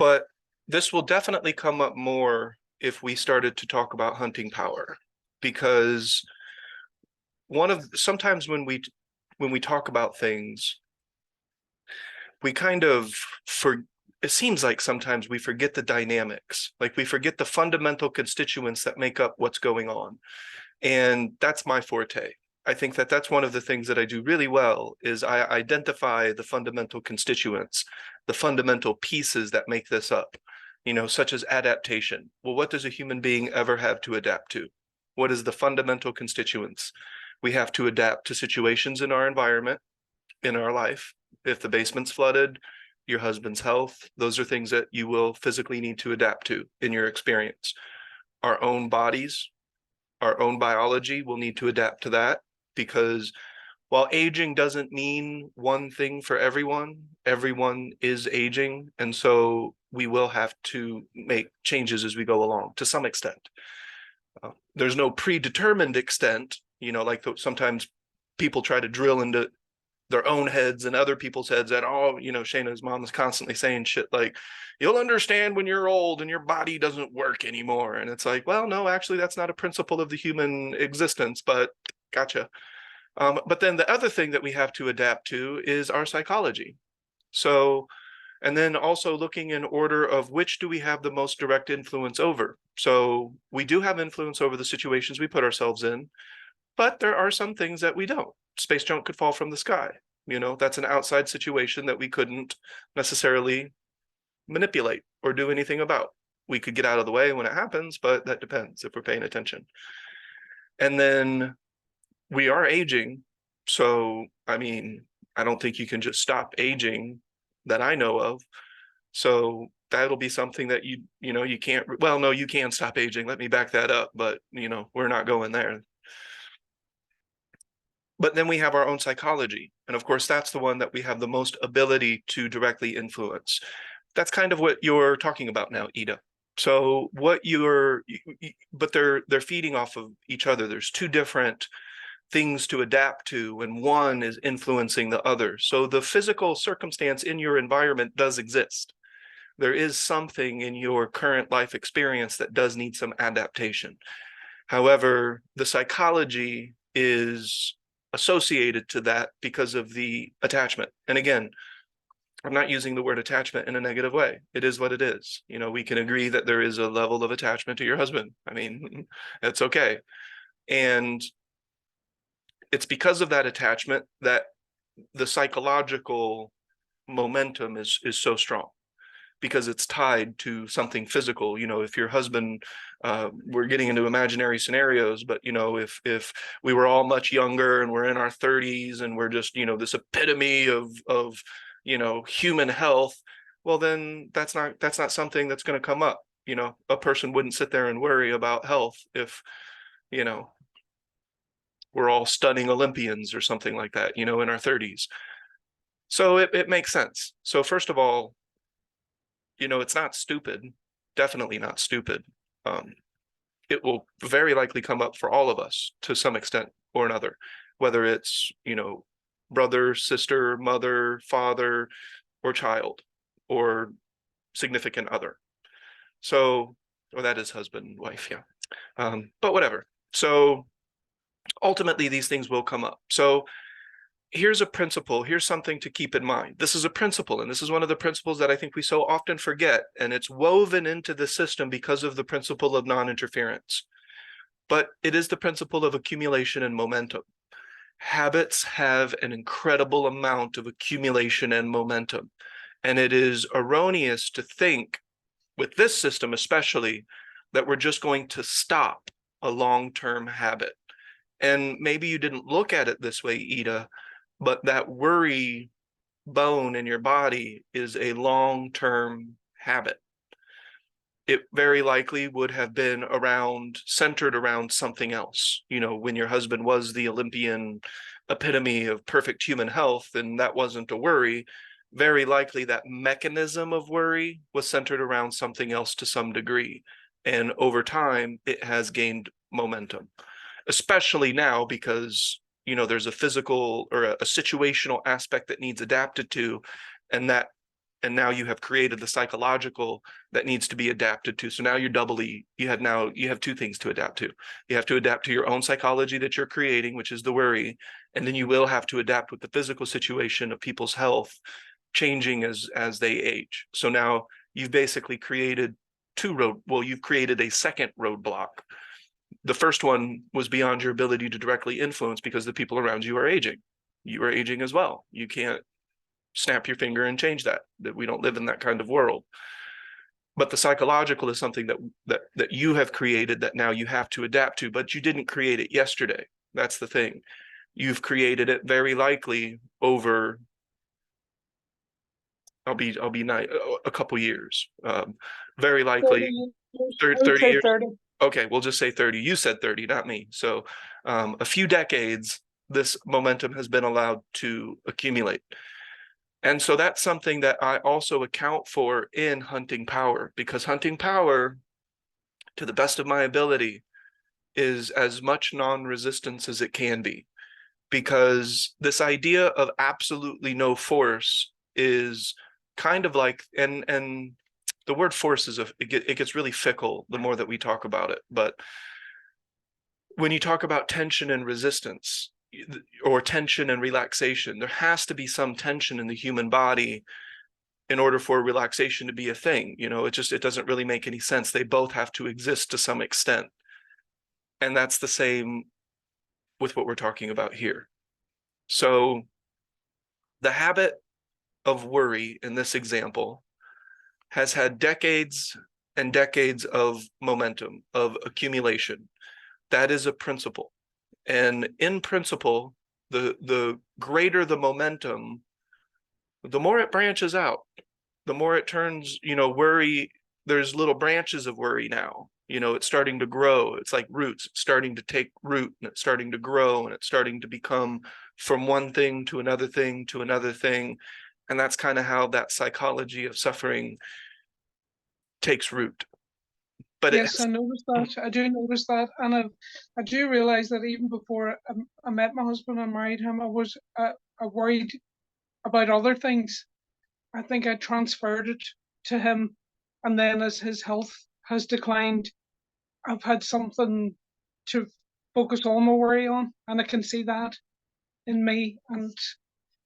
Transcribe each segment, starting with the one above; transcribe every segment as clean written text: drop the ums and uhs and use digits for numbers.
But this will definitely come up more if we started to talk about hunting power, because sometimes when we talk about things, we kind of for it seems like sometimes we forget the dynamics, like we forget the fundamental constituents that make up what's going on. And that's my forte. I think that that's one of the things that I do really well is I identify the fundamental constituents, the fundamental pieces that make this up, such as adaptation. Well, what does a human being ever have to adapt to? What is the fundamental constituents? We have to adapt to situations in our environment, in our life. If the basement's flooded, your husband's health, those are things that you will physically need to adapt to in your experience. Our own bodies, our own biology will need to adapt to that, because while aging doesn't mean one thing for everyone, everyone is aging. And so we will have to make changes as we go along to some extent. There's no predetermined extent, sometimes people try to drill into their own heads and other people's heads that, oh, Shayna's mom is constantly saying shit like, you'll understand when you're old and your body doesn't work anymore. And it's like, well, no, actually, that's not a principle of the human existence, but gotcha. But then the other thing that we have to adapt to is our psychology. So, and then also looking in order of which do we have the most direct influence over. So we do have influence over the situations we put ourselves in, but there are some things that we don't. Space junk could fall from the sky. That's an outside situation that we couldn't necessarily manipulate or do anything about. We could get out of the way when it happens, but that depends if we're paying attention. And then we are aging. So, I don't think you can just stop aging that I know of. So that'll be something that you can't, well, no, you can stop aging. Let me back that up, but we're not going there. But then we have our own psychology. And of course, that's the one that we have the most ability to directly influence. That's kind of what you're talking about now, Ida. So but they're feeding off of each other. There's two different things to adapt to, and one is influencing the other. So the physical circumstance in your environment does exist. There is something in your current life experience that does need some adaptation. However, the psychology is associated to that because of the attachment. And again, I'm not using the word attachment in a negative way. It is what it is. We can agree that there is a level of attachment to your husband. It's okay. And it's because of that attachment that the psychological momentum is so strong, because it's tied to something physical. If your husband, we're getting into imaginary scenarios, but if we were all much younger and we're in our 30s and we're just this epitome of human health, well, then that's not something that's going to come up. A person wouldn't sit there and worry about health if we're all stunning Olympians or something like that, in our 30s. So it makes sense. So first of all, it's not stupid, definitely not stupid. It will very likely come up for all of us to some extent or another, whether it's, brother, sister, mother, father, or child, or significant other. So, or that is husband, wife, yeah. But whatever. So ultimately, these things will come up. So here's a principle. Here's something to keep in mind. This is a principle, and this is one of the principles that I think we so often forget, and it's woven into the system because of the principle of non-interference. But it is the principle of accumulation and momentum. Habits have an incredible amount of accumulation and momentum, and it is erroneous to think, with this system especially, that we're just going to stop a long-term habit. And maybe you didn't look at it this way, Ida, but that worry bone in your body is a long-term habit. It very likely would have been centered around something else. When your husband was the Olympian epitome of perfect human health, and that wasn't a worry, very likely that mechanism of worry was centered around something else to some degree. And over time, it has gained momentum, especially now because there's a physical or a situational aspect that needs adapted to, and that And now you have created the psychological that needs to be adapted to. So now you have two things to adapt to. You have to adapt to your own psychology that you're creating, which is the worry. And then you will have to adapt with the physical situation of people's health changing as they age. So now you've basically created you've created a second roadblock. The first one was beyond your ability to directly influence because the people around you are aging. You are aging as well. You can't snap your finger and change that we don't live in that kind of world. But the psychological is something that you have created that now you have to adapt to, but you didn't create it yesterday. That's the thing. You've created it very likely over I'll be nice, a couple years. Very likely 30 years. 30. Okay, we'll just say 30. You said 30, not me. So a few decades, this momentum has been allowed to accumulate. And so that's something that I also account for in hunting power, because hunting power, to the best of my ability, is as much non-resistance as it can be. Because this idea of absolutely no force is kind of like, and the word force it gets really fickle the more that we talk about it. But when you talk about tension and resistance, or tension and relaxation, there has to be some tension in the human body in order for relaxation to be a thing. It doesn't really make any sense. They both have to exist to some extent. And that's the same with what we're talking about here. So the habit of worry in this example has had decades and decades of momentum, of accumulation. That is a principle. And in principle, the greater the momentum, the more it branches out, the more it turns, worry, there's little branches of worry now. It's starting to grow. It's like roots. It's starting to take root, and it's starting to grow, and it's starting to become from one thing to another thing to another thing. And that's kind of how that psychology of suffering takes root. But yes, I noticed that. I do notice that, and I do realize that even before I met my husband and married him, I was worried about other things. I think I transferred it to him, and then as his health has declined, I've had something to focus all my worry on, and I can see that in me. And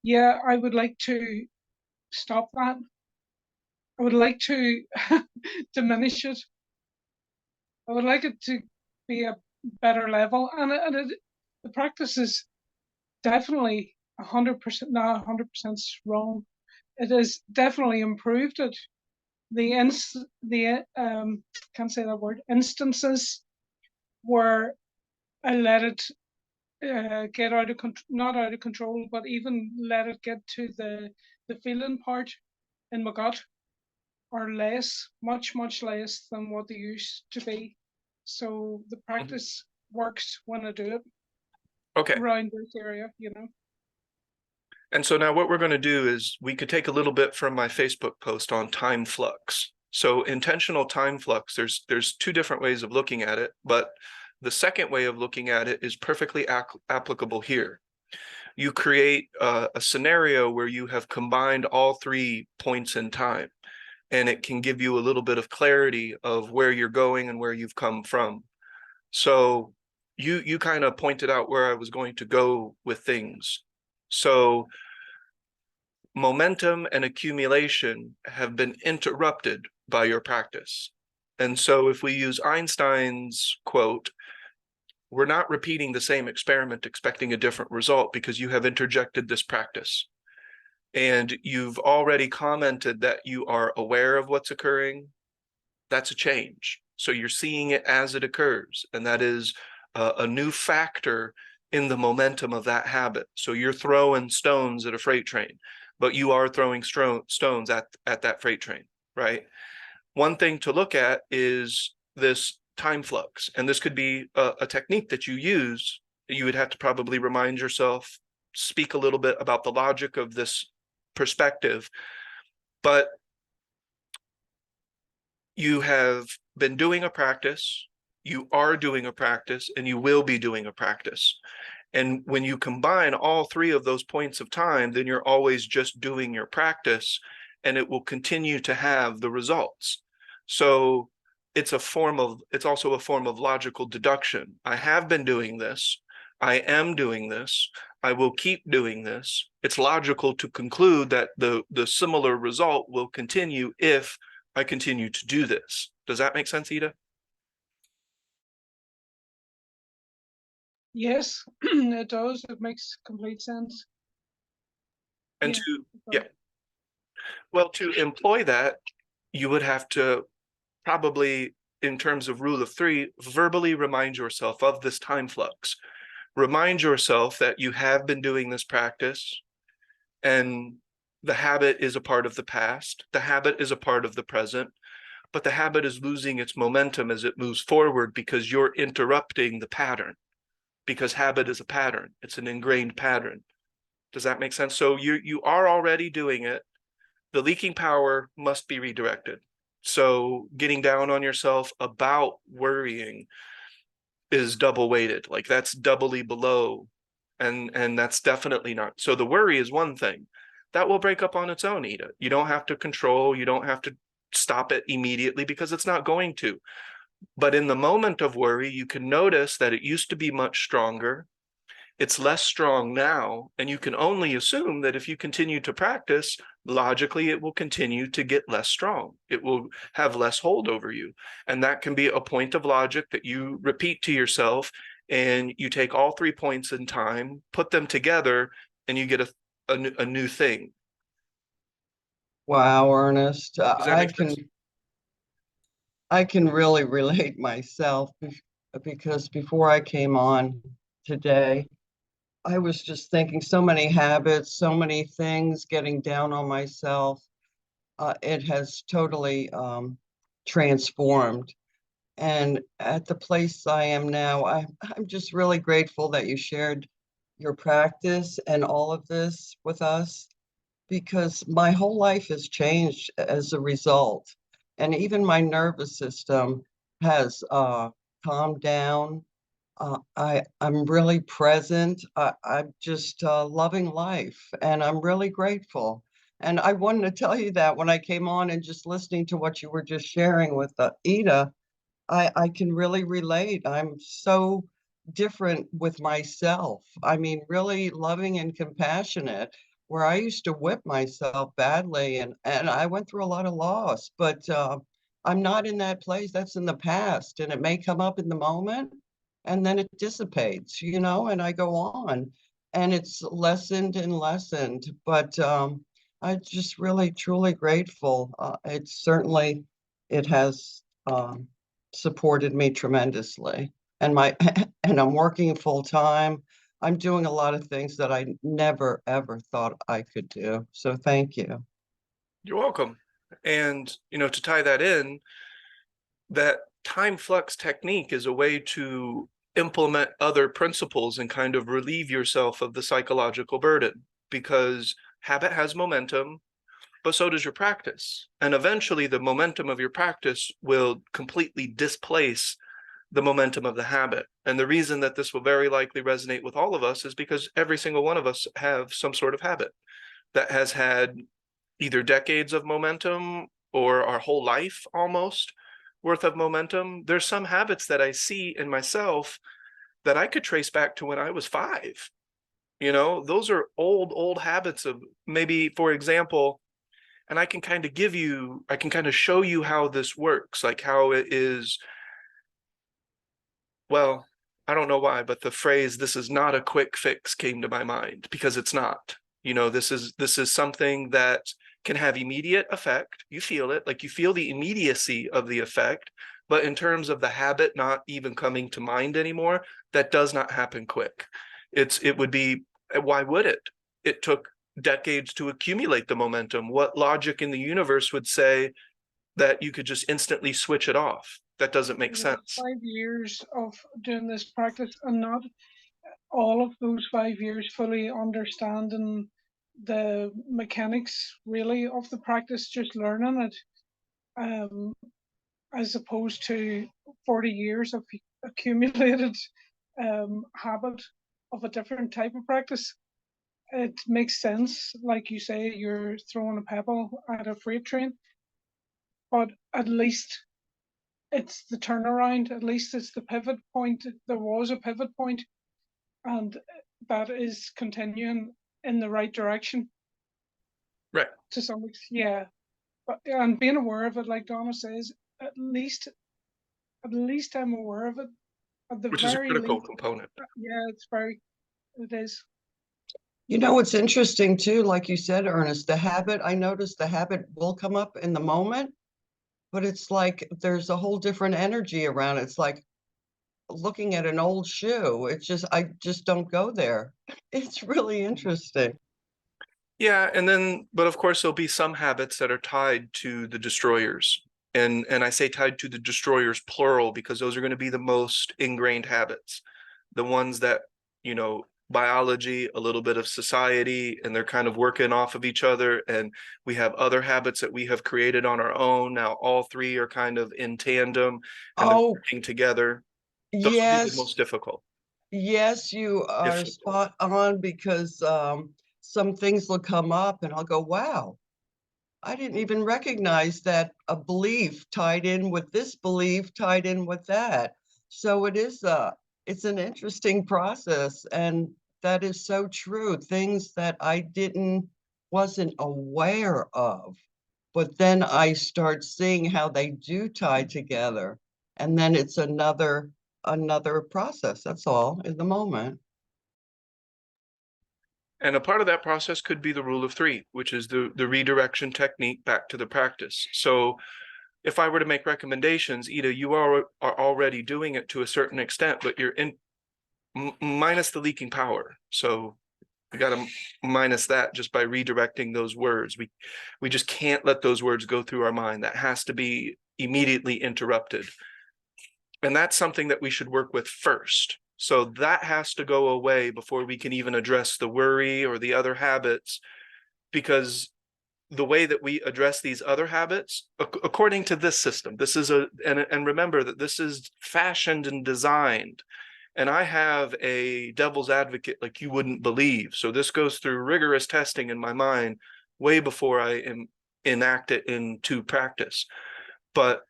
yeah, I would like to stop that. I would like to diminish it. I would like it to be a better level, and the practice is definitely 100%, not 100% wrong. It has definitely improved it. The can't say that word, instances where I let it get out of not out of control, but even let it get to the feeling part in my gut are less, much less than what they used to be. So the practice works when I do it. Okay. Around this area, And so now what we're going to do is we could take a little bit from my Facebook post on time flux. So intentional time flux, there's two different ways of looking at it, but the second way of looking at it is perfectly applicable here. You create a scenario where you have combined all 3 points in time, and it can give you a little bit of clarity of where you're going and where you've come from. So you kind of pointed out where I was going to go with things. So momentum and accumulation have been interrupted by your practice. And so if we use Einstein's quote, we're not repeating the same experiment expecting a different result because you have interjected this practice. And you've already commented that you are aware of what's occurring. That's a change. So you're seeing it as it occurs. And that is a new factor in the momentum of that habit. So you're throwing stones at a freight train, but you are throwing stones at that freight train, right? One thing to look at is this time flux. And this could be a technique that you use. You would have to probably remind yourself, speak a little bit about the logic of this perspective, but you have been doing a practice, you are doing a practice, and you will be doing a practice. And when you combine all 3 of those points of time, then you're always just doing your practice. and it will continue to have the results. So it's also a form of logical deduction. I have been doing this. I am doing this. I will keep doing this. It's logical to conclude that the similar result will continue if I continue to do this. Does that make sense, Ida? Yes, it does. It makes complete sense. And Yeah. yeah, well, to employ that, you would have to probably, in terms of rule of three, verbally remind yourself of this time flux. Remind yourself that you have been doing this practice, and the habit is a part of the past. The habit is a part of the present, but the habit is losing its momentum as it moves forward because you're interrupting the pattern, because habit is a pattern. It's an ingrained pattern. Does that make sense? So you are already doing it. The leaking power must be redirected. So getting down on yourself about worrying is double weighted. Like that's doubly below. And that's definitely not. So the worry is one thing that will break up on its own, Ida. You don't have to control, you don't have to stop it immediately because it's not going to. But in the moment of worry, you can notice that it used to be much stronger. It's less strong now, and you can only assume that if you continue to practice, logically, it will continue to get less strong. It will have less hold over you. And that can be a point of logic that you repeat to yourself, and you take all 3 points in time, put them together, and you get a new thing. Wow, Ernest, Does that make sense? I can really relate myself because before I came on today, I was just thinking so many habits, so many things, getting down on myself. It has totally transformed. And at the place I am now, I'm just really grateful that you shared your practice and all of this with us, because my whole life has changed as a result. And even my nervous system has calmed down. I'm really present. I'm just loving life, and I'm really grateful. And I wanted to tell you that when I came on and just listening to what you were just sharing with Ida, I can really relate. I'm so different with myself. I mean, really loving and compassionate, where I used to whip myself badly, and I went through a lot of loss, but I'm not in that place. That's in the past, and it may come up in the moment, and then it dissipates, and I go on, and it's lessened and lessened. But I'm just really, truly grateful. It has supported me tremendously. And and I'm working full time. I'm doing a lot of things that I never ever thought I could do. So thank you. You're welcome. And, to tie that in, that time flux technique is a way to implement other principles and kind of relieve yourself of the psychological burden, because habit has momentum, but so does your practice. And eventually the momentum of your practice will completely displace the momentum of the habit. And the reason that this will very likely resonate with all of us is because every single one of us have some sort of habit that has had either decades of momentum or our whole life almost worth of momentum. There's some habits that I see in myself that I could trace back to when I was 5. Those are old habits of, maybe, for example, and I can kind of show you how this works, like how it is. Well, I don't know why, but the phrase "this is not a quick fix" came to my mind, because it's not. This is something that can have immediate effect. You feel it, like you feel the immediacy of the effect, but in terms of the habit not even coming to mind anymore, that does not happen quick. It would be, why would it? It took decades to accumulate the momentum. What logic in the universe would say that you could just instantly switch it off? That doesn't make sense. 5 years of doing this practice, and not all of those 5 years fully understanding the mechanics really of the practice, just learning it, as opposed to 40 years of accumulated habit of a different type of practice. it makes sense. Like you say, you're throwing a pebble at a freight train, but at least it's the turnaround. At least it's the pivot point. There was a pivot point, and that is continuing in the right direction. Right. To some extent, yeah. But and being aware of it, like Donna says, at least I'm aware of it. At the Which is a very critical least, component. yeah, it is. You know, what's interesting too, like you said, Ernest, I noticed the habit will come up in the moment, but it's like there's a whole different energy around it. It's like looking at an old shoe. I just don't go there. It's really interesting. Yeah, and then, but of course, there'll be some habits that are tied to the destroyers. And I say tied to the destroyers plural because those are going to be the most ingrained habits. The ones that, you know, biology, a little bit of society, and they're kind of working off of each other. And we have other habits that we have created on our own. Now all three are kind of in tandem and they're Oh, working together. Those will be the yes, most difficult. yes, you are Difficult. spot on because some things will come up and I'll go, wow, I didn't even recognize that a belief tied in with this belief tied in with that. So it's an interesting process, and that is so true. Things that I wasn't aware of, but then I start seeing how they do tie together. And then it's another process. That's all in the moment. And a part of that process could be the rule of three, which is the redirection technique back to the practice. So if I were to make recommendations, Ida, you are already doing it to a certain extent, but you're in minus the leaking power. So we got to minus that just by redirecting those words. We just can't let those words go through our mind. That has to be immediately interrupted. And that's something that we should work with first. So that has to go away before we can even address the worry or the other habits, because the way that we address these other habits, according to this system, this is and remember that this is fashioned and designed. And I have a devil's advocate like you wouldn't believe. So this goes through rigorous testing in my mind way before I enact it into practice. But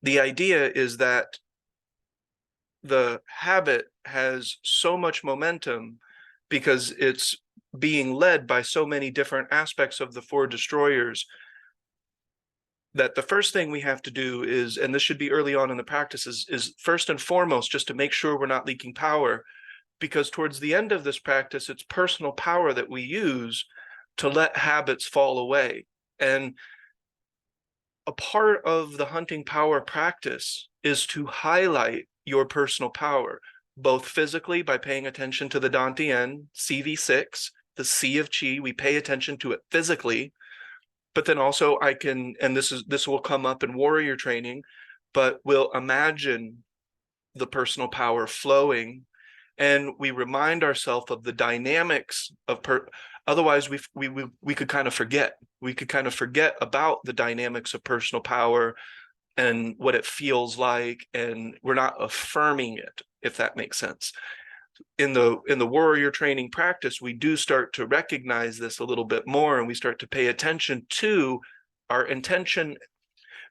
the idea is that the habit has so much momentum because it's being led by so many different aspects of the four destroyers, that the first thing we have to do is, and this should be early on in the practice, is first and foremost just to make sure we're not leaking power, because towards the end of this practice, it's personal power that we use to let habits fall away. And a part of the hunting power practice is to highlight your personal power, both physically by paying attention to the Dantian, CV6, the C of Qi, we pay attention to it physically, but then also I can, and this will come up in warrior training, but we'll imagine the personal power flowing, and we remind ourselves of the dynamics of otherwise we could kind of forget. We could kind of forget about the dynamics of personal power and what it feels like, and we're not affirming it, if that makes sense. In the warrior training practice, we do start to recognize this a little bit more, and we start to pay attention to our intention,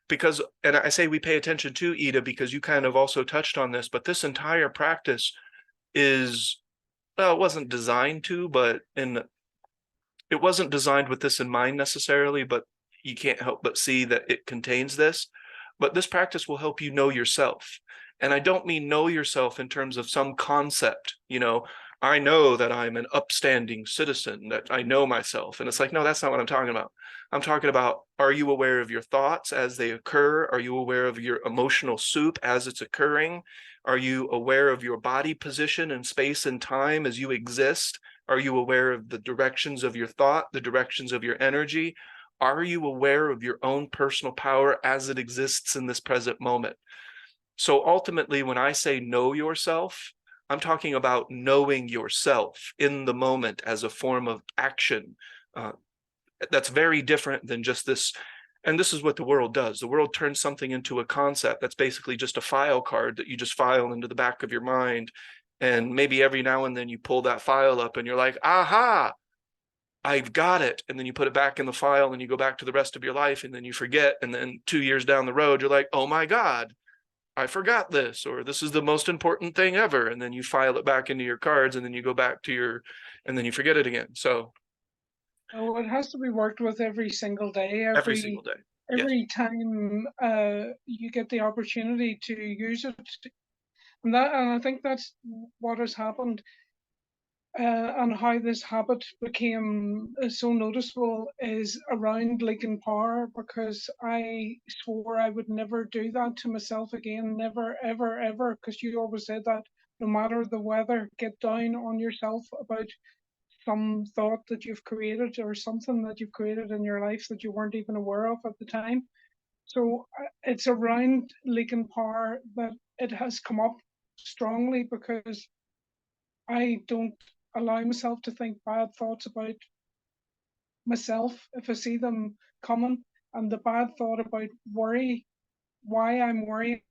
because, and I say we pay attention to, Ida, because you kind of also touched on this, but this entire practice is, well, it wasn't designed to, but it wasn't designed with this in mind necessarily, but you can't help but see that it contains this. But this practice will help you know yourself. And I don't mean know yourself in terms of some concept, you know, I know that I'm an upstanding citizen, that I know myself. And it's like, no, that's not what I'm talking about. I'm talking about, are you aware of your thoughts as they occur? Are you aware of your emotional soup as it's occurring? Are you aware of your body position in space and time as you exist? Are you aware of the directions of your thought, the directions of your energy? Are you aware of your own personal power as it exists in this present moment? So ultimately, when I say know yourself, I'm talking about knowing yourself in the moment as a form of action. That's very different than just this. And this is what the world does. The world turns something into a concept that's basically just a file card that you just file into the back of your mind. And maybe every now and then you pull that file up and you're like, aha, I've got it. And then you put it back in the file and you go back to the rest of your life and then you forget. And then 2 years down the road, you're like, oh my God, I forgot this, or this is the most important thing ever. And then you file it back into your cards and then you go back to and then you forget it again. So Oh, it has to be worked with every single day, every single day. Yes. every time you get the opportunity to use it. And I think that's what has happened, and how this habit became so noticeable is around leaking power, because I swore I would never do that to myself again, never, ever, ever, because you always said that no matter the weather, get down on yourself about some thought that you've created or something that you've created in your life that you weren't even aware of at the time. So it's around leaking power that it has come up strongly, because I don't allow myself to think bad thoughts about myself if I see them coming. And the bad thought about worry, why I'm worrying,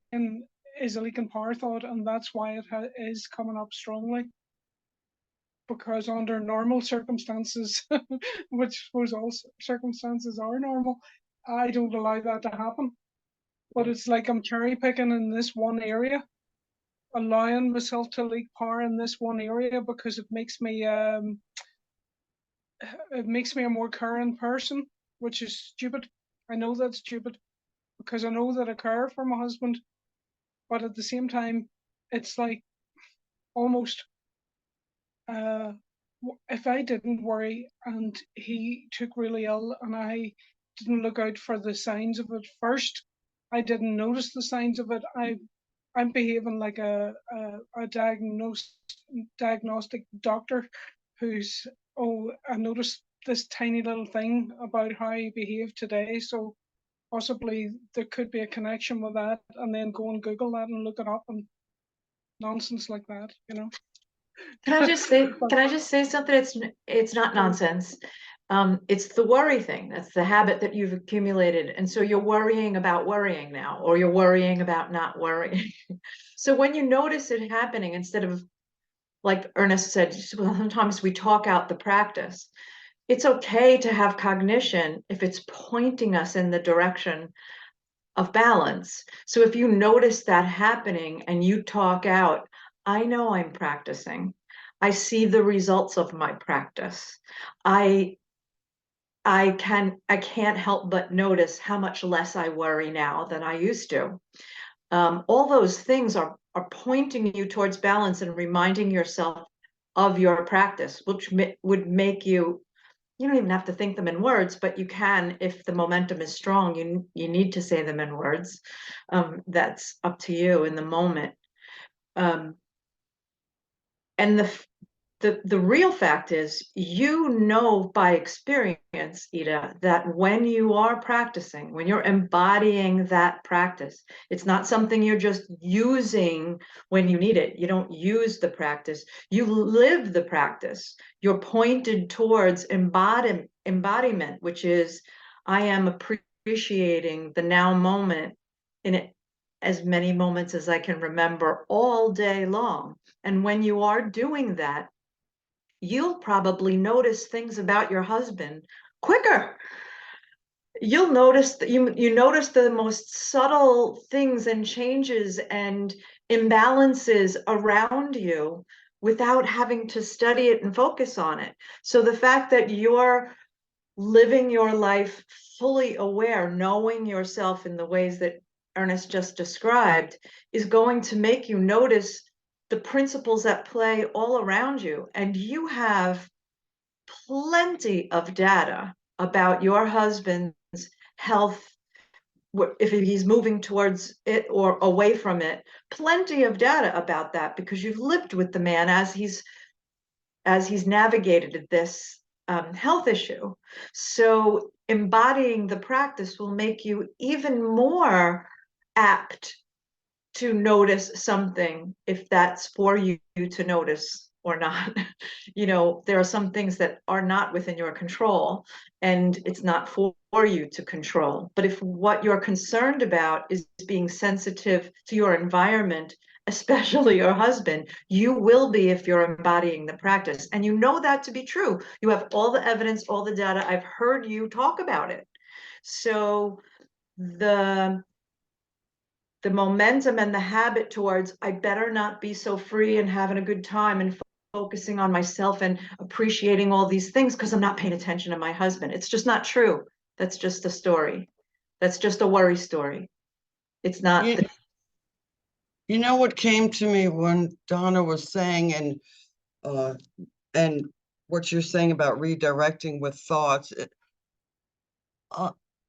is a leaking power thought, and that's why it is coming up strongly. Because under normal circumstances, which I suppose all circumstances are normal, I don't allow that to happen. But it's like I'm cherry picking in this one area, allowing myself to leak power in this one area, because it makes me a more caring person, which is stupid. I know that's stupid, because I know that I care for my husband, but at the same time, it's like almost if I didn't worry and he took really ill and I didn't look out for the signs of it first, I didn't notice the signs of it, I'm behaving like a diagnostic doctor who's, oh, I noticed this tiny little thing about how he behaved today, so possibly there could be a connection with that, and then go and Google that and look it up and nonsense like that, you know. Can I just say something? It's not nonsense. It's the worry thing. That's the habit that you've accumulated. And so you're worrying about worrying now, or you're worrying about not worrying. So when you notice it happening, instead of, like Ernest said, sometimes we talk out the practice. It's okay to have cognition if it's pointing us in the direction of balance. So if you notice that happening and you talk out, I know I'm practicing. I see the results of my practice. I can't help but notice how much less I worry now than I used to. All those things are pointing you towards balance and reminding yourself of your practice, which would make you don't even have to think them in words, but you can, if the momentum is strong, you need to say them in words. That's up to you in the moment. And the real fact is, by experience, Ida, that when you are practicing, when you're embodying that practice, it's not something you're just using when you need it. You don't use the practice, you live the practice. You're pointed towards embodiment, which is, I am appreciating the now moment in it, as many moments as I can remember all day long. And when you are doing that, you'll probably notice things about your husband quicker. You'll notice that you notice the most subtle things and changes and imbalances around you without having to study it and focus on it. So the fact that you're living your life fully aware, knowing yourself in the ways that Ernest just described, is going to make you notice the principles at play all around you. And you have plenty of data about your husband's health, if he's moving towards it or away from it, plenty of data about that, because you've lived with the man as he's navigated this health issue. So embodying the practice will make you even more apt to notice something, if that's for you to notice or not. There are some things that are not within your control, and it's not for you to control. But if what you're concerned about is being sensitive to your environment especially your husband, you will be if you're embodying the practice. And you know that to be true. You have all the evidence, all the data. I've heard you talk about it. So the momentum and the habit towards, I better not be so free and having a good time and focusing on myself and appreciating all these things because I'm not paying attention to my husband. It's just not true. That's just a story. That's just a worry story. It's not. You, you know what came to me when Donna was saying, and what you're saying about redirecting with thoughts.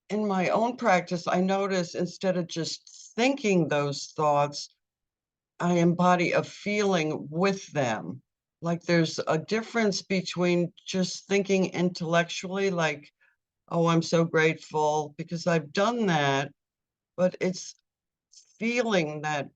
In my own practice, I notice instead of just thinking those thoughts, I embody a feeling with them. Like there's a difference between just thinking intellectually, like, oh, I'm so grateful because I've done that, but it's feeling that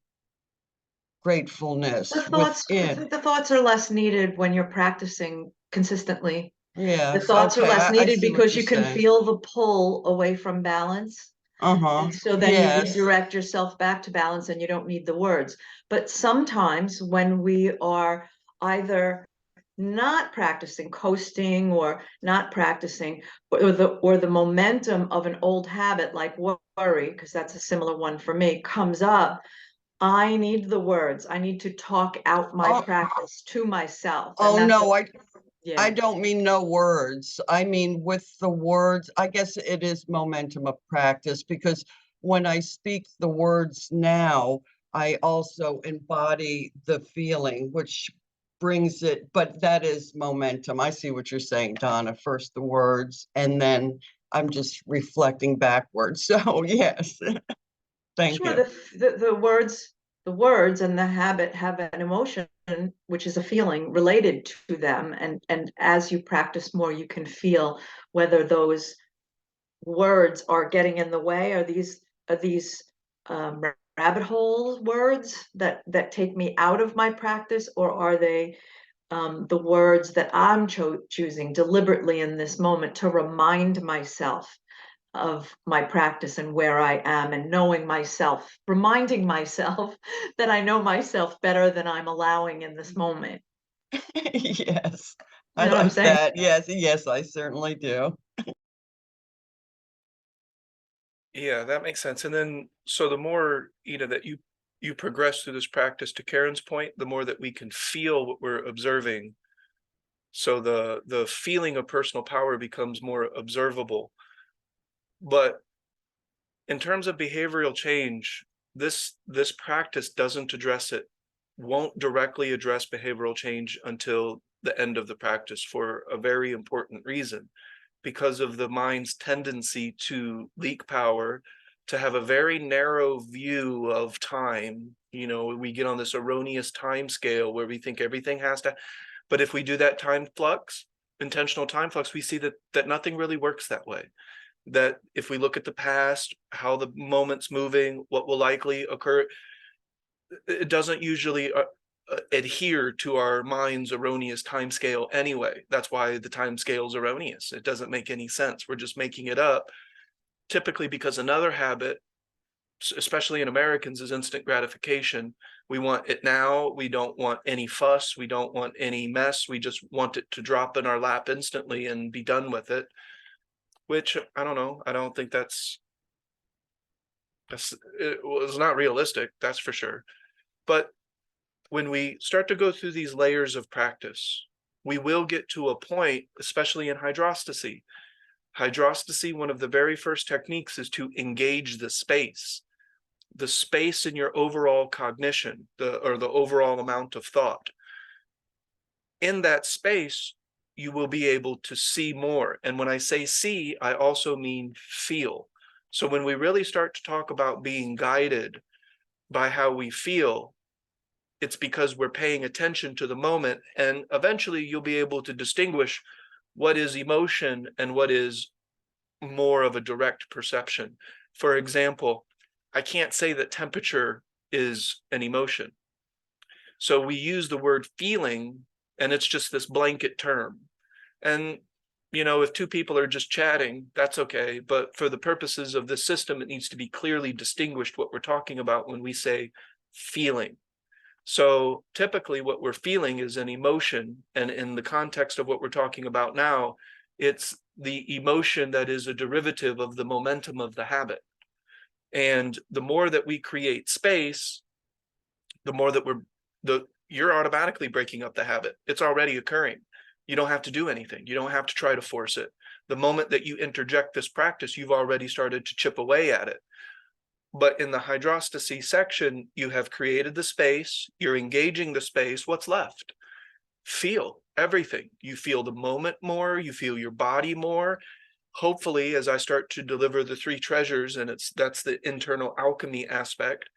gratefulness within. The thoughts are less needed when you're practicing consistently. The Yes, thoughts are okay, less I needed see what because you're you can saying. feel the pull away from balance. Uh-huh, And so then you yes. redirect yourself back to balance and you don't need the words. But sometimes when we are either not practicing, coasting, or not practicing, or the momentum of an old habit like worry, because that's a similar one for me, comes up, I need the words. I need to talk out my Oh, practice to myself. oh And that's no, I yeah. don't mean no words. I mean with the words, I guess it is momentum of practice because when I speak the words now, I also embody the feeling, which brings it, but that is momentum. I see what you're saying, Donna. First the words, and then I'm just reflecting backwards. So yes, thank Sure, you. the words and the habit have an emotion, which is a feeling related to them. And as you practice more, you can feel whether those words are getting in the way. Are these rabbit hole words that take me out of my practice, or are they the words that I'm choosing deliberately in this moment to remind myself of my practice and where I am, and knowing myself, reminding myself that I know myself better than I'm allowing in this moment. Yes, You I know what I'm like saying? that. Yes, yes, I certainly do. Yeah, that makes sense. And then, so the more, that you progress through this practice, to Karen's point, the more that we can feel what we're observing. So the feeling of personal power becomes more observable. But in terms of behavioral change, this practice doesn't address it, won't directly address behavioral change until the end of the practice, for a very important reason, because of the mind's tendency to leak power, to have a very narrow view of time. We get on this erroneous time scale where we think everything has to, but if we do that intentional time flux, we see that nothing really works that way. That if we look at the past, how the moment's moving, what will likely occur, it doesn't usually adhere to our mind's erroneous time scale anyway. That's why the time scale is erroneous. It doesn't make any sense. We're just making it up, typically because another habit, especially in Americans, is instant gratification. We want it now. We don't want any fuss. We don't want any mess. We just want it to drop in our lap instantly and be done with it. Which, I don't know. I don't think it was not realistic, that's for sure. But when we start to go through these layers of practice, we will get to a point, especially in hydrostasy. Hydrostasy, one of the very first techniques is to engage the space in your overall cognition, the overall amount of thought. In that space, you will be able to see more. And when I say see, I also mean feel. So when we really start to talk about being guided by how we feel, it's because we're paying attention to the moment, and eventually you'll be able to distinguish what is emotion and what is more of a direct perception. For example, I can't say that temperature is an emotion. So we use the word feeling, and it's just this blanket term. And, if two people are just chatting, that's okay. But for the purposes of this system, it needs to be clearly distinguished what we're talking about when we say feeling. So typically what we're feeling is an emotion. And in the context of what we're talking about now, it's the emotion that is a derivative of the momentum of the habit. And the more that we create space, the more that you're automatically breaking up the habit. It's already occurring. You don't have to do anything. You don't have to try to force it. The moment that you interject this practice, you've already started to chip away at it. But in the hydrostasy section, you have created the space, you're engaging the space. What's left? Feel everything. You feel the moment more, you feel your body more. Hopefully, as I start to deliver the three treasures, and that's the internal alchemy aspect,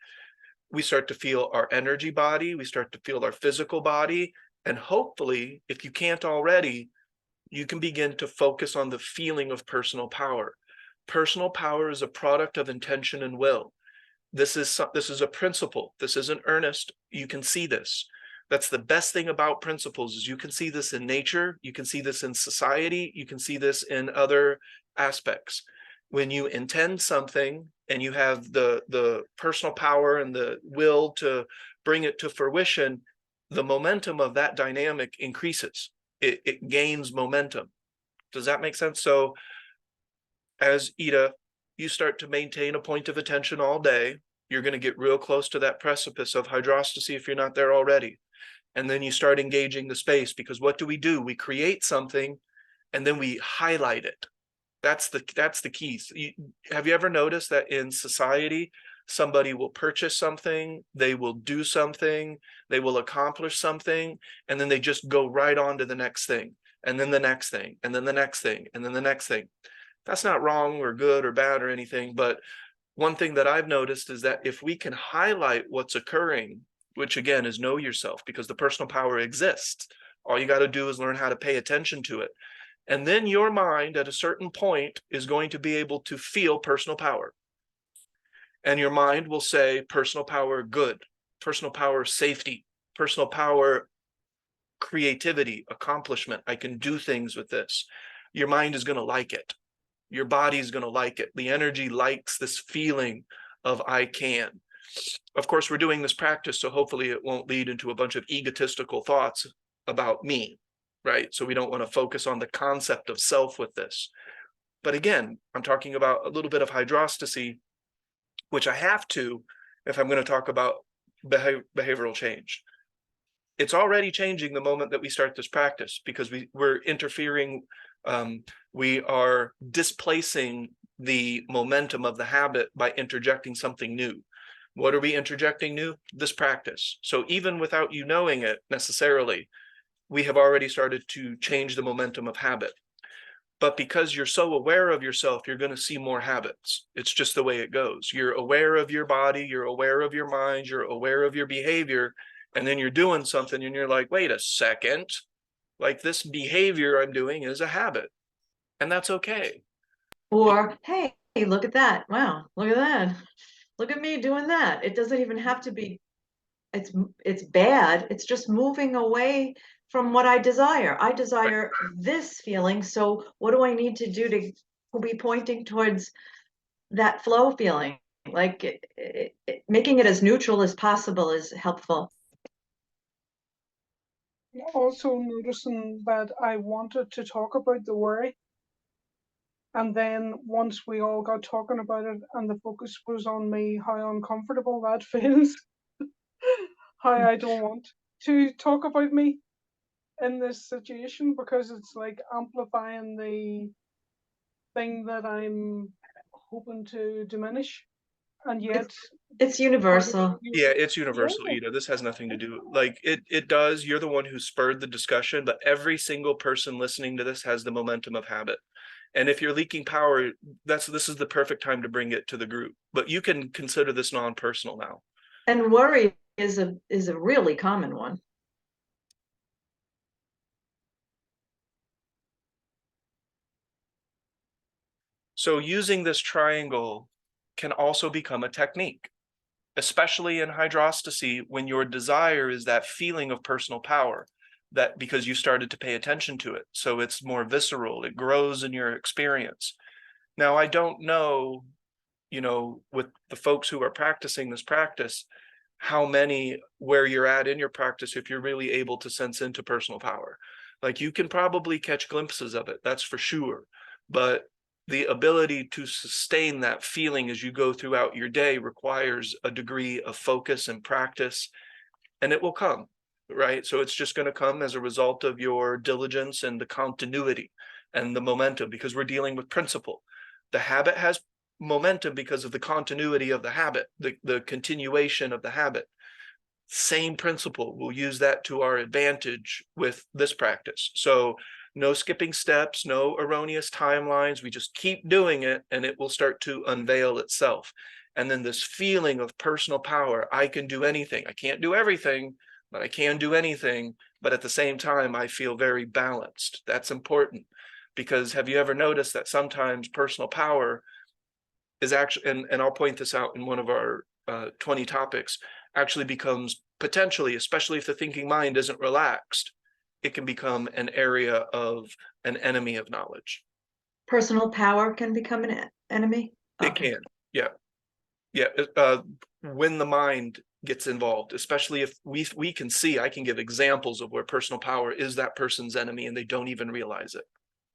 we start to feel our energy body, we start to feel our physical body, and hopefully, if you can't already, you can begin to focus on the feeling of personal power. Personal power is a product of intention and will. This is a principle. This isn't earnest. You can see this. That's the best thing about principles, is you can see this in nature, you can see this in society, you can see this in other aspects. When you intend something and you have the personal power and the will to bring it to fruition, the momentum of that dynamic increases. It gains momentum. Does that make sense? So as Ida, you start to maintain a point of attention all day, you're going to get real close to that precipice of hydrostasy if you're not there already. And then you start engaging the space, because what do? We create something and then we highlight it. That's the key. Have you ever noticed that in society, somebody will purchase something, they will do something, they will accomplish something, and then they just go right on to the next thing, and then the next thing, and then the next thing, and then the next thing. That's not wrong or good or bad or anything, but one thing that I've noticed is that if we can highlight what's occurring, which again is know yourself, because the personal power exists, all you got to do is learn how to pay attention to it. And then your mind at a certain point is going to be able to feel personal power. And your mind will say personal power, good, personal power, safety, personal power, creativity, accomplishment. I can do things with this. Your mind is going to like it. Your body's going to like it. The energy likes this feeling of I can. Of course, we're doing this practice, so hopefully it won't lead into a bunch of egotistical thoughts about me, right? So we don't want to focus on the concept of self with this. But again, I'm talking about a little bit of hydrostasy, which I have to if I'm going to talk about behavioral change. It's already changing the moment that we start this practice, because we're interfering, we are displacing the momentum of the habit by interjecting something new. What are we interjecting new? This practice. So even without you knowing it necessarily, we have already started to change the momentum of habit. But because you're so aware of yourself, you're going to see more habits. It's just the way it goes. You're aware of your body, you're aware of your mind, you're aware of your behavior, and then you're doing something and you're like, wait a second, like this behavior I'm doing is a habit. And that's okay. Or, hey, look at that. Wow, look at that. Look at me doing that. It doesn't even have to be, it's bad. It's just moving away from what I desire. I desire this feeling. So what do I need to do to be pointing towards that flow feeling? Like making it as neutral as possible is helpful. Also noticing that I wanted to talk about the worry. And then once we all got talking about it and the focus was on me, how uncomfortable that feels, how I don't want to talk about me in this situation, because it's like amplifying the thing that I'm hoping to diminish. And yet It's universal. Yeah, it's universal, Ida. This has nothing to do, like it does. You're the one who spurred the discussion, but every single person listening to this has the momentum of habit. And if you're leaking power, this is the perfect time to bring it to the group. But you can consider this non-personal now. And worry is a really common one. So using this triangle can also become a technique, especially in hydrostasy, when your desire is that feeling of personal power, that because you started to pay attention to it. So it's more visceral, it grows in your experience. Now, I don't know, with the folks who are practicing this practice, how many, where you're at in your practice, if you're really able to sense into personal power. Like you can probably catch glimpses of it, that's for sure. But the ability to sustain that feeling as you go throughout your day requires a degree of focus and practice, and it will come, right? So it's just going to come as a result of your diligence and the continuity and the momentum, because we're dealing with principle. The habit has momentum because of the continuity of the habit, the continuation of the habit. Same principle, we'll use that to our advantage with this practice. So no skipping steps, no erroneous timelines. We just keep doing it and it will start to unveil itself. And then this feeling of personal power, I can do anything. I can't do everything, but I can do anything. But at the same time, I feel very balanced. That's important, because have you ever noticed that sometimes personal power is actually, and I'll point this out in one of our 20 topics, actually becomes potentially, especially if the thinking mind isn't relaxed, it can become an area of an enemy of knowledge. Personal power can become an enemy? It Okay. can, yeah. Yeah, when the mind gets involved, especially if we can see, I can give examples of where personal power is that person's enemy and they don't even realize it.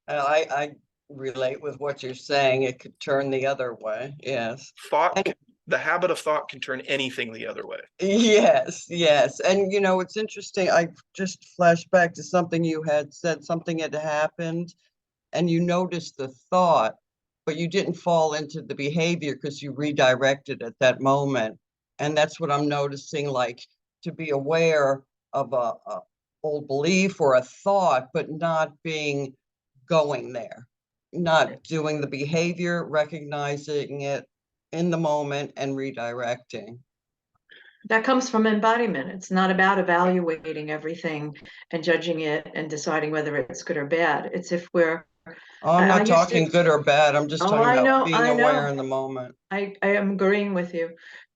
I relate with what you're saying. It could turn the other way. Yes. Thought, the habit of thought can turn anything the other way. Yes, yes. And you know, it's interesting. I just flashed back to something you had said, something had happened and you noticed the thought, but you didn't fall into the behavior because you redirected at that moment. And that's what I'm noticing, like to be aware of a old belief or a thought, but not going there, not doing the behavior, recognizing it in the moment and redirecting. That comes from embodiment. It's not about evaluating everything and judging it and deciding whether it's good or bad. It's if we're, Oh, I'm I not used to, talking good or bad. I'm just oh, talking I about know, being I aware know. in the moment. I am agreeing with you.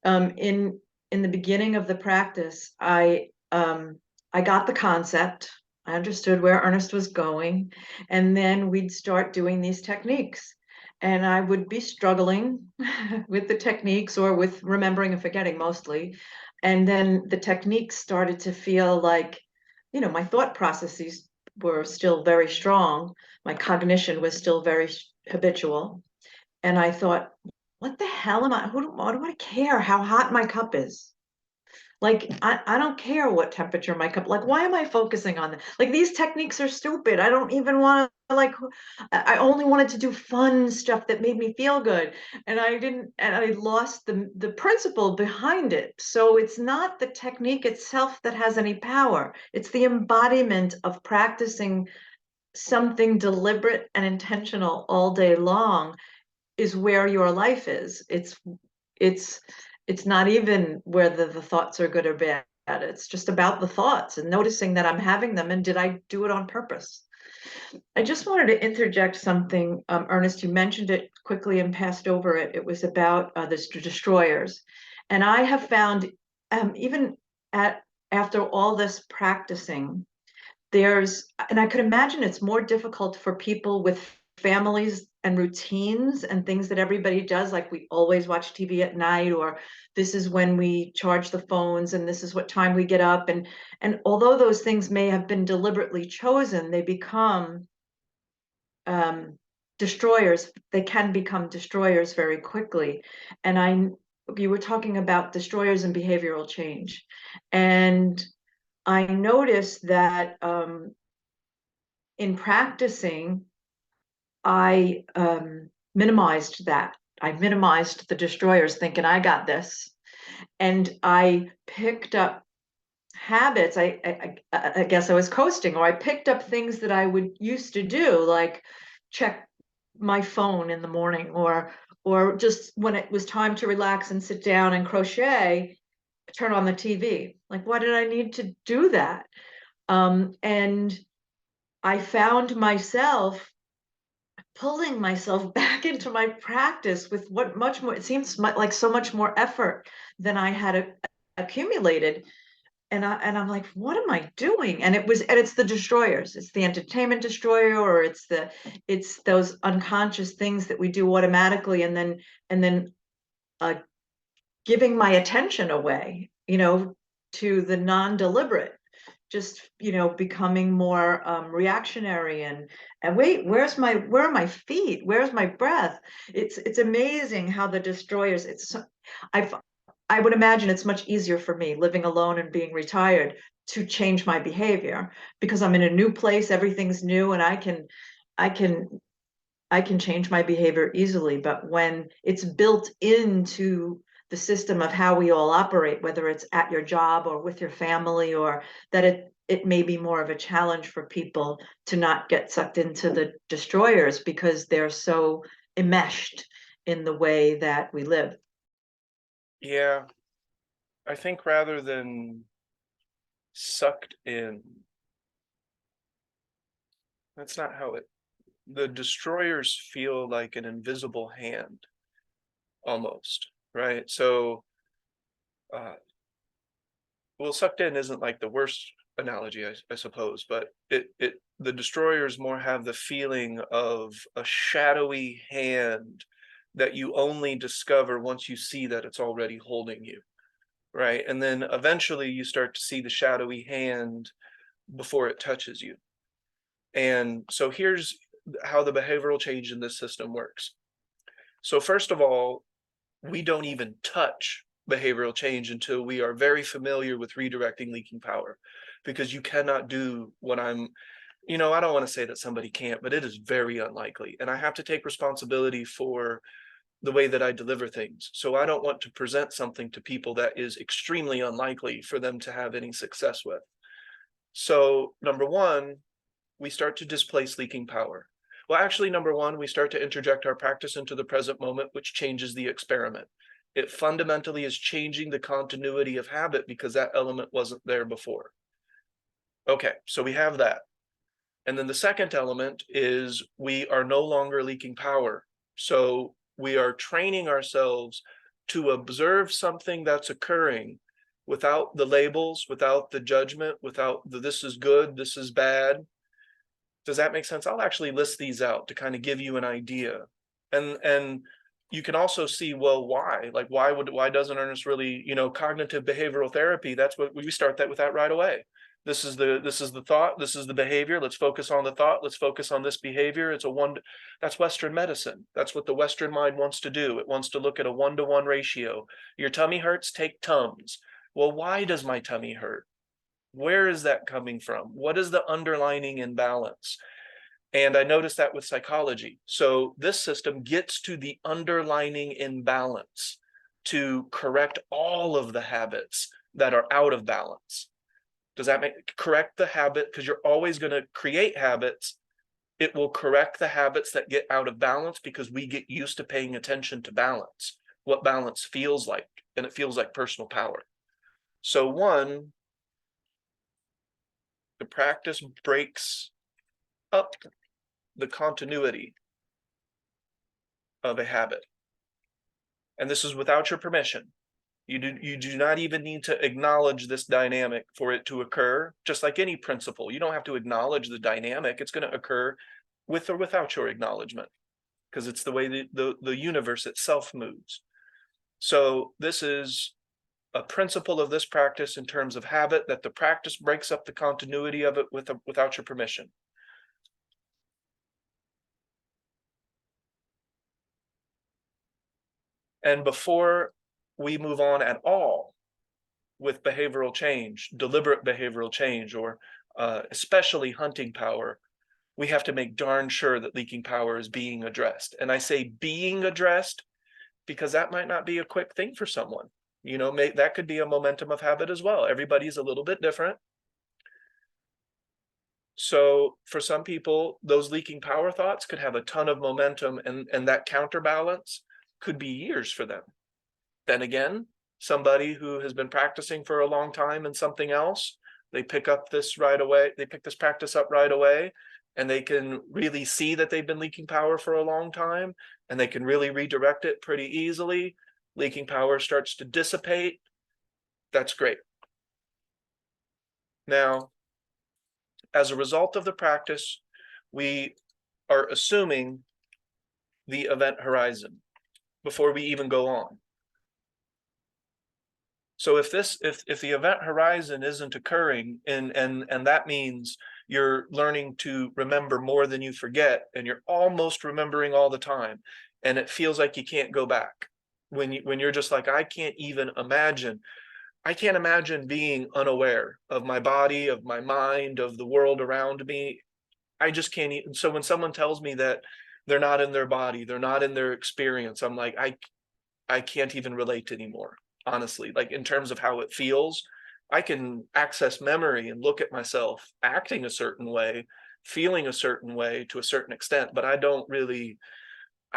In the beginning of the practice, I got the concept. I understood where Ernest was going, and then we'd start doing these techniques. And I would be struggling with the techniques or with remembering and forgetting mostly. And then the techniques started to feel like, my thought processes were still very strong. My cognition was still very habitual. And I thought, what the hell am I? Why do I care how hot my cup is? Like, I don't care what temperature my cup, like, why am I focusing on that? Like, these techniques are stupid. I don't even want to, like, I only wanted to do fun stuff that made me feel good. And I lost the principle behind it. So it's not the technique itself that has any power. It's the embodiment of practicing something deliberate and intentional all day long is where your life is. It's not even whether the thoughts are good or bad. It's just about the thoughts and noticing that I'm having them and did I do it on purpose? I just wanted to interject something. Ernest, you mentioned it quickly and passed over it. It was about the destroyers. And I have found, even after all this practicing, and I could imagine it's more difficult for people with families and routines and things that everybody does, like we always watch TV at night, or this is when we charge the phones and this is what time we get up. And although those things may have been deliberately chosen, they become destroyers. They can become destroyers very quickly. And you were talking about destroyers and behavioral change. And I noticed that in practicing, I minimized that. I minimized the destroyers, thinking I got this, and I picked up habits. I guess I was coasting, or I picked up things that I would used to do, like check my phone in the morning, or just when it was time to relax and sit down and crochet, turn on the TV. Like, why did I need to do that? And I found myself pulling myself back into my practice with what much more, it seems like so much more effort than I had accumulated. And I'm like, what am I doing? And it's the destroyers. It's the entertainment destroyer, or it's those unconscious things that we do automatically, and then giving my attention away. to the non-deliberate, just, becoming more reactionary and wait, where are my feet? Where's my breath? It's amazing how the destroyers, I would imagine it's much easier for me living alone and being retired to change my behavior because I'm in a new place, everything's new, and I can change my behavior easily. But when it's built into the system of how we all operate, whether it's at your job or with your family, or that it may be more of a challenge for people to not get sucked into the destroyers because they're so enmeshed in the way that we live. Yeah, I think rather than sucked in, that's not how the destroyers feel like an invisible hand, almost, right? So, well, sucked in isn't like the worst analogy, I suppose, but the destroyers more have the feeling of a shadowy hand that you only discover once you see that it's already holding you, right? And then eventually you start to see the shadowy hand before it touches you. And so here's how the behavioral change in this system works. So first of all, we don't even touch behavioral change until we are very familiar with redirecting leaking power, because you cannot do what I don't want to say that somebody can't, but it is very unlikely. And I have to take responsibility for the way that I deliver things. So I don't want to present something to people that is extremely unlikely for them to have any success with. So number one, we start to displace leaking power. Well, actually, number one, we start to interject our practice into the present moment, which changes the experiment. It fundamentally is changing the continuity of habit because that element wasn't there before. Okay, so we have that. And then the second element is we are no longer leaking power. So we are training ourselves to observe something that's occurring without the labels, without the judgment, without the this is good, this is bad. Does that make sense? I'll actually list these out to kind of give you an idea. And you can also see, well, why? Like, why doesn't Ernest really, cognitive behavioral therapy? That's what we start with that right away. This is the thought, this is the behavior. Let's focus on the thought. Let's focus on this behavior. That's Western medicine. That's what the Western mind wants to do. It wants to look at a 1-to-1 ratio. Your tummy hurts, take Tums. Well, why does my tummy hurt? Where is that coming from? What is the underlying imbalance? And I noticed that with psychology. So this system gets to the underlying imbalance to correct all of the habits that are out of balance. Does that correct the habit? Because you're always going to create habits. It will correct the habits that get out of balance because we get used to paying attention to balance, what balance feels like, and it feels like personal power. So one, the practice breaks up the continuity of a habit. And this is without your permission. You do not even need to acknowledge this dynamic for it to occur, just like any principle. You don't have to acknowledge the dynamic. It's going to occur with or without your acknowledgement, because it's the way the universe itself moves. So this is a principle of this practice in terms of habit, that the practice breaks up the continuity of it without your permission. And before we move on at all with behavioral change, deliberate behavioral change, or especially hunting power, we have to make darn sure that leaking power is being addressed. And I say being addressed because that might not be a quick thing for someone. That could be a momentum of habit as well. Everybody's a little bit different. So for some people, those leaking power thoughts could have a ton of momentum, and that counterbalance could be years for them. Then again, somebody who has been practicing for a long time in something else, they pick this practice up right away, and they can really see that they've been leaking power for a long time, and they can really redirect it pretty easily. Leaking power starts to dissipate. That's great. Now, as a result of the practice, we are assuming the event horizon before we even go on. So if the event horizon isn't occurring, and that means you're learning to remember more than you forget, and you're almost remembering all the time, and it feels like you can't go back. When you're just like, I can't imagine being unaware of my body, of my mind, of the world around me. I just can't even. So when someone tells me that they're not in their body, they're not in their experience, I'm like, I can't even relate anymore, honestly. Like, in terms of how it feels, I can access memory and look at myself acting a certain way, feeling a certain way to a certain extent, but I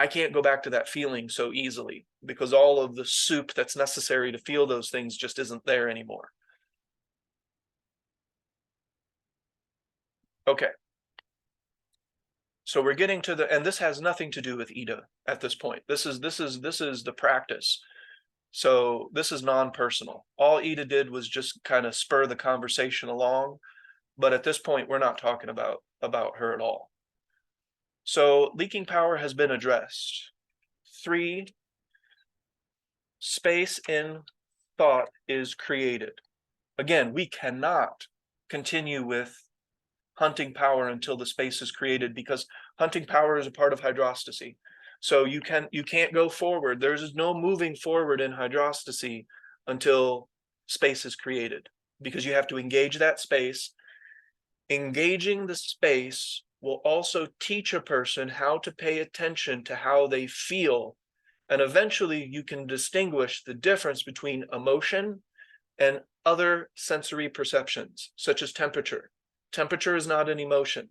can't go back to that feeling so easily, because all of the soup that's necessary to feel those things just isn't there anymore. Okay. So we're getting to and this has nothing to do with Ida at this point. This is the practice. So this is non-personal. All Ida did was just kind of spur the conversation along, but at this point, we're not talking about her at all. So leaking power has been addressed. 3, space in thought is created. Again, we cannot continue with hunting power until the space is created, because hunting power is a part of hydrostasy. So you can't go forward. There's no moving forward in hydrostasy until space is created, because you have to engage that space. Engaging the space will also teach a person how to pay attention to how they feel. And eventually you can distinguish the difference between emotion and other sensory perceptions, such as temperature. Temperature is not an emotion.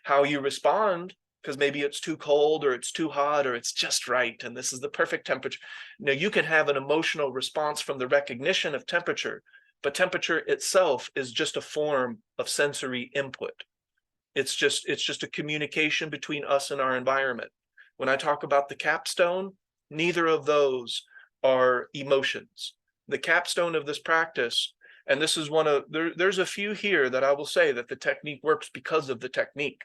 How you respond, because maybe it's too cold or it's too hot or it's just right, and this is the perfect temperature. Now, you can have an emotional response from the recognition of temperature, but temperature itself is just a form of sensory input. It's just a communication between us and our environment. When I talk about the capstone, neither of those are emotions. The capstone of this practice, and this is there's a few here that I will say that the technique works because of the technique.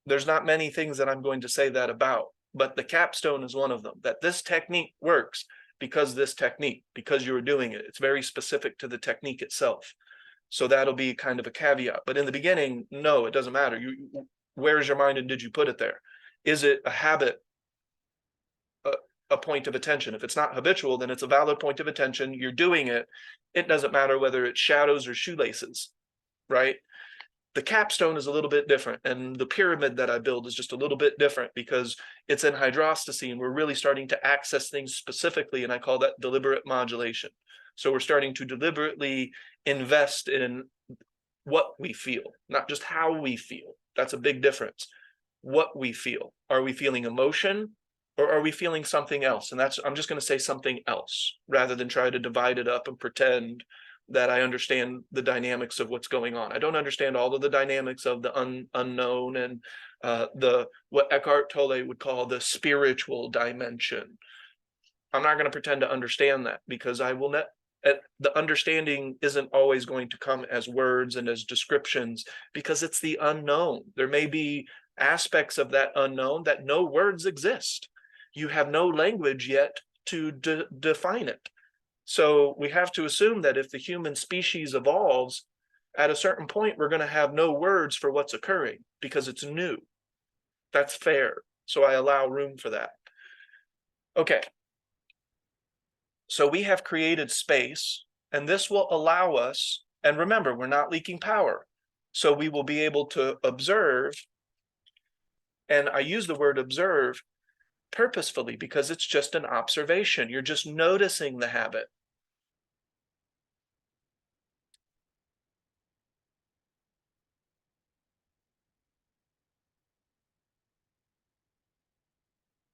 There's not many things that I'm going to say that about, but the capstone is one of them, that this technique works because you're doing it. It's very specific to the technique itself. So that'll be kind of a caveat. But in the beginning, no, it doesn't matter. Where's your mind and did you put it there? Is it a habit, a point of attention? If it's not habitual, then it's a valid point of attention. You're doing it. It doesn't matter whether it's shadows or shoelaces, right? The capstone is a little bit different, and the pyramid that I build is just a little bit different because it's in hydrostasy, and we're really starting to access things specifically, and I call that deliberate modulation. So we're starting to deliberately invest in what we feel, not just how we feel. That's a big difference. What we feel. Are we feeling emotion, or are we feeling something else? And I'm just going to say something else rather than try to divide it up and pretend that I understand the dynamics of what's going on. I don't understand all of the dynamics of the unknown and what Eckhart Tolle would call the spiritual dimension. I'm not going to pretend to understand that, because I will not. The understanding isn't always going to come as words and as descriptions, because it's the unknown. There may be aspects of that unknown that no words exist. You have no language yet to define it. So we have to assume that if the human species evolves, at a certain point, we're going to have no words for what's occurring because it's new. That's fair. So I allow room for that. Okay. So we have created space, and this will allow us, and remember, we're not leaking power. So we will be able to observe, and I use the word observe purposefully because it's just an observation. You're just noticing the habit.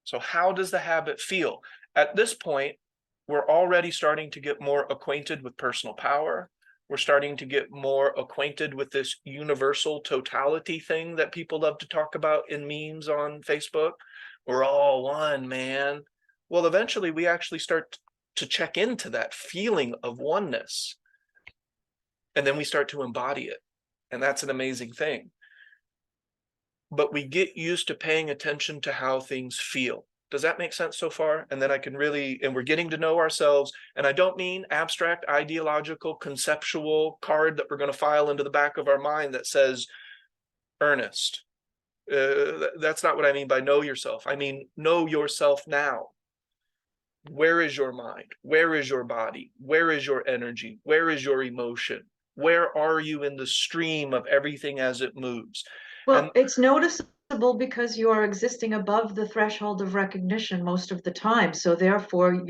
So how does the habit feel? At this point, we're already starting to get more acquainted with personal power. We're starting to get more acquainted with this universal totality thing that people love to talk about in memes on Facebook. We're all one, man. Well, eventually we actually start to check into that feeling of oneness. And then we start to embody it. And that's an amazing thing. But we get used to paying attention to how things feel. Does that make sense so far? And then I can really, and we're getting to know ourselves. And I don't mean abstract, ideological, conceptual card that we're going to file into the back of our mind that says, Ernest. That's not what I mean by know yourself. I mean, know yourself now. Where is your mind? Where is your body? Where is your energy? Where is your emotion? Where are you in the stream of everything as it moves? Well, it's noticeable because you are existing above the threshold of recognition most of the time. So therefore,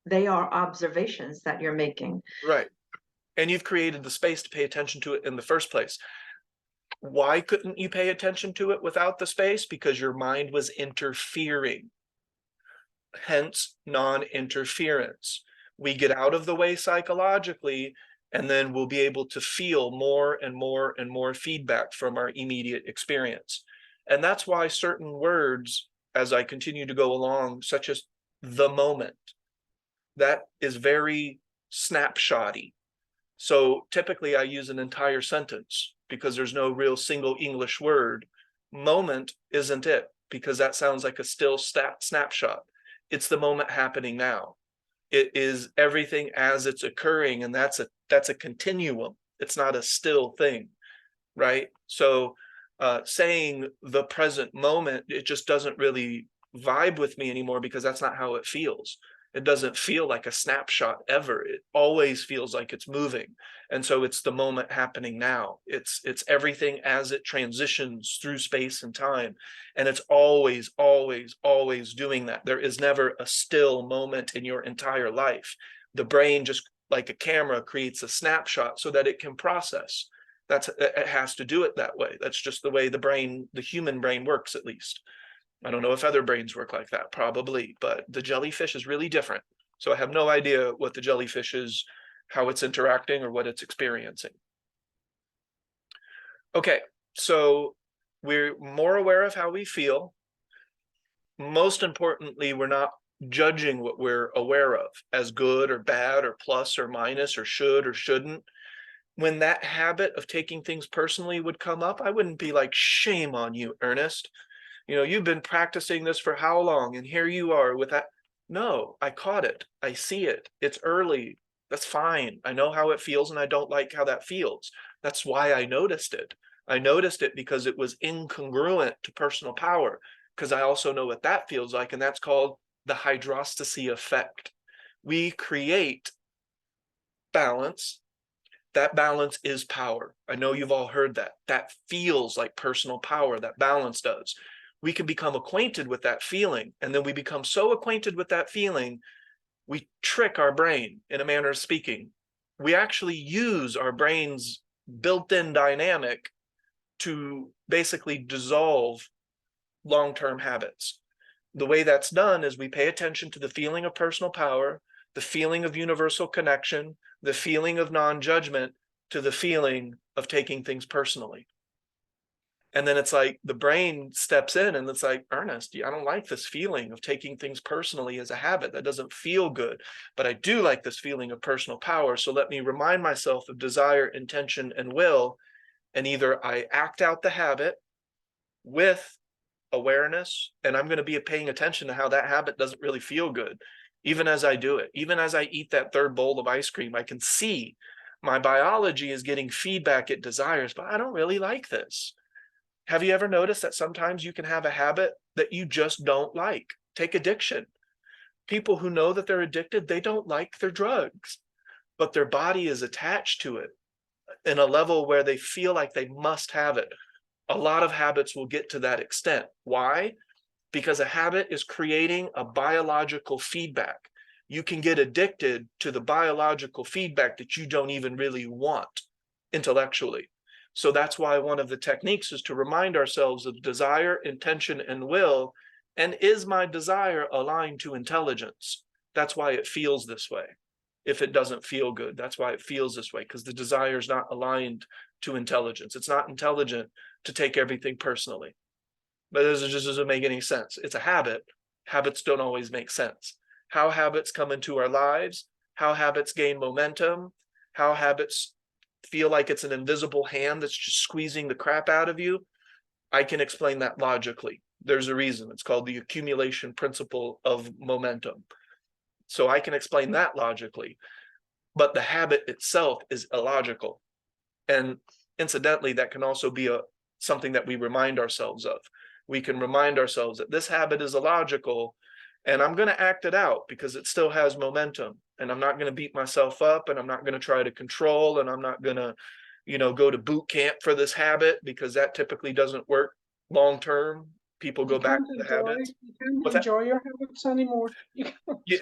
they are observations that you're making. Right. And you've created the space to pay attention to it in the first place. Why couldn't you pay attention to it without the space? Because your mind was interfering. Hence, non-interference. We get out of the way psychologically, and then we'll be able to feel more and more and more feedback from our immediate experience. And that's why certain words, as I continue to go along, such as the moment, that is very snapshotty. So typically I use an entire sentence because there's no real single English word. Moment isn't it, because that sounds like a still snapshot. It's the moment happening now. It is everything as it's occurring, and that's a continuum. It's not a still thing, right? So saying the present moment, it just doesn't really vibe with me anymore, because that's not how it feels. It doesn't feel like a snapshot ever. It always feels like it's moving. And so it's the moment happening now. It's everything as it transitions through space and time. And it's always, always, always doing that. There is never a still moment in your entire life. The brain, just like a camera, creates a snapshot so that it can process. It has to do it that way. That's just the way the human brain works, at least. I don't know if other brains work like that, probably, but the jellyfish is really different. So I have no idea what the jellyfish is, how it's interacting, or what it's experiencing. Okay, so we're more aware of how we feel. Most importantly, we're not judging what we're aware of as good or bad or plus or minus or should or shouldn't. When that habit of taking things personally would come up, I wouldn't be like, shame on you, Ernest. You know, you've been practicing this for how long? And here you are with that. No, I caught it. I see it. It's early. That's fine. I know how it feels, and I don't like how that feels. That's why I noticed it. I noticed it because it was incongruent to personal power, because I also know what that feels like, and that's called the hydrostasy effect. We create balance. That balance is power. I know you've all heard that. That feels like personal power, that balance does. We can become acquainted with that feeling, and then we become so acquainted with that feeling, we trick our brain, in a manner of speaking. We actually use our brain's built-in dynamic to basically dissolve long-term habits. The way that's done is we pay attention to the feeling of personal power, the feeling of universal connection, the feeling of non-judgment, to the feeling of taking things personally. And then it's like the brain steps in and it's like, Ernest, I don't like this feeling of taking things personally as a habit. That doesn't feel good. But I do like this feeling of personal power. So let me remind myself of desire, intention, and will. And either I act out the habit with awareness, and I'm going to be paying attention to how that habit doesn't really feel good. Even as I do it, even as I eat that third bowl of ice cream, I can see my biology is getting feedback it desires, but I don't really like this. Have you ever noticed that sometimes you can have a habit that you just don't like? Take addiction. People who know that they're addicted, they don't like their drugs, but their body is attached to it in a level where they feel like they must have it. A lot of habits will get to that extent. Why? Because a habit is creating a biological feedback. You can get addicted to the biological feedback that you don't even really want intellectually. So that's why one of the techniques is to remind ourselves of desire, intention, and will. And is my desire aligned to intelligence? That's why it feels this way. If it doesn't feel good, that's why it feels this way, because the desire is not aligned to intelligence. It's not intelligent to take everything personally. But it just doesn't make any sense. It's a habit. Habits don't always make sense. How habits come into our lives, how habits gain momentum, how habits feel like it's an invisible hand that's just squeezing the crap out of you. I can explain that logically. There's a reason. It's called the accumulation principle of momentum. So I can explain that logically, but the habit itself is illogical. And incidentally, that can also be something that we remind ourselves of. We can remind ourselves that this habit is illogical, and I'm going to act it out because it still has momentum, and I'm not going to beat myself up, and I'm not going to try to control, and I'm not going to, go to boot camp for this habit, because that typically doesn't work long term. People go back to the habits. You can't What's that? enjoy your habits anymore. You can't. Yeah,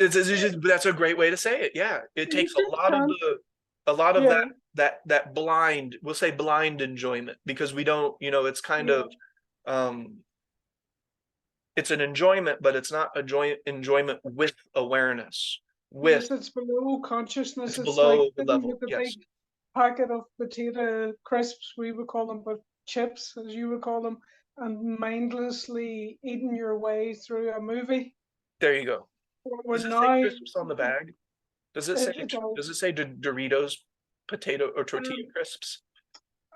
that's a great way to say it. Yeah, it takes You a lot of can't. that Yeah. that blind, we'll say blind enjoyment, because we don't, it's kind of it's an enjoyment, but it's not a enjoyment with awareness. Yes, it's below consciousness. It's It's like below the sitting level. with a Yes, big packet of potato crisps, we would call them, but chips, as you would call them, and mindlessly eating your way through a movie. there you go. We're Does it say now, crisps on the bag? Does it say does. does it say Doritos potato or tortilla crisps?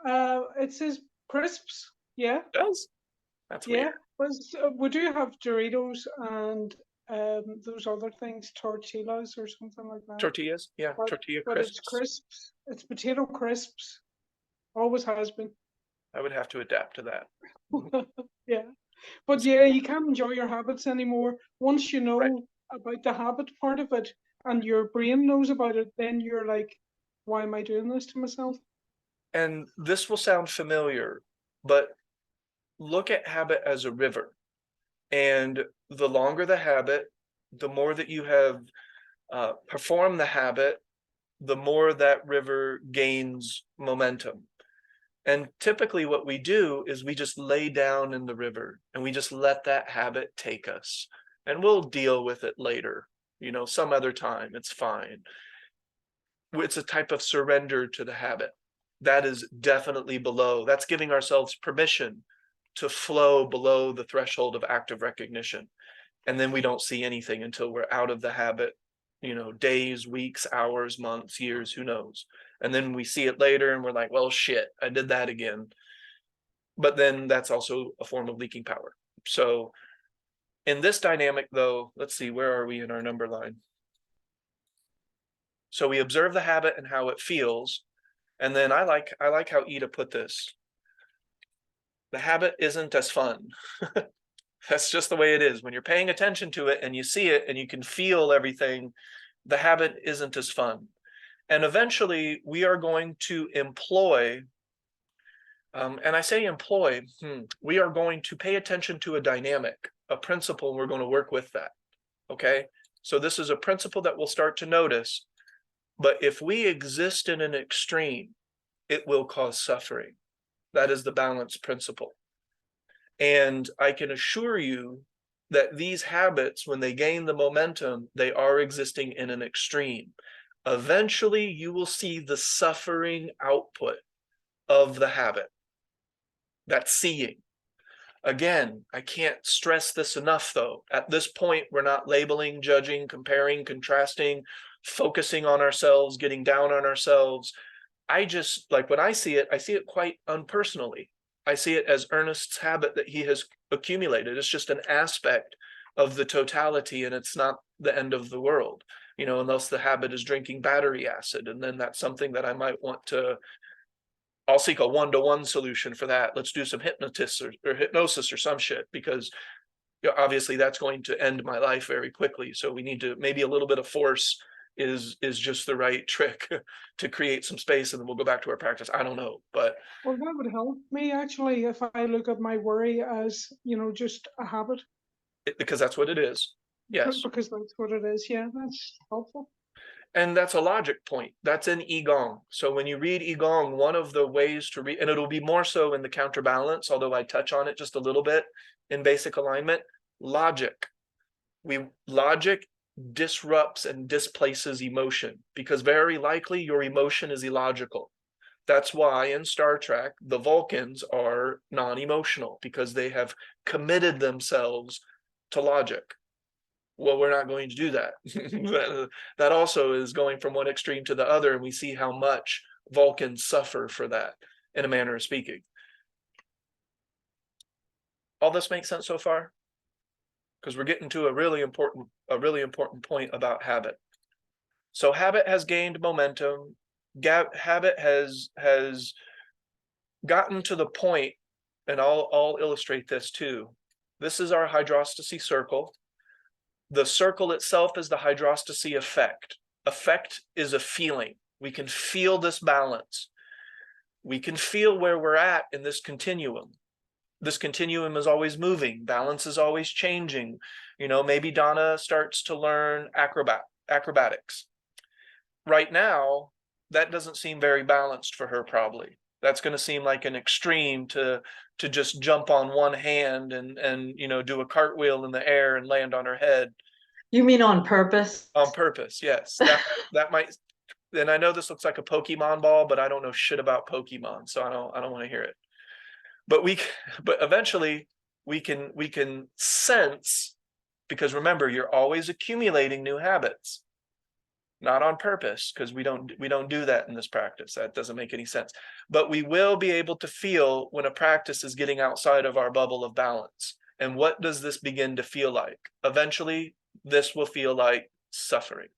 It says crisps. Yeah, It does. That's yeah. weird. But we do have Doritos and those other things, tortillas or something like that. Tortillas, yeah, But, tortilla but it's crisps. crisps. It's potato crisps. Always has been. I would have to adapt to that. Yeah. But yeah, you can't enjoy your habits anymore. Once you know Right. about the habit part of it and your brain knows about it, then you're like, why am I doing this to myself? And this will sound familiar, but look at habit as a river. And the longer the habit, the more that you have performed the habit, the more that river gains momentum. And typically what we do is we just lay down in the river and we just let that habit take us. And we'll deal with it later, some other time, it's fine. It's a type of surrender to the habit. That is definitely below. That's giving ourselves permission to flow below the threshold of active recognition. And then we don't see anything until we're out of the habit, days, weeks, hours, months, years, who knows? And then we see it later and we're like, well, shit, I did that again. But then that's also a form of leaking power. So in this dynamic though, let's see, where are we in our number line? So we observe the habit and how it feels. And then I like how Ida put this. The habit isn't as fun. That's just the way it is. When you're paying attention to it and you see it and you can feel everything, the habit isn't as fun. And eventually we are going to employ, and I say employ, we are going to pay attention to a dynamic, a principle, and we're going to work with that. Okay. So this is a principle that we'll start to notice, but if we exist in an extreme, it will cause suffering. That is the balance principle. And I can assure you that these habits, when they gain the momentum, they are existing in an extreme. Eventually, you will see the suffering output of the habit. That's seeing. Again, I can't stress this enough, though. At this point, we're not labeling, judging, comparing, contrasting, focusing on ourselves, getting down on ourselves. I just, like, when I see it quite unpersonally. I see it as Ernest's habit that he has accumulated. It's just an aspect of the totality, and it's not the end of the world, unless the habit is drinking battery acid. And then that's something that I might want to, I'll seek a one-to-one solution for that. Let's do some hypnosis or some shit, because obviously that's going to end my life very quickly. So we need to, maybe a little bit of force is just the right trick to create some space, and then we'll go back to our practice. I don't know, but Well, that would help me actually if I look at my worry as, just a habit. Because that's what it is. Yes. Because that's what it is. Yeah, that's helpful. And that's a logic point. That's in Qigong. So when you read Qigong, one of the ways to read, and it'll be more so in the counterbalance, although I touch on it just a little bit in basic alignment, logic. Logic disrupts and displaces emotion, because very likely your emotion is illogical. That's why in Star Trek, the Vulcans are non-emotional, because they have committed themselves to logic. Well, we're not going to do that. That also is going from one extreme to the other, and we see how much Vulcans suffer for that, in a manner of speaking. All this makes sense so far? Because we're getting to a really important point about habit. So habit has gained momentum. Habit has gotten to the point, and I'll illustrate this too. This is our hydrostasy circle. The circle itself is the hydrostasy effect. Effect is a feeling. We can feel this balance. We can feel where we're at in this continuum. This continuum is always moving. Balance is always changing. You know, maybe Donna starts to learn acrobatics. Right now, that doesn't seem very balanced for her, probably. That's going to seem like an extreme to just jump on one hand and you know, do a cartwheel in the air and land on her head. You mean on purpose? On purpose, yes. That might. And I know this looks like a Pokemon ball, but I don't know shit about Pokemon, so I don't want to hear it. But eventually we can sense, because remember, you're always accumulating new habits. Not on purpose, because we don't do that in this practice. That doesn't make any sense. But we will be able to feel when a practice is getting outside of our bubble of balance. And what does this begin to feel like? Eventually, this will feel like suffering.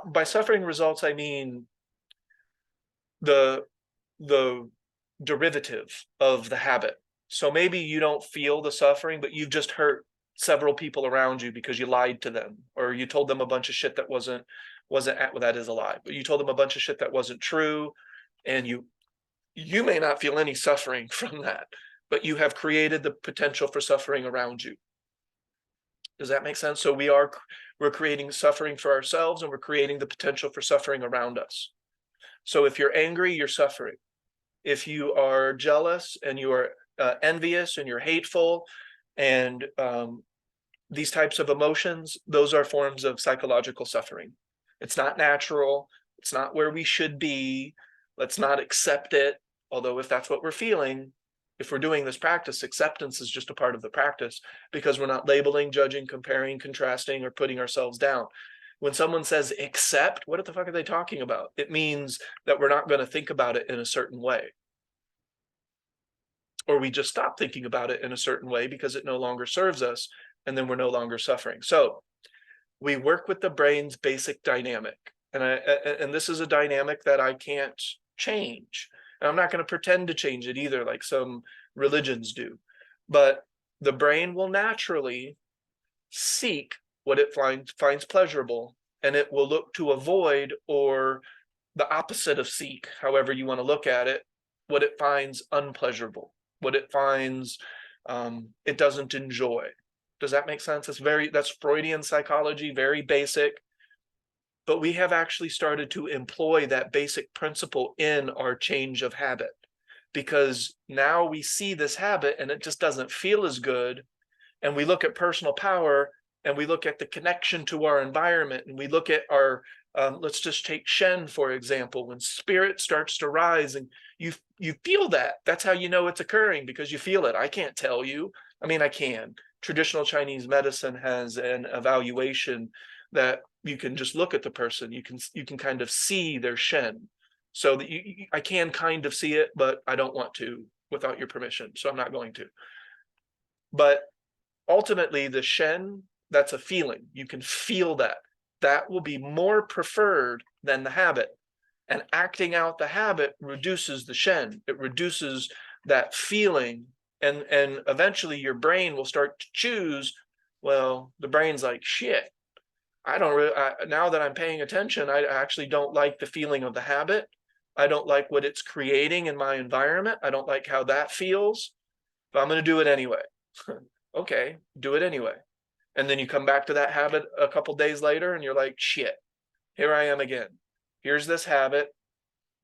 By suffering results, I mean the derivative of the habit. So maybe you don't feel the suffering, but you've just hurt several people around you because you lied to them, or you told them a bunch of shit that wasn't well, that is a lie, but you told them a bunch of shit that wasn't true, and you may not feel any suffering from that, but you have created the potential for suffering around you. Does that make sense? So we're creating suffering for ourselves, and we're creating the potential for suffering around us. So if you're angry, you're suffering. If you are jealous and you are envious and you're hateful and these types of emotions, those are forms of psychological suffering. It's not natural. It's not where we should be. Let's not accept it. Although if that's what we're feeling, if we're doing this practice, acceptance is just a part of the practice, because we're not labeling, judging, comparing, contrasting, or putting ourselves down. When someone says accept, what the fuck are they talking about? It means that we're not going to think about it in a certain way. Or we just stop thinking about it in a certain way because it no longer serves us, and then we're no longer suffering. So we work with the brain's basic dynamic. And this is a dynamic that I can't change. And I'm not going to pretend to change it either, like some religions do. But the brain will naturally seek what it finds pleasurable, and it will look to avoid, or the opposite of seek, however you want to look at it, what it finds unpleasurable, what it finds it doesn't enjoy. Does that make sense? That's Freudian psychology, very basic. But we have actually started to employ that basic principle in our change of habit, because now we see this habit and it just doesn't feel as good. And we look at personal power, and we look at the connection to our environment, and we look at our, let's just take Shen, for example. When spirit starts to rise and you feel that, that's how you know it's occurring, because you feel it. I can't tell you. I mean, I can. Traditional Chinese medicine has an evaluation that you can just look at the person. You can kind of see their Shen. So that I can kind of see it, but I don't want to without your permission. So I'm not going to. But ultimately, the Shen, that's a feeling. You can feel that. That will be more preferred than the habit. And acting out the habit reduces the Shen. It reduces that feeling. And eventually your brain will start to choose. Well, the brain's like, shit, I don't really, now that I'm paying attention, I actually don't like the feeling of the habit. I don't like what it's creating in my environment. I don't like how that feels, but I'm going to do it anyway. Okay, do it anyway. And then you come back to that habit a couple days later and you're like, shit, here I am again. Here's this habit.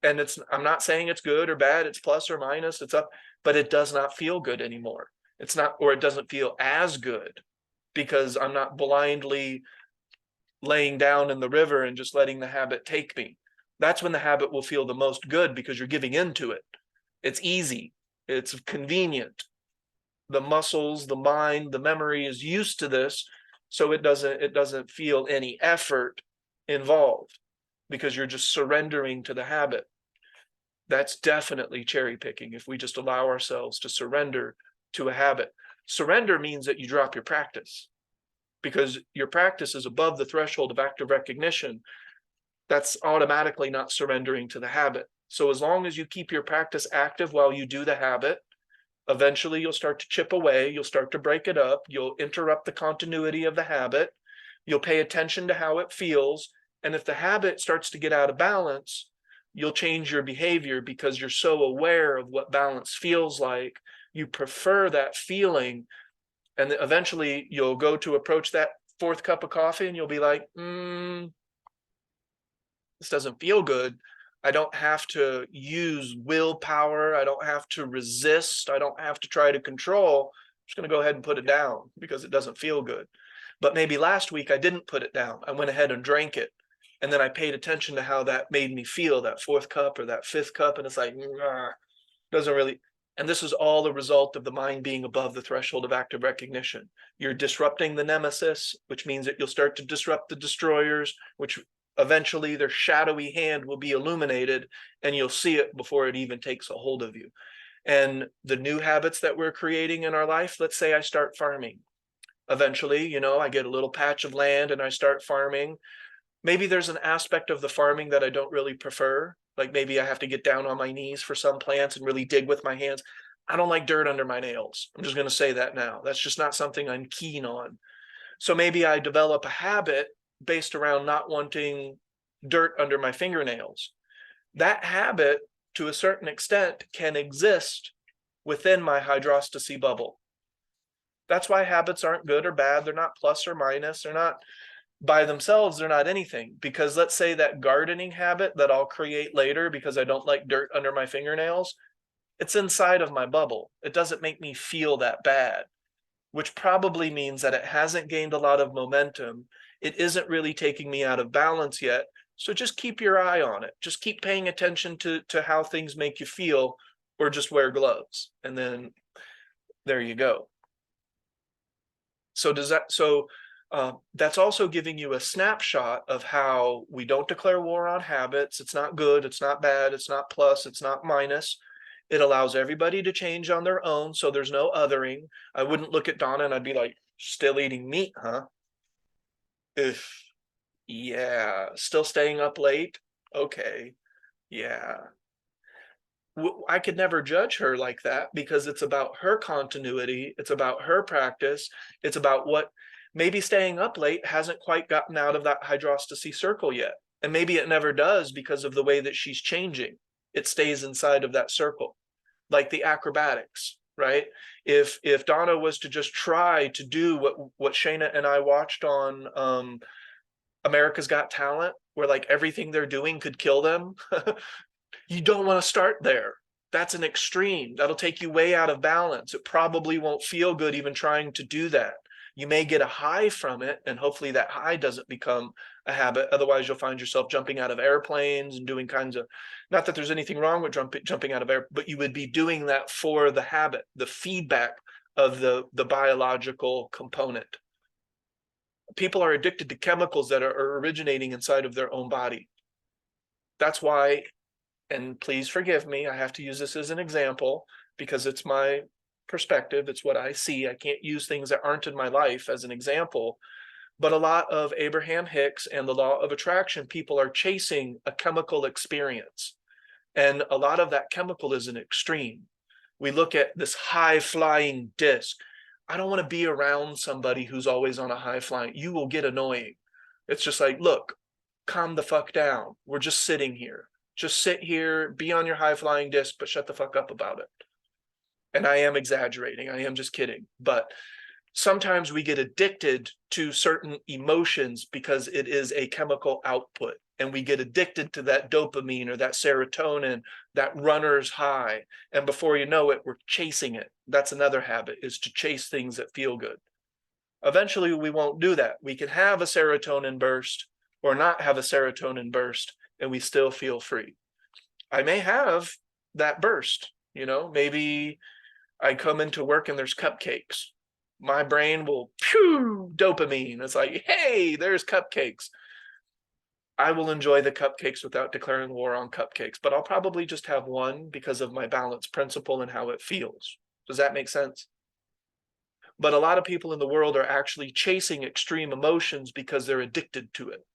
And I'm not saying it's good or bad. It's plus or minus, it's up, but it does not feel good anymore. It's not, or it doesn't feel as good, because I'm not blindly laying down in the river and just letting the habit take me. That's when the habit will feel the most good, because you're giving into it. It's easy. It's convenient. the muscles, the mind, the memory is used to this, so it doesn't feel any effort involved because you're just surrendering to the habit. That's definitely cherry picking if we just allow ourselves to surrender to a habit. Surrender means that you drop your practice because your practice is above the threshold of active recognition. That's automatically not surrendering to the habit. So as long as you keep your practice active while you do the habit, eventually you'll start to chip away, you'll start to break it up, you'll interrupt the continuity of the habit, you'll pay attention to how it feels, and if the habit starts to get out of balance, you'll change your behavior because you're so aware of what balance feels like. You prefer that feeling, and eventually you'll go to approach that fourth cup of coffee and you'll be like, this doesn't feel good. I don't have to use willpower. I don't have to resist. I don't have to try to control. I'm just going to go ahead and put it down because it doesn't feel good. But maybe last week I didn't put it down. I went ahead and drank it. And then I paid attention to how that made me feel, that fourth cup or that fifth cup. And it's like, doesn't really. And this is all the result of the mind being above the threshold of active recognition. You're disrupting the nemesis, which means that you'll start to disrupt the destroyers, which eventually their shadowy hand will be illuminated and you'll see it before it even takes a hold of you. And the new habits that we're creating in our life, let's say I start farming. Eventually, I get a little patch of land and I start farming. Maybe there's an aspect of the farming that I don't really prefer. Like maybe I have to get down on my knees for some plants and really dig with my hands. I don't like dirt under my nails. I'm just going to say that now. That's just not something I'm keen on. So maybe I develop a habit based around not wanting dirt under my fingernails. That habit, to a certain extent, can exist within my hydrostasy bubble. That's why habits aren't good or bad. They're not plus or minus. They're not by themselves. They're not anything. Because let's say that gardening habit that I'll create later because I don't like dirt under my fingernails, it's inside of my bubble. It doesn't make me feel that bad, which probably means that it hasn't gained a lot of momentum. It isn't really taking me out of balance yet. So just keep your eye on it. Just keep paying attention to how things make you feel, or just wear gloves. And then there you go. So that's also giving you a snapshot of how we don't declare war on habits. It's not good. It's not bad. It's not plus. It's not minus. It allows everybody to change on their own. So there's no othering. I wouldn't look at Donna and I'd be like, still eating meat, huh? Yeah, still staying up late. Okay. Yeah. I could never judge her like that because it's about her continuity. It's about her practice. It's about what maybe staying up late hasn't quite gotten out of that hydrostasy circle yet. And maybe it never does because of the way that she's changing. It stays inside of that circle, like the acrobatics, right? If Donna was to just try to do what Shayna and I watched on America's Got Talent, where like everything they're doing could kill them, you don't want to start there. That's an extreme. That'll take you way out of balance. It probably won't feel good even trying to do that. You may get a high from it, and hopefully that high doesn't become a habit. Otherwise, you'll find yourself jumping out of airplanes and doing kinds of, not that there's anything wrong with jumping out of air, but you would be doing that for the habit, the feedback of the biological component. People are addicted to chemicals that are originating inside of their own body. That's why, and please forgive me, I have to use this as an example because it's my perspective. It's what I see. I can't use things that aren't in my life as an example. But a lot of Abraham Hicks and the law of attraction, people are chasing a chemical experience. And a lot of that chemical is an extreme. We look at this high flying disc. I don't want to be around somebody who's always on a high flying. You will get annoying. It's just like, look, calm the fuck down. We're just sitting here. Just sit here, be on your high flying disc, but shut the fuck up about it. And I am exaggerating. I am just kidding. But sometimes we get addicted to certain emotions because it is a chemical output. And we get addicted to that dopamine or that serotonin, that runner's high. And before you know it, we're chasing it. That's another habit, is to chase things that feel good. Eventually, we won't do that. We can have a serotonin burst or not have a serotonin burst, and we still feel free. I may have that burst, maybe I come into work and there's cupcakes. My brain will pew dopamine. It's like, hey, there's cupcakes. I will enjoy the cupcakes without declaring war on cupcakes, but I'll probably just have one because of my balance principle and how it feels. Does that make sense? But a lot of people in the world are actually chasing extreme emotions because they're addicted to it.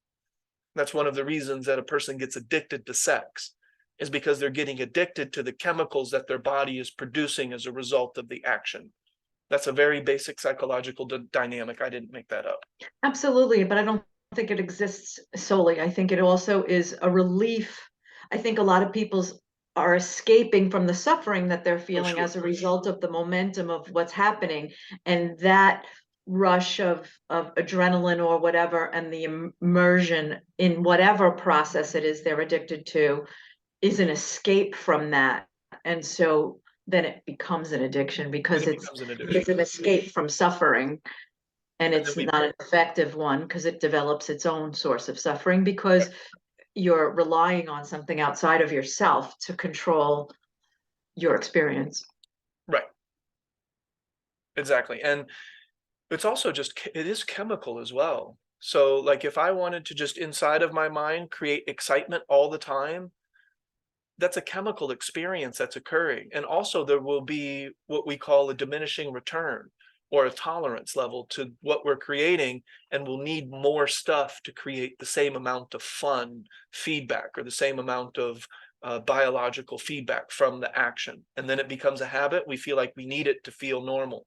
That's one of the reasons that a person gets addicted to sex, is because they're getting addicted to the chemicals that their body is producing as a result of the action. That's a very basic psychological dynamic. I didn't make that up. Absolutely, but I don't think it exists solely. I think it also is a relief. I think a lot of people are escaping from the suffering that they're feeling sure. as a result of the momentum of what's happening, and that rush of adrenaline or whatever, and the immersion in whatever process it is they're addicted to is an escape from that. And so then it becomes an addiction because Then it it's becomes an addiction. it's an escape from suffering. And And it's then we- not an effective one because it develops its own source of suffering because you're relying on something outside of yourself to control your experience. Right. Exactly. And it's also just, it is chemical as well. So like if I wanted to just inside of my mind create excitement all the time, that's a chemical experience that's occurring. And also there will be what we call a diminishing return or a tolerance level to what we're creating, and we'll need more stuff to create the same amount of fun feedback or the same amount of biological feedback from the action. And then it becomes a habit. We feel like we need it to feel normal.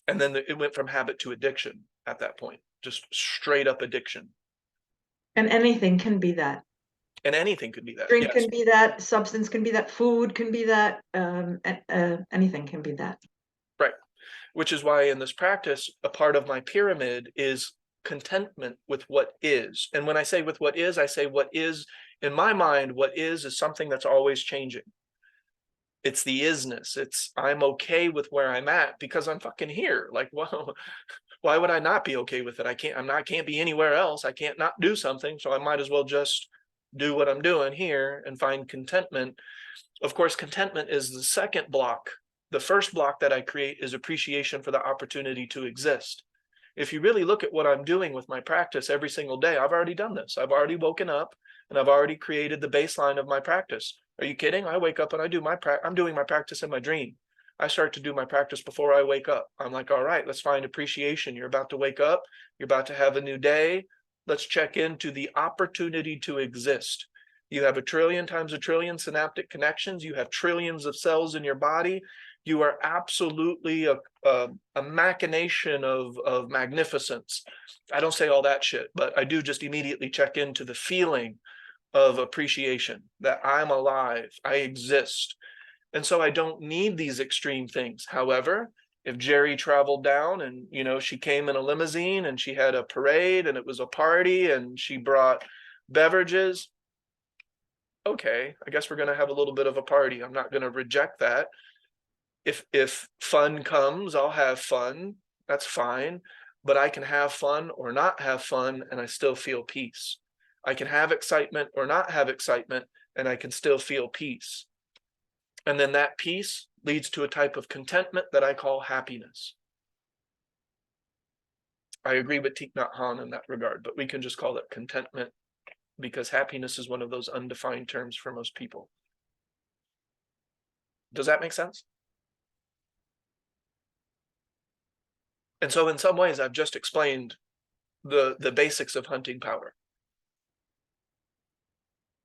And then it went from habit to addiction at that point, just straight up addiction. And anything can be that. And anything could be that. Drink Yes. can be that, substance can be that, food can be that, anything can be that. Right. Which is why in this practice, a part of my pyramid is contentment with what is. And when I say with what is, I say what is, in my mind, what is something that's always changing. It's the isness. It's I'm okay with where I'm at because I'm fucking here. Like, whoa, why would I not be okay with it? I can't be anywhere else. I can't not do something. So I might as well just do what I'm doing here and find contentment. Of course, contentment is the second block. The first block that I create is appreciation for the opportunity to exist. If you really look at what I'm doing with my practice every single day, I've already done this. I've already woken up and I've already created the baseline of my practice. Are you kidding? I wake up and I do I'm doing my practice in my dream. I start to do my practice before I wake up. I'm like, all right, let's find appreciation. You're about to wake up. You're about to have a new day. Let's check into the opportunity to exist. You have 1 trillion times 1 trillion synaptic connections. You have trillions of cells in your body. You are absolutely a machination of magnificence. I don't say all that shit, but I do just immediately check into the feeling of appreciation that I'm alive, I exist. And so I don't need these extreme things. However, if Jerry traveled down and, you know, she came in a limousine and she had a parade and it was a party and she brought beverages, okay, I guess we're going to have a little bit of a party. I'm not going to reject that. If fun comes, I'll have fun. That's fine. But I can have fun or not have fun and I still feel peace. I can have excitement or not have excitement and I can still feel peace. And then that peace leads to a type of contentment that I call happiness. I agree with Thich Nhat Hanh in that regard, but we can just call it contentment because happiness is one of those undefined terms for most people. Does that make sense? And so in some ways, I've just explained the basics of hunting power.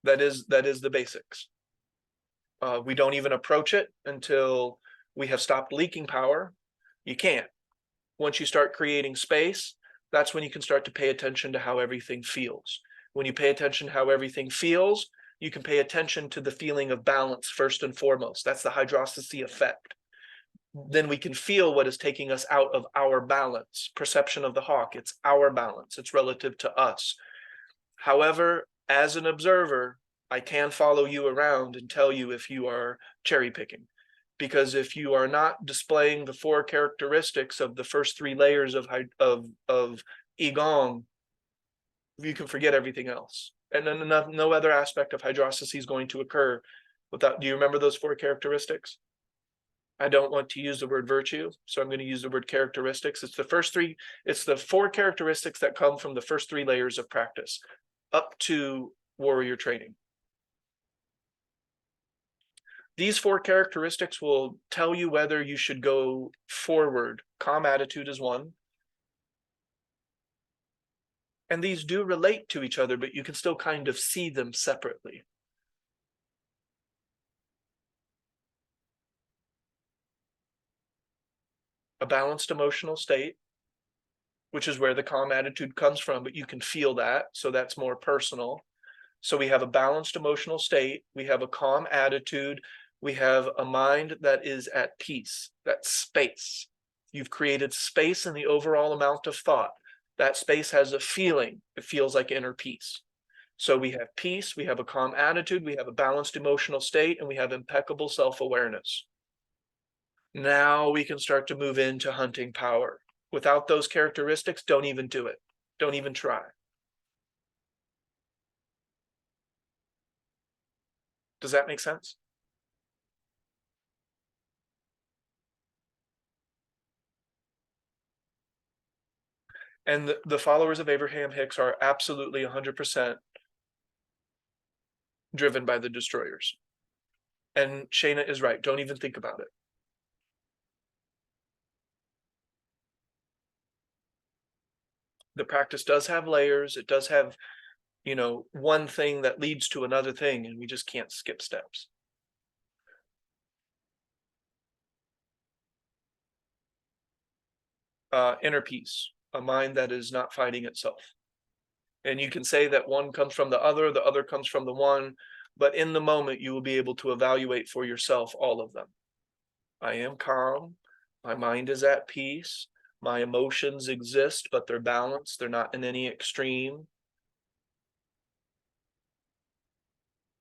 That is the basics. We don't even approach it until we have stopped leaking power. You can't. Once you start creating space, that's when you can start to pay attention to how everything feels. When you pay attention to how everything feels, you can pay attention to the feeling of balance first and foremost. That's the hydrostasy effect. Then we can feel what is taking us out of our balance. Perception of the hawk, it's our balance. It's relative to us. However, as an observer, I can follow you around and tell you if you are cherry picking. Because if you are not displaying the 4 characteristics of the first 3 layers of Qigong, you can forget everything else. And then no other aspect of hydrostasy is going to occur Without, do you remember those 4 characteristics? I don't want to use the word virtue, so I'm going to use the word characteristics. It's the 4 characteristics that come from the first 3 layers of practice up to warrior training. These 4 characteristics will tell you whether you should go forward. Calm attitude is one. And these do relate to each other, but you can still kind of see them separately. A balanced emotional state, which is where the calm attitude comes from, but you can feel that, so that's more personal. So we have a balanced emotional state, we have a calm attitude, we have a mind that is at peace. That's space. You've created space in the overall amount of thought. That space has a feeling. It feels like inner peace. So we have peace, we have a calm attitude, we have a balanced emotional state, and we have impeccable self-awareness. Now we can start to move into hunting power. Without those characteristics, don't even do it. Don't even try. Does that make sense? And the followers of Abraham Hicks are absolutely 100% driven by the destroyers. And Shayna is right. Don't even think about it. The practice does have layers. It does have, one thing that leads to another thing, and we just can't skip steps. Inner peace, a mind that is not fighting itself. And you can say that one comes from the other comes from the one, but in the moment, you will be able to evaluate for yourself all of them. I am calm. My mind is at peace. My emotions exist, but they're balanced. They're not in any extreme.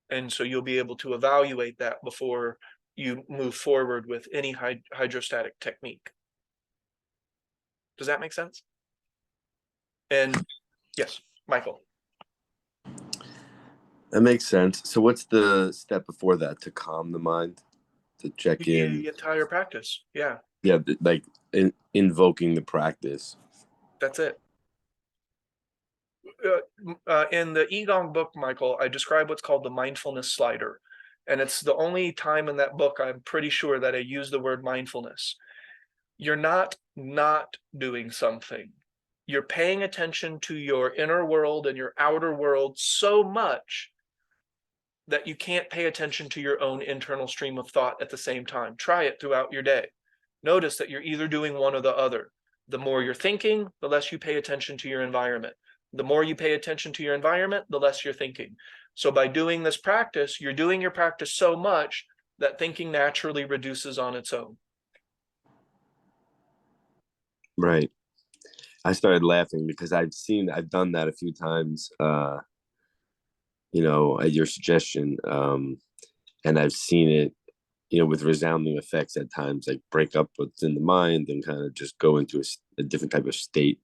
And so you'll be able to evaluate that before you move forward with any hydrostatic technique. Does that make sense? And yes, Michael. That makes sense. So what's the step before that to calm the mind, to check in? The entire practice. Yeah. Yeah, like invoking the practice. That's it. In the Igong book, Michael, I describe what's called the mindfulness slider. And it's the only time in that book I'm pretty sure that I use the word mindfulness. You're not doing something. You're paying attention to your inner world and your outer world so much that you can't pay attention to your own internal stream of thought at the same time. Try it throughout your day. Notice that you're either doing one or the other. The more you're thinking, the less you pay attention to your environment. The more you pay attention to your environment, the less you're thinking. So by doing this practice, you're doing your practice so much that thinking naturally reduces on its own. Right. I started laughing because I've done that a few times, at your suggestion. And I've seen it, with resounding effects at times, like break up what's in the mind and kind of just go into a different type of state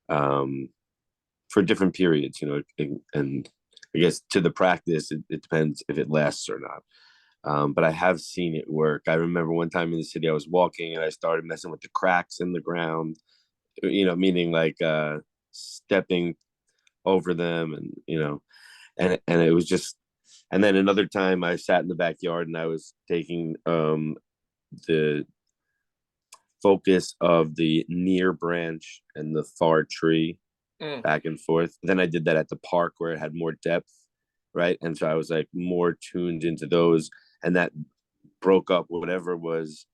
for different periods, and I guess to the practice, it depends if it lasts or not. But I have seen it work. I remember one time in the city, I was walking and I started messing with the cracks in the ground, meaning like stepping over them and it was just, and then another time I sat in the backyard and I was taking the focus of the near branch and the far tree back and forth. Then I did that at the park where it had more depth, right? And so I was like more tuned into those, and that broke up whatever was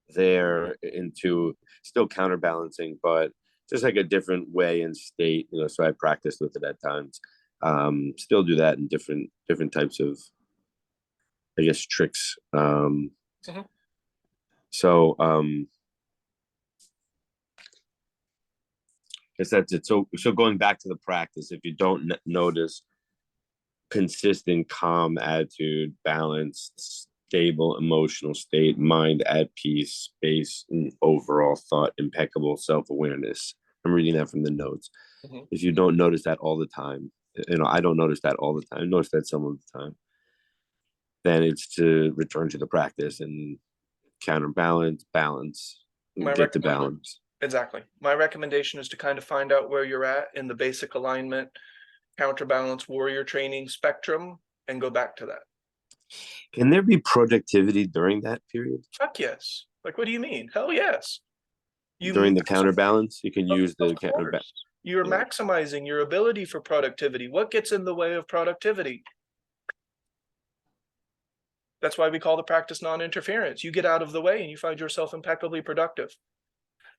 there into still counterbalancing, but just like a different way and state, so I practiced with it at times. Still do that in different types of, I guess, tricks. So I guess that's it. So going back to the practice, if you don't notice consistent calm attitude, balanced, stable emotional state, mind at peace, space, and overall thought, impeccable self-awareness. I'm reading that from the notes. If you don't notice that all the time, I don't notice that all the time. I notice that some of the time. then it's to return to the practice and counterbalance, balance, and My get to recommend- balance. Exactly. My recommendation is to kind of find out where you're at in the basic alignment, counterbalance, warrior training spectrum, and go back to that. Can there be productivity during that period? Fuck yes. Like, what do you mean? Hell yes. During the counterbalance, you can Of- use the of counterbalance. course. You're Yeah. maximizing your ability for productivity. What gets in the way of productivity? That's why we call the practice non-interference. You get out of the way and you find yourself impeccably productive.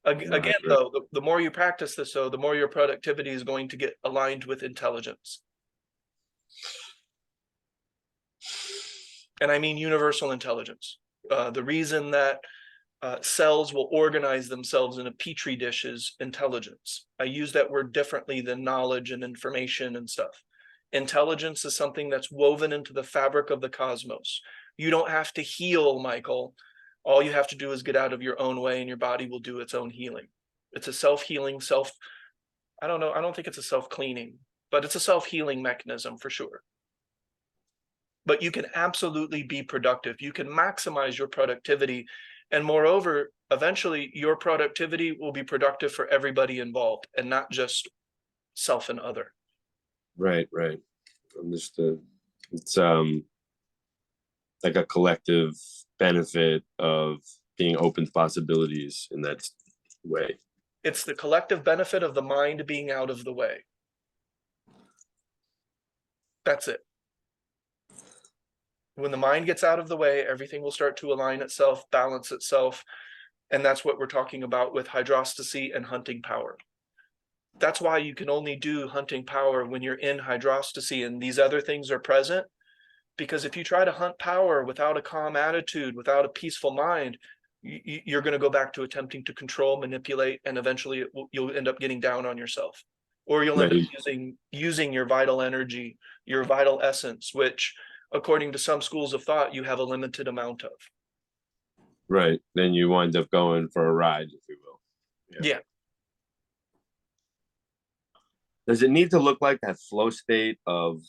Again, Right. though, the more you practice this, though, the more your productivity is going to get aligned with intelligence. And I mean universal intelligence. The reason that cells will organize themselves in a petri dish is intelligence. I use that word differently than knowledge and information and stuff. Intelligence is something that's woven into the fabric of the cosmos. You don't have to heal, Michael. All you have to do is get out of your own way and your body will do its own healing. It's a self-healing, I don't know, I don't think it's a self-cleaning, but it's a self-healing mechanism for sure. But you can absolutely be productive. You can maximize your productivity. And moreover, eventually your productivity will be productive for everybody involved and not just self and other. Right. Understood. It's like a collective benefit of being open to possibilities in that way. It's the collective benefit of the mind being out of the way. That's it. When the mind gets out of the way, everything will start to align itself, balance itself. And that's what we're talking about with hydrostasy and hunting power. That's why you can only do hunting power when you're in hydrostasy and these other things are present. Because if you try to hunt power without a calm attitude, without a peaceful mind, you're going to go back to attempting to control, manipulate, and eventually you'll end up getting down on yourself. Or you'll end up using your vital energy, your vital essence, which according to some schools of thought, you have a limited amount of. Right. Then you wind up going for a ride, if you will. Yeah. Does it need to look like that flow state of,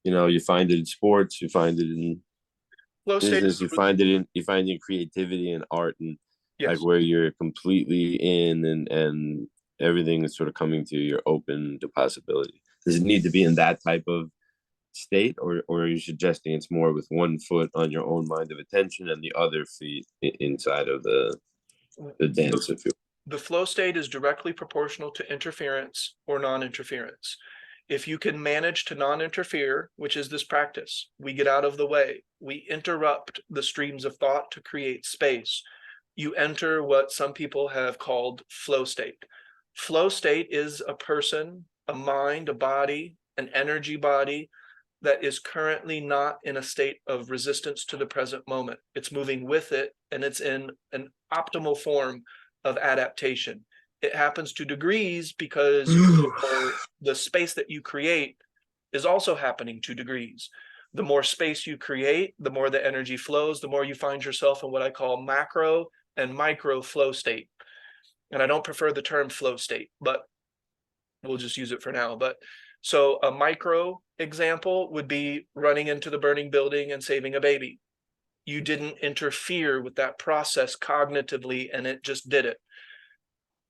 you find it in sports, you find it in Flow state business, you find it in creativity and art, and yes. like where you're completely in and everything is sort of coming to you, you're open to possibility. Does it need to be in that type of state, or are you suggesting it's more with one foot on your own mind of attention and the other feet inside of the dance, if you will? The flow state is directly proportional to interference or non-interference. If you can manage to non-interfere, which is this practice, we get out of the way, we interrupt the streams of thought to create space, you enter what some people have called flow state. Flow state is a person, a mind, a body, an energy body that is currently not in a state of resistance to the present moment. It's moving with it, and it's in an optimal form of adaptation. It happens to degrees because the space that you create is also happening to degrees. The more space you create, the more the energy flows, the more you find yourself in what I call macro and micro flow state. And I don't prefer the term flow state, but we'll just use it for now. But so a micro example would be running into the burning building and saving a baby. You didn't interfere with that process cognitively, and it just did it.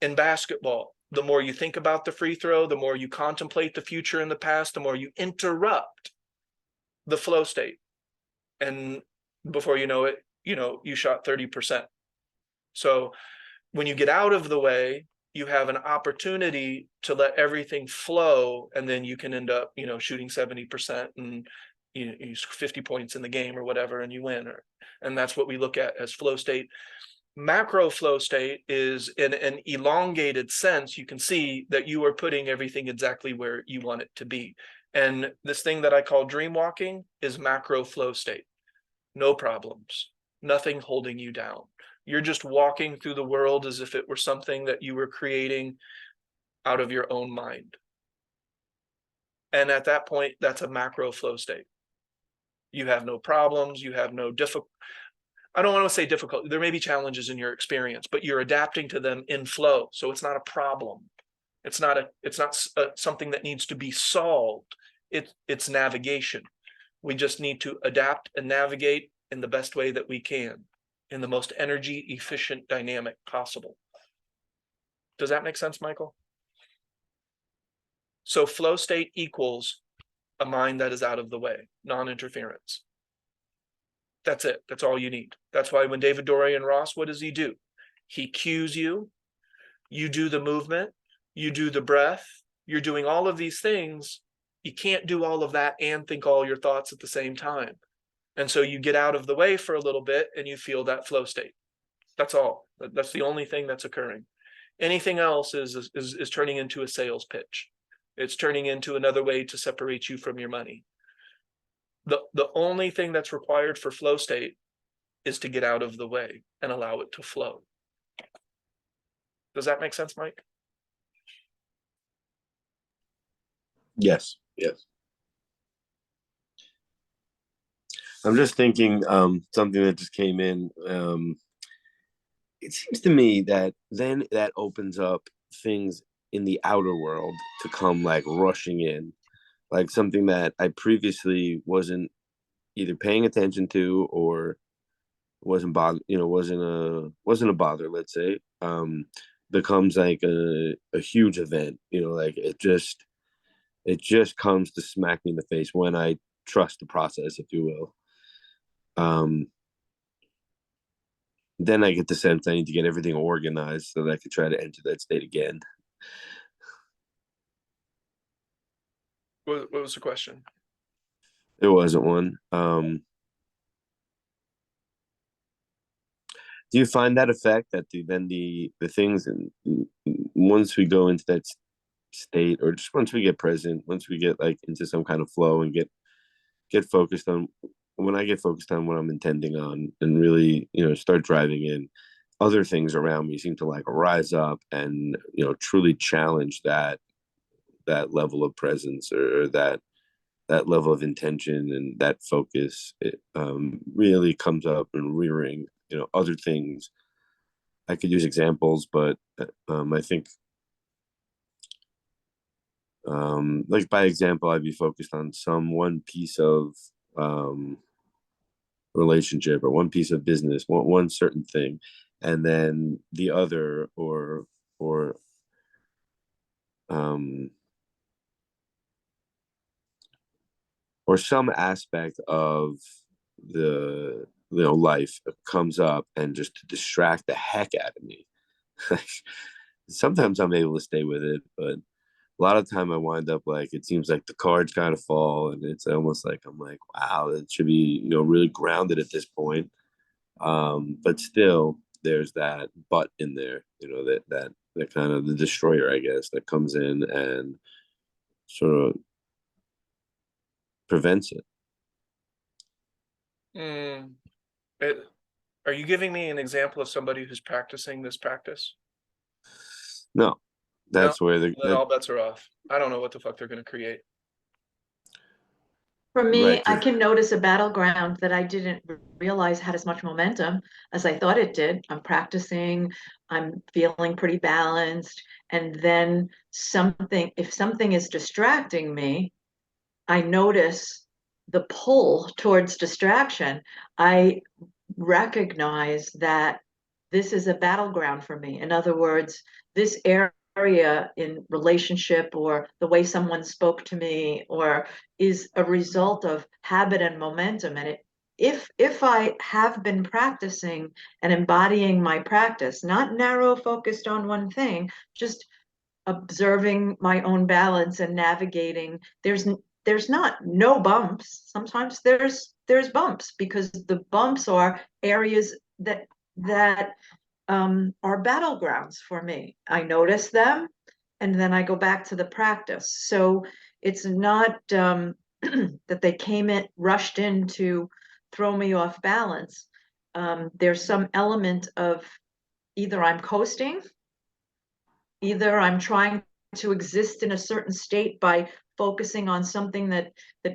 In basketball, the more you think about the free throw, the more you contemplate the future and the past, the more you interrupt the flow state. And before you know it, you shot 30%. So when you get out of the way, you have an opportunity to let everything flow, and then you can end up, shooting 70% and you 50 points in the game or whatever, and you win. And that's what we look at as flow state. Macro flow state is in an elongated sense. You can see that you are putting everything exactly where you want it to be. And this thing that I call dream walking is macro flow state. No problems, nothing holding you down. You're just walking through the world as if it were something that you were creating out of your own mind. And at that point, that's a macro flow state. You have no problems, you have no I don't want to say difficult. There may be challenges in your experience, but you're adapting to them in flow. So it's not a problem. It's not something that needs to be solved. It's navigation. We just need to adapt and navigate in the best way that we can, in the most energy efficient dynamic possible. Does that make sense, Michael? So flow state equals a mind that is out of the way, non-interference. That's it. That's all you need. That's why when David Dorian Ross, what does he do? He cues you, you do the movement, you do the breath, you're doing all of these things. You can't do all of that and think all your thoughts at the same time. And so you get out of the way for a little bit and you feel that flow state. That's all. That's the only thing that's occurring. Anything else is turning into a sales pitch. It's turning into another way to separate you from your money. The only thing that's required for flow state is to get out of the way and allow it to flow. Does that make sense, Mike? Yes, yes. I'm just thinking something that just came in. It seems to me that then that opens up things in the outer world to come like rushing in, like something that I previously wasn't either paying attention to or wasn't bother, wasn't a bother, let's say, becomes like a huge event, like it just comes to smack me in the face when I trust the process, if you will. Then I get the sense I need to get everything organized so that I could try to enter that state again. What was the question? There wasn't one. Do you find that effect that the things, and once we go into that state, or just once we get present, once we get like into some kind of flow and get focused on, when I get focused on what I'm intending on and really, start driving in, other things around me seem to like rise up and, truly challenge that level of presence, or that level of intention and that focus. It really comes up and rearing, other things. I could use examples, but I think like by example, I'd be focused on one piece of relationship or one piece of business, one certain thing, and then the other or some aspect of the life comes up and just to distract the heck out of me. Sometimes I'm able to stay with it, but a lot of time I wind up like, it seems like the cards kind of fall, and it's almost like I'm like, wow, it should be really grounded at this point. But still there's that but in there, that kind of the destroyer, I guess, that comes in and sort of prevents it. Are you giving me an example of somebody who's practicing this practice? No, that's where then all bets are off. I don't know what the fuck they're going to create. For me, Right, I can notice a battleground that I didn't realize had as much momentum as I thought it did. I'm practicing, I'm feeling pretty balanced, and then if something is distracting me, I notice the pull towards distraction. I recognize that this is a battleground for me. In other words, this area in relationship or the way someone spoke to me or is a result of habit and momentum. And if I have been practicing and embodying my practice, not narrow focused on one thing, just observing my own balance and navigating, there's not no bumps. Sometimes there's bumps, because the bumps are areas that are battlegrounds for me. I notice them, and then I go back to the practice. So it's not that they rushed in to throw me off balance. There's some element of either I'm coasting, either I'm trying to exist in a certain state by focusing on something that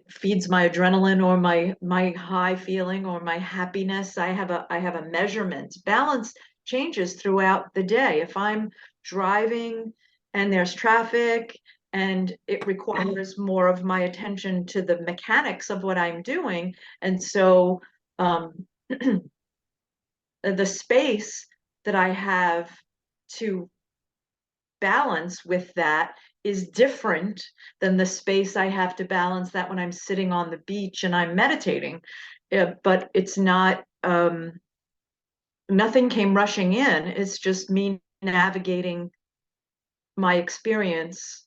feeds my adrenaline or my high feeling or my happiness. I have a measurement. Balance changes throughout the day. If I'm driving and there's traffic and it requires more of my attention to the mechanics of what I'm doing. And so the space that I have to balance with that is different than the space I have to balance that when I'm sitting on the beach and I'm meditating. But it's not, nothing came rushing in. It's just me navigating my experience.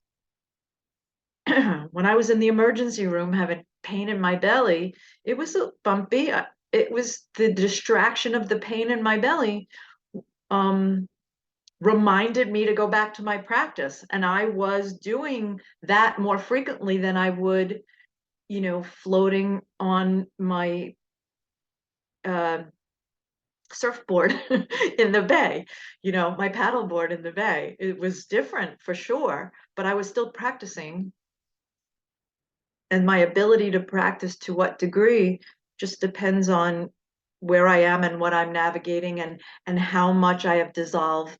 When I was in the emergency room having pain in my belly, it was a bumpy. It was the distraction of the pain in my belly reminded me to go back to my practice. And I was doing that more frequently than I would, you know, floating on my surfboard in the bay, you know, my paddleboard in the bay. It was different for sure, but I was still practicing. And my ability to practice to what degree just depends on where I am and what I'm navigating, and how much I have dissolved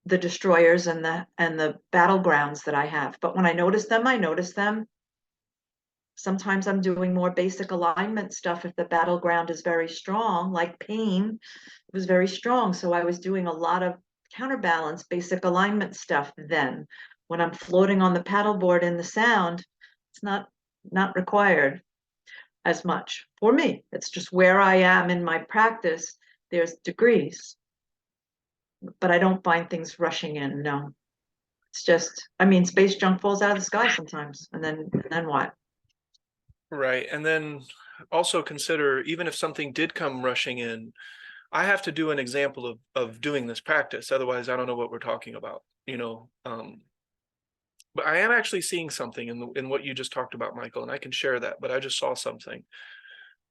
the destroyers and the battlegrounds that I have. But when I notice them, I notice them. Sometimes I'm doing more basic alignment stuff if the battleground is very strong, like pain. It was very strong, so I was doing a lot of counterbalance, basic alignment stuff then. When I'm floating on the paddleboard in the sound, it's not required as much for me. It's just where I am in my practice. There's degrees, but I don't find things rushing in. No, it's just, I mean, space junk falls out of the sky sometimes, and then what? Right. And then also consider, even if something did come rushing in, I have to do an example of doing this practice. Otherwise, I don't know what we're talking about, you know. But I am actually seeing something in what you just talked about, Michael, and I can share that, but I just saw something.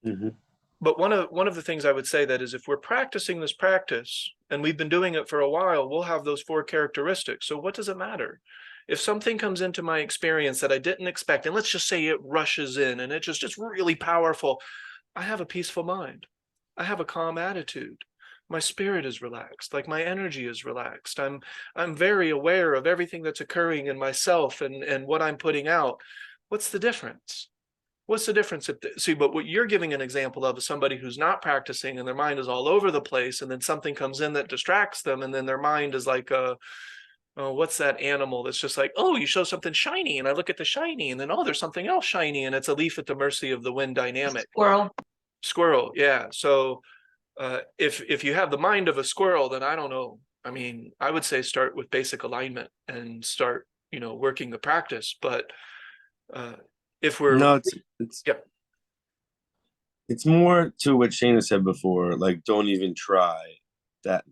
But one of the things I would say that is, if we're practicing this practice and we've been doing it for a while, we'll have those 4 characteristics. So what does it matter? If something comes into my experience that I didn't expect, and let's just say it rushes in and it's just really powerful, I have a peaceful mind. I have a calm attitude. My spirit is relaxed, like my energy is relaxed. I'm very aware of everything that's occurring in myself and what I'm putting out. What's the difference? What's the difference? See, but what you're giving an example of is somebody who's not practicing and their mind is all over the place, and then something comes in that distracts them, and then their mind is like, oh, what's that animal that's just like, oh, you show something shiny and I look at the shiny, and then, oh, there's something else shiny, and it's a leaf at the mercy of the wind dynamic. Squirrel, yeah. So if you have the mind of a squirrel, then I don't know. I mean, I would say start with basic alignment and start, you know, working the practice. But if we're it's more to what Shana said before, like, don't even try that.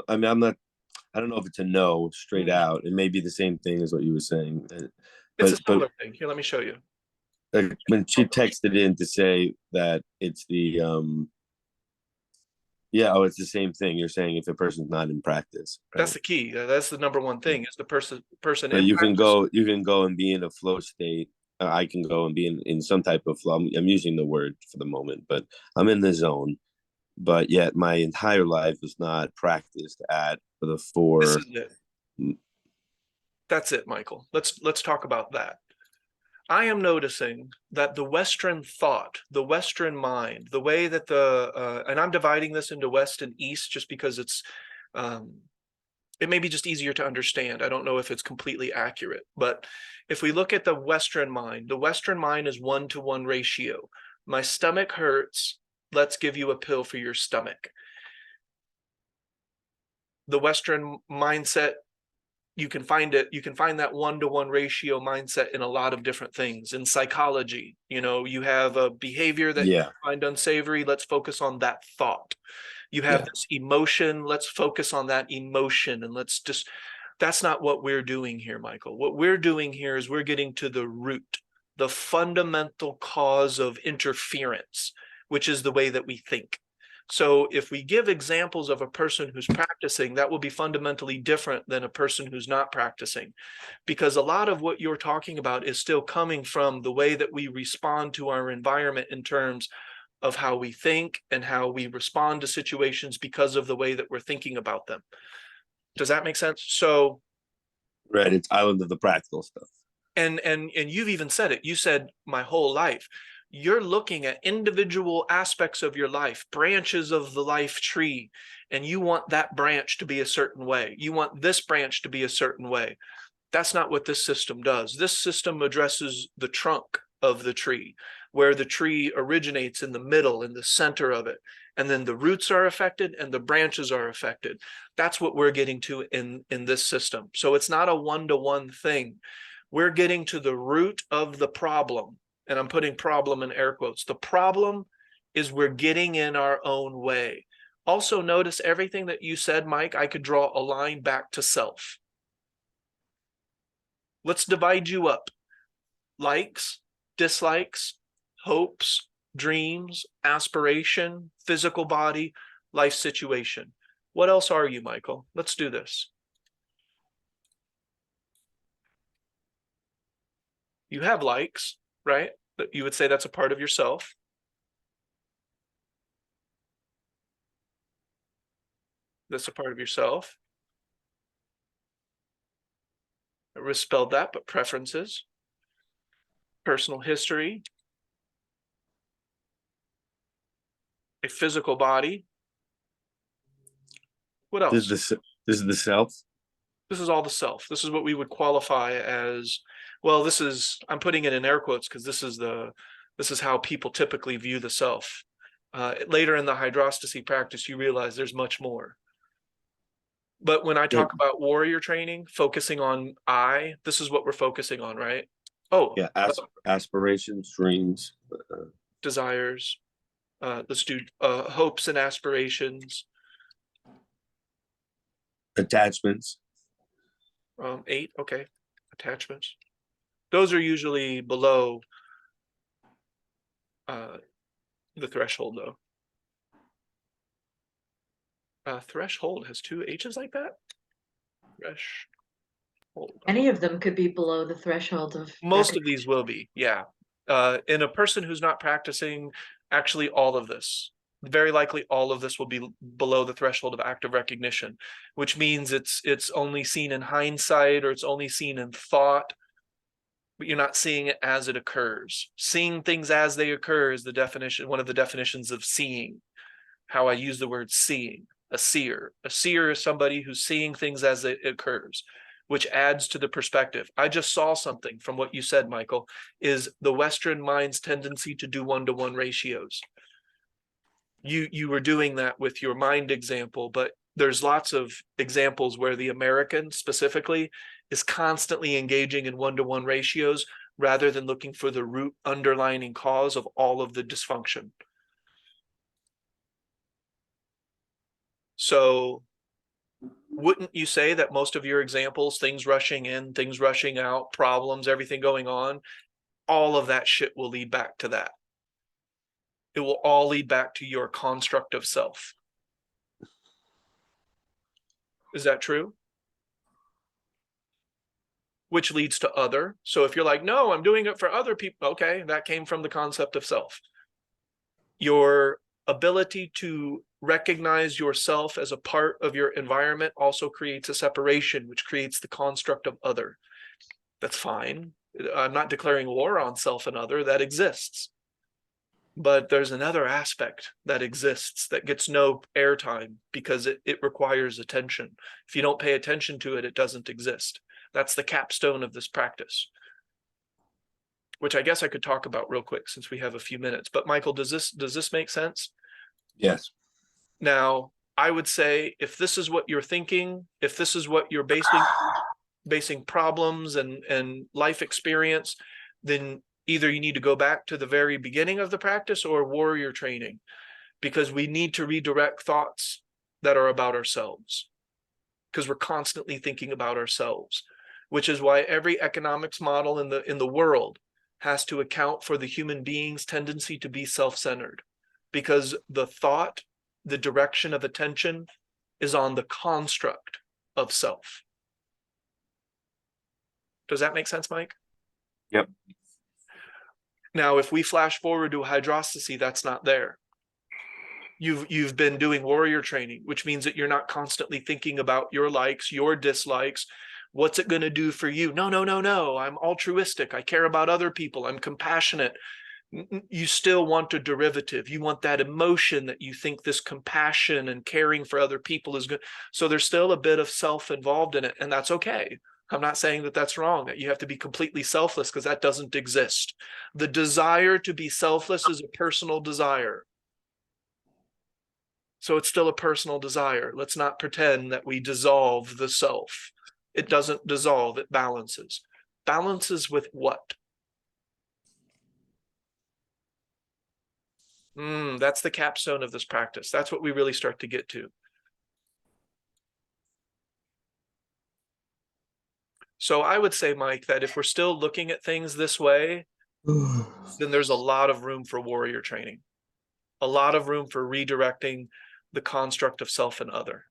I mean, I don't know if it's a no straight out. It may be the same thing as what you were saying. It's a similar thing. Here, let me show you. Like, when she texted in to say that it's the it's the same thing. You're saying if a person's not in practice, right? That's the key. That's the number one thing, is the person. But you can go and be in a flow state. I can go and be in some type of flow. I'm using the word for the moment, but I'm in the zone. But yet my entire life is not practiced at the 4. This is it. That's it, Michael. Let's talk about that. I am noticing that the Western thought, the Western mind, the way that and I'm dividing this into West and East just because it's, it may be just easier to understand. I don't know if it's completely accurate, but if we look at the Western mind is 1-to-1 ratio. My stomach hurts. Let's give you a pill for your stomach. The Western mindset, you can find that 1-to-1 ratio mindset in a lot of different things. In psychology, you know, you have a behavior that you find unsavory. Let's focus on that thought. You have this emotion. Let's focus on that emotion. And that's not what we're doing here, Michael. What we're doing here is we're getting to the root, the fundamental cause of interference, which is the way that we think. So if we give examples of a person who's practicing, that will be fundamentally different than a person who's not practicing, because a lot of what you're talking about is still coming from the way that we respond to our environment in terms of how we think and how we respond to situations because of the way that we're thinking about them. Does that make sense? So, Right. It's island of the practical stuff. and you've even said it. You said my whole life. You're looking at individual aspects of your life, branches of the life tree, and you want that branch to be a certain way. You want this branch to be a certain way. That's not what this system does. This system addresses the trunk of the tree, where the tree originates in the middle, in the center of it. And then the roots are affected and the branches are affected. That's what we're getting to in this system. So it's not a one-to-one thing. We're getting to the root of the problem. And I'm putting problem in air quotes. The problem is we're getting in our own way. Also notice everything that you said, Mike, I could draw a line back to self. Let's divide you up. Likes, dislikes, hopes, dreams, aspiration, physical body, life situation. What else are you, Michael? Let's do this. You have likes, right? But you would say that's a part of yourself. That's a part of yourself. I misspelled that, but preferences, personal history, a physical body. What else? This is the self. This is all the self. This is what we would qualify as, well, this is, I'm putting it in air quotes because this is how people typically view the self. Later in the hydrostasy practice, you realize there's much more. But when I talk about warrior training, focusing on I, this is what we're focusing on, right? Oh, Yeah. Aspirations, dreams. desires. Let's do hopes and aspirations. Attachments. 8, okay. Attachments. Those are usually below the threshold, though. Threshold has 2 H's like that? Threshold. Any of them could be below the threshold of. Most of these will be, yeah. In a person who's not practicing, actually all of this, very likely all of this will be below the threshold of active recognition, which means it's only seen in hindsight or it's only seen in thought, but you're not seeing it as it occurs. Seeing things as they occur is the definition, one of the definitions of seeing, how I use the word seeing. A seer. A seer is somebody who's seeing things as it occurs, which adds to the perspective. I just saw something from what you said, Michael, is the Western mind's tendency to do one-to-one ratios. You were doing that with your mind example, but there's lots of examples where the American specifically is constantly engaging in one-to-one ratios rather than looking for the root underlying cause of all of the dysfunction. So wouldn't you say that most of your examples, things rushing in, things rushing out, problems, everything going on, all of that shit will lead back to that. It will all lead back to your construct of self. Is that true? Which leads to other. So if you're like, no, I'm doing it for other people. Okay, that came from the concept of self. Your ability to recognize yourself as a part of your environment also creates a separation, which creates the construct of other. That's fine. I'm not declaring war on self and other. That exists. But there's another aspect that exists that gets no airtime because it requires attention. If you don't pay attention to it, it doesn't exist. That's the capstone of this practice, which I guess I could talk about real quick since we have a few minutes. But Michael, does this make sense? Yes. Now, I would say if this is what you're thinking, if this is what you're basing problems and life experience, then either you need to go back to the very beginning of the practice or warrior training, because we need to redirect thoughts that are about ourselves, because we're constantly thinking about ourselves, which is why every economics model in the world has to account for the human being's tendency to be self-centered, because the thought, the direction of attention is on the construct of self. Does that make sense, Mike? Yep. Now, if we flash forward to hydrostasy, that's not there. You've been doing warrior training, which means that you're not constantly thinking about your likes, your dislikes. What's it going to do for you? No, no, no, no. I'm altruistic. I care about other people. I'm compassionate. You still want a derivative. You want that emotion that you think this compassion and caring for other people is good. So there's still a bit of self involved in it, and that's okay. I'm not saying that that's wrong, that you have to be completely selfless, because that doesn't exist. The desire to be selfless is a personal desire. So it's still a personal desire. Let's not pretend that we dissolve the self. It doesn't dissolve, it balances. Balances with what? That's the capstone of this practice. That's what we really start to get to. So I would say, Mike, that if we're still looking at things this way, then there's a lot of room for warrior training, a lot of room for redirecting the construct of self and other.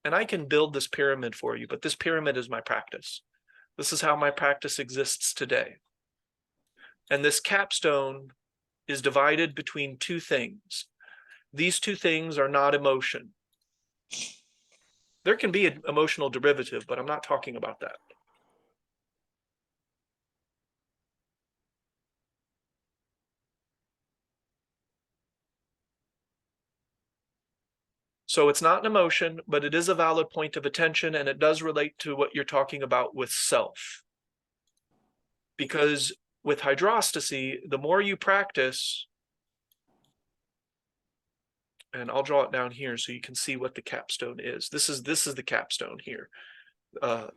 And I can build this pyramid for you, but this pyramid is my practice. This is how my practice exists today. And this capstone is divided between two things. These two things are not emotion. There can be an emotional derivative, but I'm not talking about that. So it's not an emotion, but it is a valid point of attention, and it does relate to what you're talking about with self. Because with hydrostasy, the more you practice, and I'll draw it down here so you can see what the capstone is. This is the capstone here.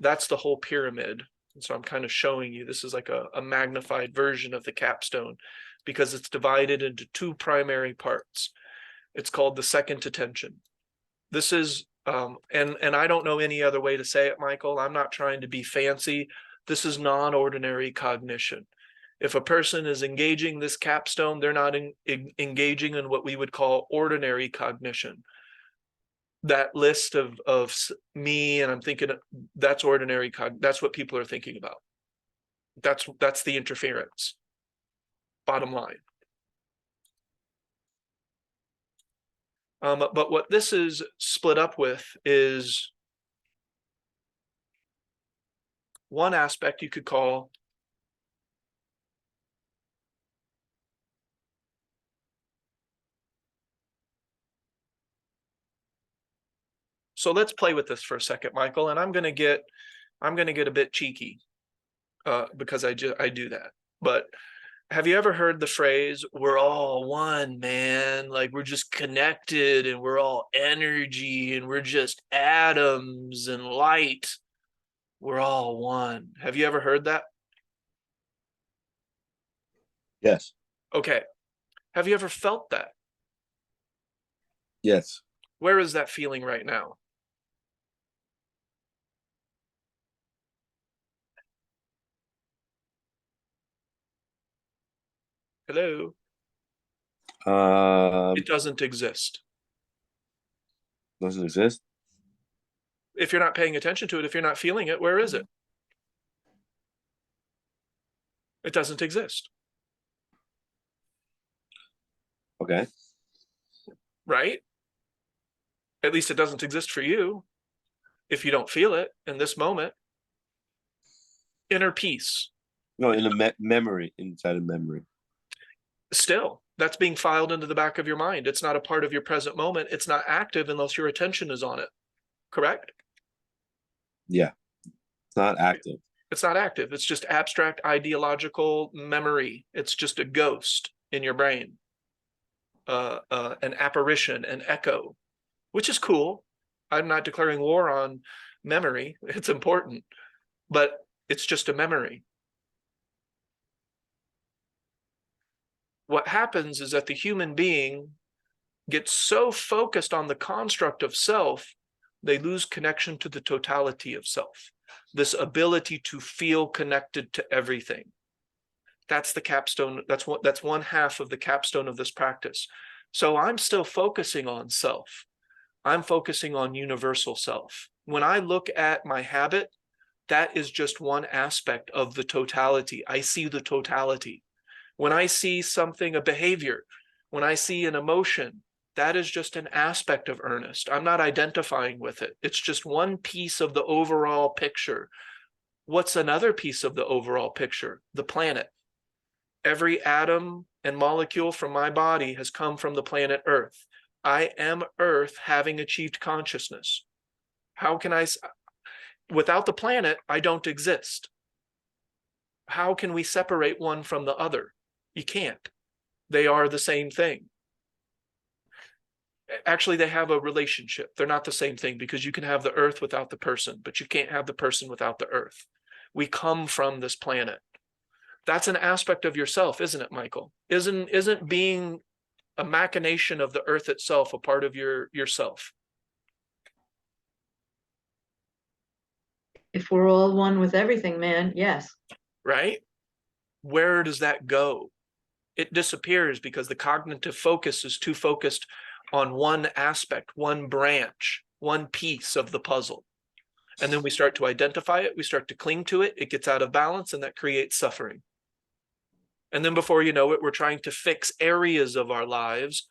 That's the whole pyramid. And so I'm kind of showing you, this is like a magnified version of the capstone, because it's divided into two primary parts. It's called the second attention. This is, and I don't know any other way to say it, Michael. I'm not trying to be fancy. This is non-ordinary cognition. If a person is engaging this capstone, they're not engaging in what we would call ordinary cognition. That list of me, and I'm thinking that's ordinary that's what people are thinking about. That's the interference. Bottom line. But what this is split up with is one aspect you could call so let's play with this for a second, Michael, and I'm gonna get a bit cheeky because I do that. But have you ever heard the phrase, we're all one, man? Like we're just connected and we're all energy and we're just atoms and light. We're all one. Have you ever heard that? Yes. Okay. Have you ever felt that? Yes. Where is that feeling right now? Hello? It doesn't exist. Doesn't exist. If you're not paying attention to it, if you're not feeling it, where is it? It doesn't exist. Okay. Right? At least it doesn't exist for you if you don't feel it in this moment. Inner peace. No, in a memory, inside a memory. Still, that's being filed into the back of your mind. It's not a part of your present moment. It's not active unless your attention is on it. Correct? Yeah. It's not active. It's not active. It's just abstract ideological memory. It's just a ghost in your brain. An apparition, an echo, which is cool. I'm not declaring war on memory. It's important, but it's just a memory. What happens is that the human being gets so focused on the construct of self, they lose connection to the totality of self, this ability to feel connected to everything. That's the capstone. That's one half of the capstone of this practice. So I'm still focusing on self. I'm focusing on universal self. When I look at my habit, that is just one aspect of the totality. I see the totality. When I see something, a behavior, When I see an emotion, that is just an aspect of earnest. I'm not identifying with it. It's just one piece of the overall picture. What's another piece of the overall picture? The planet. Every atom and molecule from my body has come from the planet Earth. I am Earth having achieved consciousness. How can without the planet, I don't exist. How can we separate one from the other? You can't. They are the same thing. Actually, they have a relationship. They're not the same thing, because you can have the earth without the person, but you can't have the person without the earth. We come from this planet. That's an aspect of yourself, isn't it, Michael? Isn't being a machination of the earth itself a part of yourself? If we're all one with everything, man, yes. Right? Where does that go? It disappears because the cognitive focus is too focused on one aspect, one branch, one piece of the puzzle. And then we start to identify it, we start to cling to it, it gets out of balance, and that creates suffering. And then before you know it, we're trying to fix areas of our lives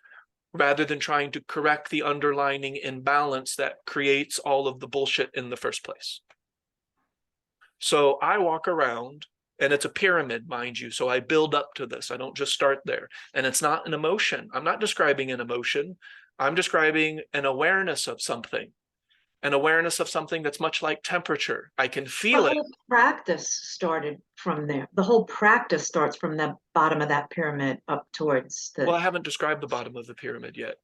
rather than trying to correct the underlying imbalance that creates all of the bullshit in the first place. So I walk around, and it's a pyramid, mind you. So I build up to this. I don't just start there. And it's not an emotion. I'm not describing an emotion. I'm describing an awareness of something. An awareness of something that's much like temperature. I can feel The it. whole practice started from there. The whole practice starts from the bottom of that pyramid up towards Well, I the. haven't described the bottom of the pyramid yet.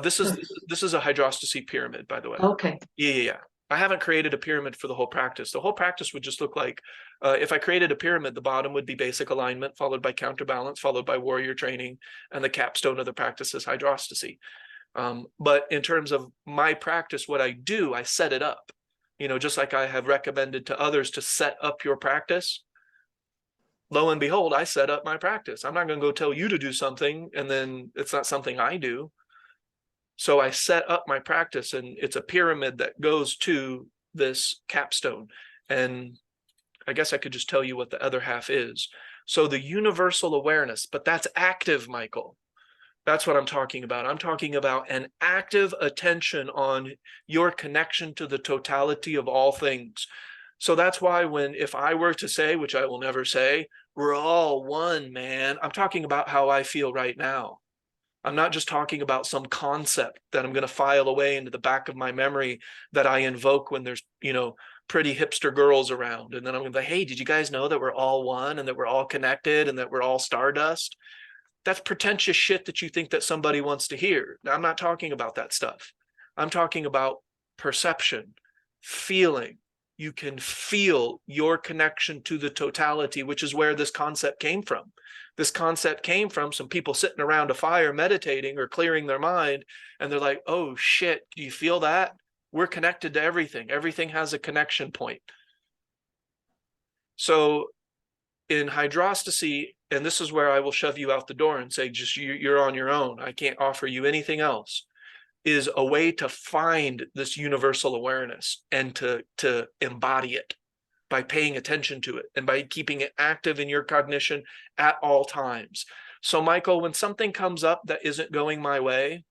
This is a hydrostasy pyramid, by the way. Okay. Yeah. I haven't created a pyramid for the whole practice. The whole practice would just look like, if I created a pyramid, the bottom would be basic alignment, followed by counterbalance, followed by warrior training, and the capstone of the practice is hydrostasy. But in terms of my practice, what I do, I set it up. You know, just like I have recommended to others to set up your practice. Lo and behold, I set up my practice. I'm not going to go tell you to do something, and then it's not something I do. So I set up my practice, and it's a pyramid that goes to this capstone. And I guess I could just tell you what the other half is. So the universal awareness, but that's active, Michael. That's what I'm talking about. I'm talking about an active attention on your connection to the totality of all things. So that's why if I were to say, which I will never say, we're all one, man, I'm talking about how I feel right now. I'm not just talking about some concept that I'm going to file away into the back of my memory that I invoke when there's, pretty hipster girls around. And then I'm going to be like, hey, did you guys know that we're all one and that we're all connected and that we're all stardust? That's pretentious shit that you think that somebody wants to hear. Now, I'm not talking about that stuff. I'm talking about perception, feeling. You can feel your connection to the totality, which is where this concept came from. This concept came from some people sitting around a fire meditating or clearing their mind, and they're like, oh shit, do you feel that? We're connected to everything. Everything has a connection point. So in hydrostasy, and this is where I will shove you out the door and say, just you're on your own, I can't offer you anything else, is a way to find this universal awareness and to embody it by paying attention to it and by keeping it active in your cognition at all times. So Michael, when something comes up that isn't going my way,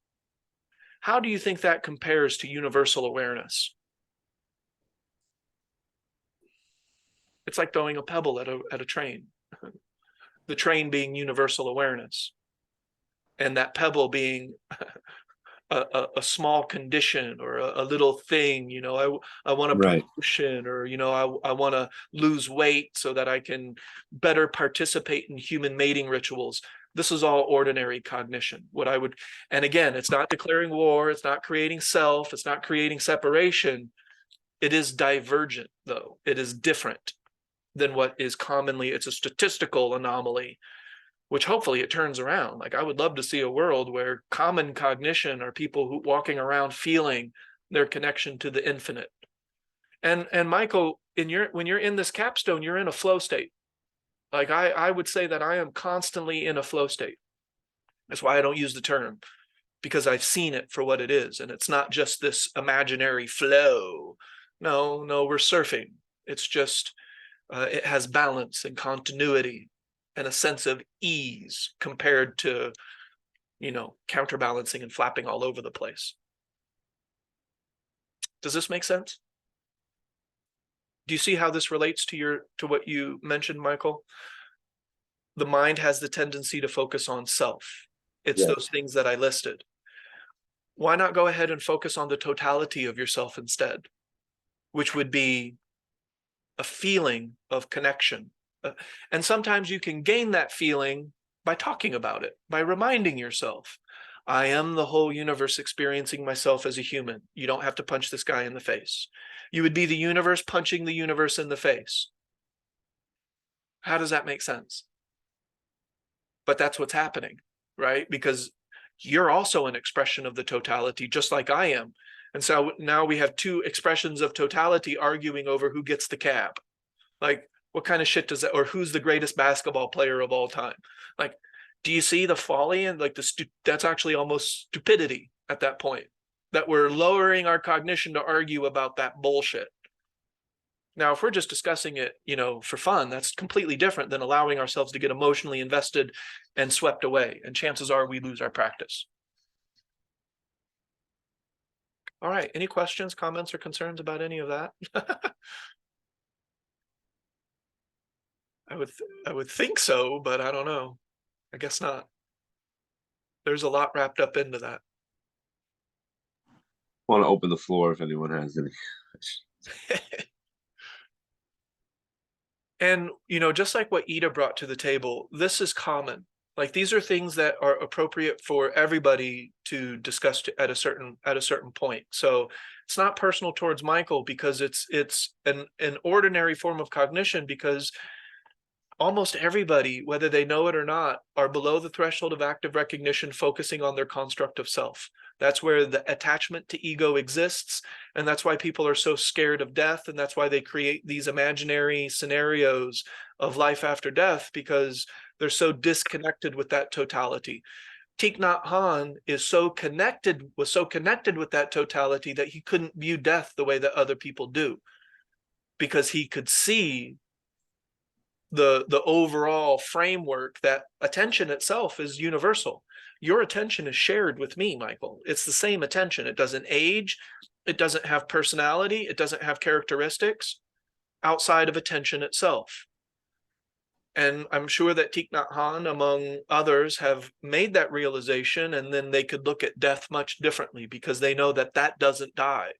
how do you think that compares to universal awareness? It's like throwing a pebble at a train. The train being universal awareness, and that pebble being a small condition or a little thing. I want a promotion, or I want to lose weight so that I can better participate in human mating rituals. This is all ordinary cognition. And again, it's not declaring war, it's not creating self, it's not creating separation. It is divergent, though. It is different than what is commonly. It's a statistical anomaly, which hopefully it turns around. Like, I would love to see a world where common cognition are people who walking around feeling their connection to the infinite. And Michael, when you're in this capstone, you're in a flow state. Like I would say that I am constantly in a flow state. That's why I don't use the term, because I've seen it for what it is. And it's not just this imaginary flow. No, we're surfing. It's just, it has balance and continuity and a sense of ease compared to counterbalancing and flapping all over the place. Does this make sense? Do you see how this relates to what you mentioned, Michael? The mind has the tendency to focus on self. It's Yes. those things that I listed. Why not go ahead and focus on the totality of yourself instead, which would be a feeling of connection. And sometimes you can gain that feeling by talking about it, by reminding yourself, I am the whole universe experiencing myself as a human. You don't have to punch this guy in the face. You would be the universe punching the universe in the face. How does that make sense? But that's what's happening, right? Because you're also an expression of the totality, just like I am. And so now we have two expressions of totality arguing over who gets the cab. Like, what kind of shit does that, or who's the greatest basketball player of all time? Like, do you see the folly and like that's actually almost stupidity at that point, that we're lowering our cognition to argue about that bullshit. Now, if we're just discussing it, for fun, that's completely different than allowing ourselves to get emotionally invested and swept away. And chances are we lose our practice. All right. Any questions, comments, or concerns about any of that? I would think so, but I don't know. I guess not. There's a lot wrapped up into that. Want to open the floor if anyone has any. And, just like what Ida brought to the table, this is common. Like, these are things that are appropriate for everybody to discuss at a certain point. So it's not personal towards Michael, because it's an ordinary form of cognition, because almost everybody, whether they know it or not, are below the threshold of active recognition, focusing on their construct of self. That's where the attachment to ego exists. And that's why people are so scared of death. And that's why they create these imaginary scenarios of life after death, because they're so disconnected with that totality. Thich Nhat Hanh was so connected with that totality that he couldn't view death the way that other people do, because he could see the overall framework that attention itself is universal. Your attention is shared with me, Michael. It's the same attention. It doesn't age. It doesn't have personality. It doesn't have characteristics outside of attention itself. And I'm sure that Thich Nhat Hanh, among others, have made that realization, and then they could look at death much differently, because they know that that doesn't die.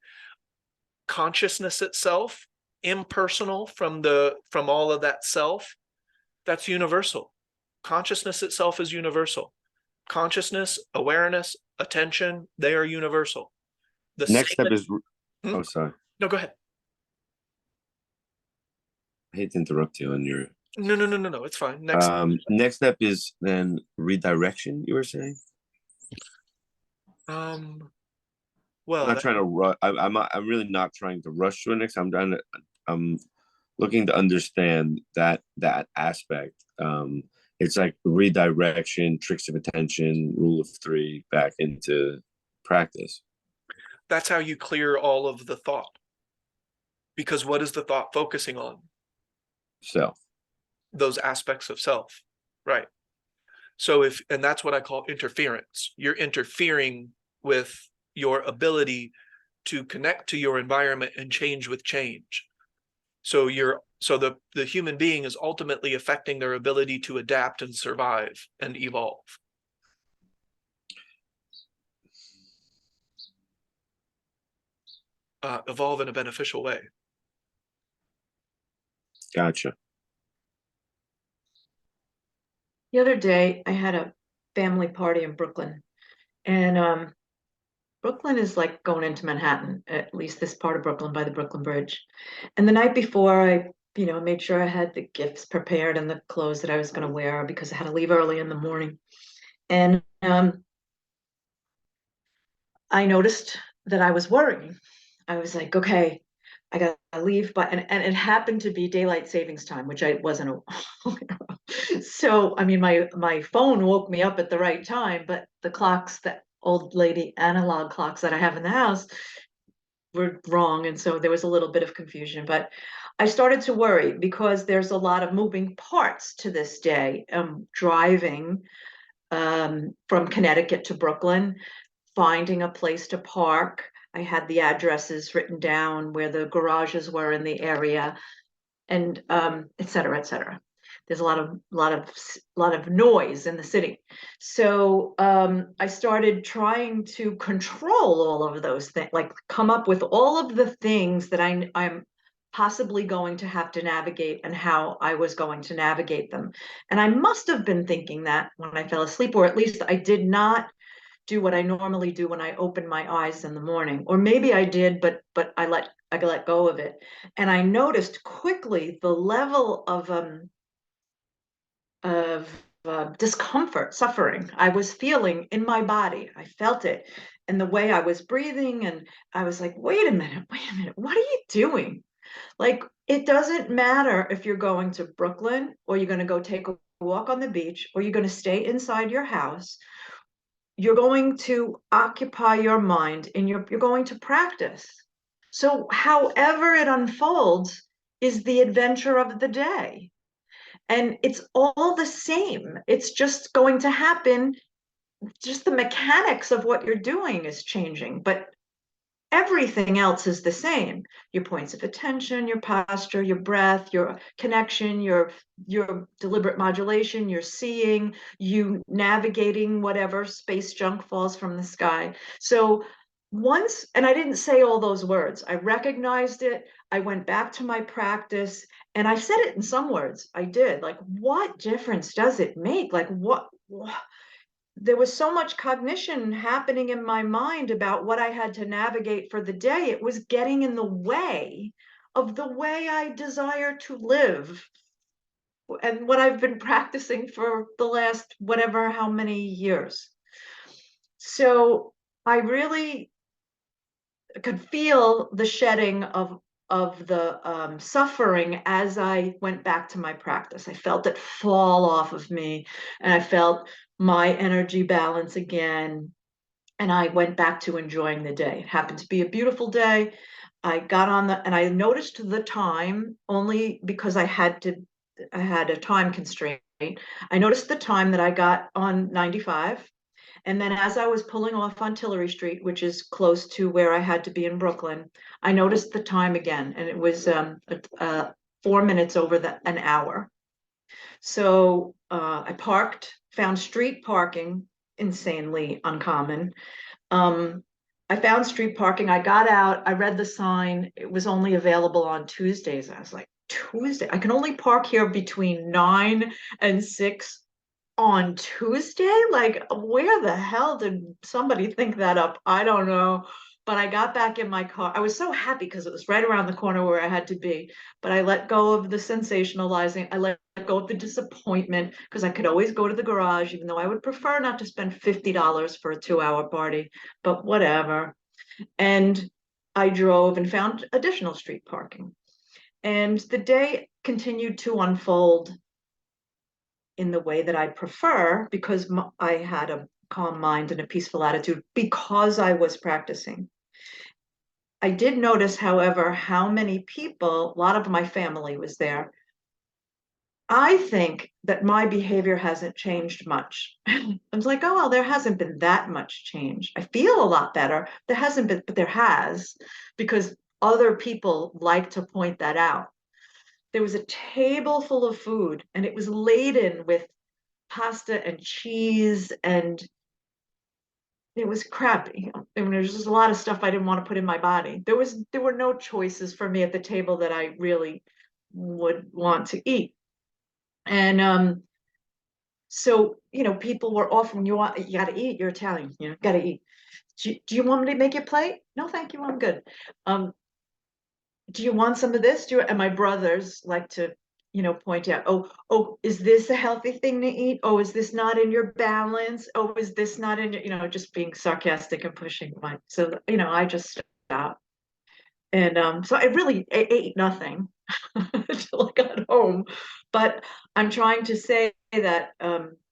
Consciousness itself, impersonal from all of that self, that's universal. Consciousness itself is universal. Consciousness, awareness, attention, they are universal. The Next step same- is. Oh, sorry. No, go ahead. I hate to interrupt you on your. No, it's fine. Next step is then redirection, you were saying? Well, I'm not trying to rush. I'm really not trying to rush to it next. I'm looking to understand that aspect. It's like redirection, tricks of attention, rule of three back into practice. that's how you clear all of the thought. Because what is the thought focusing on? Self. Those aspects of self, right? So and that's what I call interference. You're interfering with your ability to connect to your environment and change with change. So the human being is ultimately affecting their ability to adapt and survive and evolve. Evolve in a beneficial way. Gotcha. The other day, I had a family party in Brooklyn, and Brooklyn is like going into Manhattan, at least this part of Brooklyn by the Brooklyn Bridge. And the night before, I made sure I had the gifts prepared and the clothes that I was going to wear, because I had to leave early in the morning. And I noticed that I was worrying. I was like, okay, I got to leave, and it happened to be daylight savings time, which I wasn't aware of. So, I mean, my phone woke me up at the right time, but the clocks, the old lady analog clocks that I have in the house, were wrong. And so there was a little bit of confusion, but I started to worry, because there's a lot of moving parts to this day. Driving from Connecticut to Brooklyn, finding a place to park. I had the addresses written down where the garages were in the area, and et cetera, et cetera. There's a lot of noise in the city. So I started trying to control all of those things, like come up with all of the things that I'm possibly going to have to navigate and how I was going to navigate them. And I must have been thinking that when I fell asleep, or at least I did not do what I normally do when I open my eyes in the morning. Or maybe I did, but I let go of it. And I noticed quickly the level of discomfort, suffering I was feeling in my body. I felt it, and the way I was breathing, and I was like, wait a minute, what are you doing? Like, it doesn't matter if you're going to Brooklyn, or you're going to go take a walk on the beach, or you're going to stay inside your house. You're going to occupy your mind, and you're going to practice. So however it unfolds is the adventure of the day. And it's all the same. It's just going to happen. Just the mechanics of what you're doing is changing, but everything else is the same. Your points of attention, your posture, your breath, your connection, your deliberate modulation, your seeing, you navigating whatever space junk falls from the sky. So once, and I didn't say all those words, I recognized it. I went back to my practice, and I said it in some words. I did. Like, what difference does it make? Like, what there was so much cognition happening in my mind about what I had to navigate for the day. It was getting in the way of the way I desire to live, and what I've been practicing for the last whatever, how many years. So I really could feel the shedding of the suffering as I went back to my practice. I felt it fall off of me, and I felt my energy balance again. And I went back to enjoying the day. It happened to be a beautiful day. I got on and I noticed the time only because I had a time constraint. I noticed the time that I got on 95. And then as I was pulling off on Tillery Street, which is close to where I had to be in Brooklyn, I noticed the time again, and it was 4 minutes over an hour. So I parked, found street parking, insanely uncommon. I found street parking. I got out, I read the sign. It was only available on Tuesdays. I was like, Tuesday? I can only park here between 9 and 6 on Tuesday? Like, where the hell did somebody think that up? I don't know. But I got back in my car. I was so happy because it was right around the corner where I had to be. But I let go of the sensationalizing. I let go of the disappointment, because I could always go to the garage, even though I would prefer not to spend $50 for a 2-hour party, but whatever. And I drove and found additional street parking. And the day continued to unfold in the way that I prefer, because I had a calm mind and a peaceful attitude because I was practicing. I did notice, however, how many people, a lot of my family was there. I think that my behavior hasn't changed much. I was like, oh, well, there hasn't been that much change. I feel a lot better. There hasn't been, but there has, because other people like to point that out. There was a table full of food, and it was laden with pasta and cheese, and it was crappy. I mean, there's just a lot of stuff I didn't want to put in my body. There were no choices for me at the table that I really would want to eat. And so, people were offering, you gotta eat, you're Italian, gotta eat. Do you want me to make your plate? No, thank you, I'm good. Do you want some of this? And my brothers like to, point out, oh, is this a healthy thing to eat? Oh, is this not in your balance? Oh, is this not in your, just being sarcastic and pushing my, so, I just stopped. And so I really ate nothing until I got home. But I'm trying to say that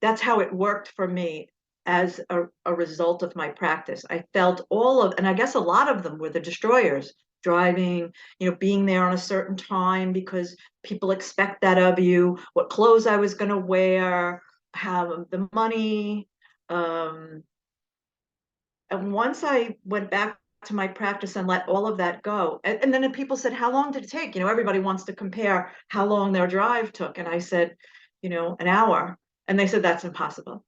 that's how it worked for me as a result of my practice. I felt and I guess a lot of them were the destroyers, driving, being there on a certain time because people expect that of you, what clothes I was going to wear, have the money. And once I went back to my practice and let all of that go, and then people said, how long did it take? You know, everybody wants to compare how long their drive took. And I said, you know, an hour. And they said, that's impossible.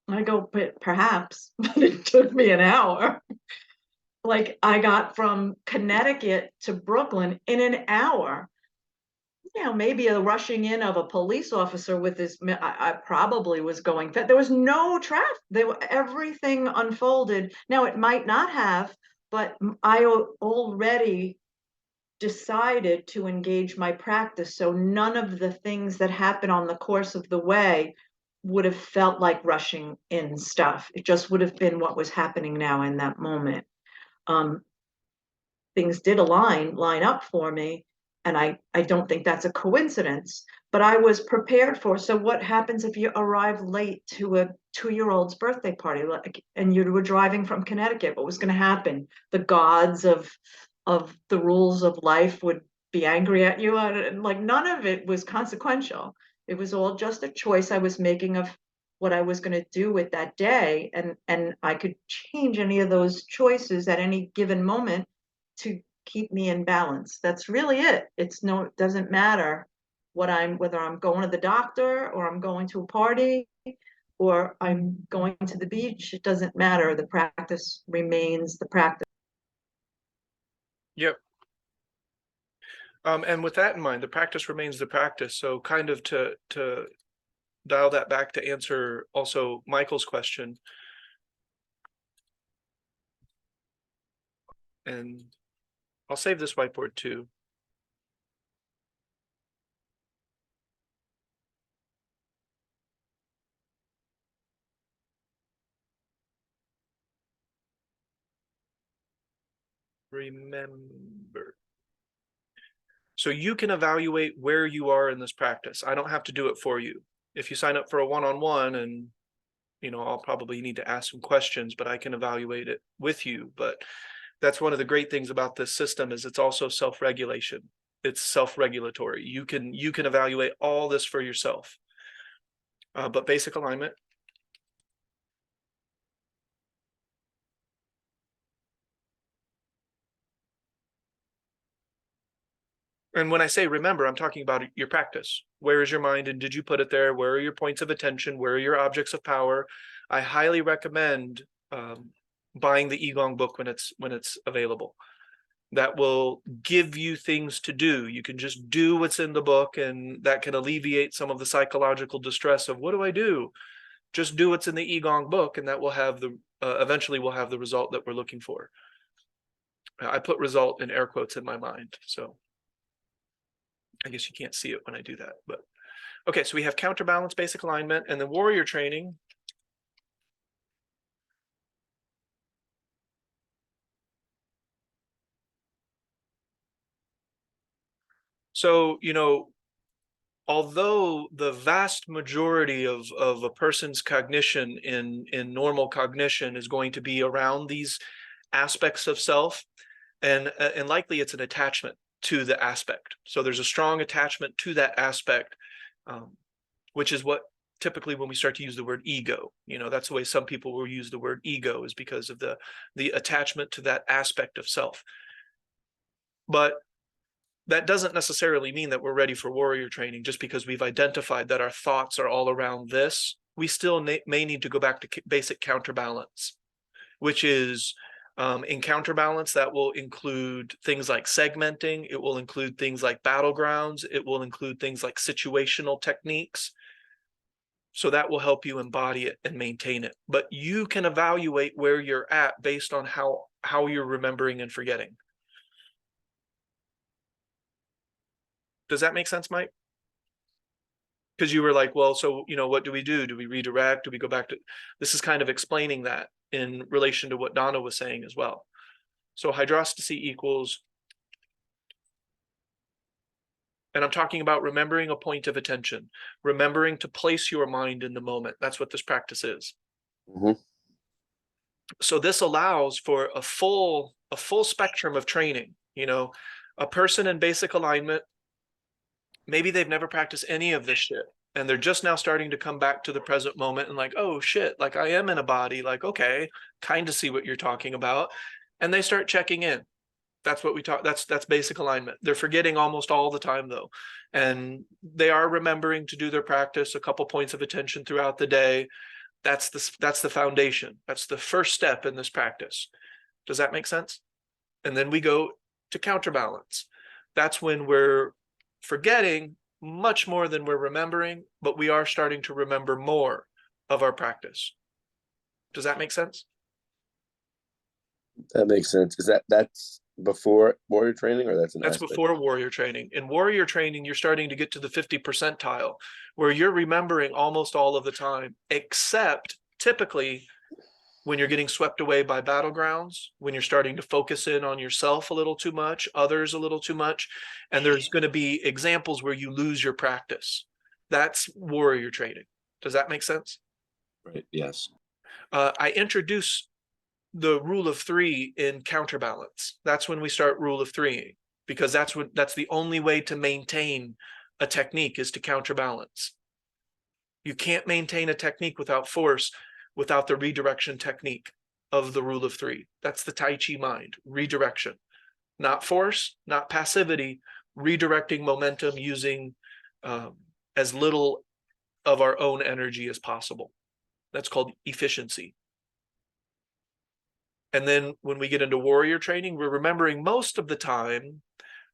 And I go, but perhaps, but it took me an hour. Like I got from Connecticut to Brooklyn in an hour. You know, maybe a rushing in of a police officer with his, I probably was going, there was no traffic. Everything unfolded. Now it might not have, but I already decided to engage my practice. So none of the things that happen on the course of the way would have felt like rushing in stuff. It just would have been what was happening now in that moment. Things did line up for me. And I don't think that's a coincidence, but I was prepared for. So what happens if you arrive late to a 2-year-old's birthday party, and you were driving from Connecticut? What was going to happen? The gods of the rules of life would be angry at you. And like none of it was consequential. It was all just a choice I was making of what I was going to do with that day, and I could change any of those choices at any given moment to keep me in balance. That's really it. It doesn't matter whether I'm going to the doctor or I'm going to a party or I'm going to the beach. It doesn't matter. The practice remains the practice. Yep. And with that in mind, the practice remains the practice. So kind of to dial that back to answer also Michael's question. And I'll save this whiteboard too. Remember. So you can evaluate where you are in this practice. I don't have to do it for you. If you sign up for a one-on-one, and you know, I'll probably need to ask some questions, but I can evaluate it with you. But that's one of the great things about this system is it's also self-regulation. It's self-regulatory. You can evaluate all this for yourself. But basic alignment. And when I say remember, I'm talking about your practice. Where is your mind and did you put it there? Where are your points of attention? Where are your objects of power? I highly recommend buying the Igong book when it's available. That will give you things to do. You can just do what's in the book, and that can alleviate some of the psychological distress of what do I do? Just do what's in the Igong book, and that will have the eventually we'll have the result that we're looking for. I put result in air quotes in my mind, so I guess you can't see it when I do that, but okay. So we have counterbalance, basic alignment, and then warrior training. So, you know, although the vast majority of a person's cognition in normal cognition is going to be around these aspects of self, and likely it's an attachment to the aspect. So there's a strong attachment to that aspect, which is what typically when we start to use the word ego, you know, that's the way some people will use the word ego, is because of the attachment to that aspect of self. But that doesn't necessarily mean that we're ready for warrior training just because we've identified that our thoughts are all around this. We still may need to go back to basic counterbalance, which is in counterbalance, that will include things like segmenting. It will include things like battlegrounds. It will include things like situational techniques. So that will help you embody it and maintain it. But you can evaluate where you're at based on how you're remembering and forgetting. Does that make sense, Mike? Because you were like, well, so, you know, what do we do? Do we redirect? Do we go back to, this is kind of explaining that in relation to what Donna was saying as well. So hydrostasy equals, and I'm talking about remembering a point of attention, remembering to place your mind in the moment. That's what this practice is. Mm-hmm. So this allows for a full spectrum of training. You know, a person in basic alignment, maybe they've never practiced any of this shit, and they're just now starting to come back to the present moment and like, oh shit, like I am in a body, like, okay, kind of see what you're talking about. And they start checking in. That's what we talk. That's basic alignment. They're forgetting almost all the time though. And they are remembering to do their practice, a couple points of attention throughout the day. That's the foundation. That's the first step in this practice. Does that make sense? And then we go to counterbalance. That's when we're forgetting much more than we're remembering, but we are starting to remember more of our practice. Does that make sense? That makes sense. That's before warrior training, or that's an That's aspect? before warrior training. In warrior training, you're starting to get to the 50 percentile where you're remembering almost all of the time, except typically when you're getting swept away by battlegrounds, when you're starting to focus in on yourself a little too much, others a little too much, and there's going to be examples where you lose your practice. That's warrior training. Does that make sense? Right. Yes. I introduce the rule of three in counterbalance. That's when we start rule of three, because that's the only way to maintain a technique is to counterbalance. You can't maintain a technique without force, without the redirection technique of the rule of three. That's the Tai Chi mind, redirection, not force, not passivity, redirecting momentum using as little of our own energy as possible. That's called efficiency. And then when we get into warrior training, we're remembering most of the time,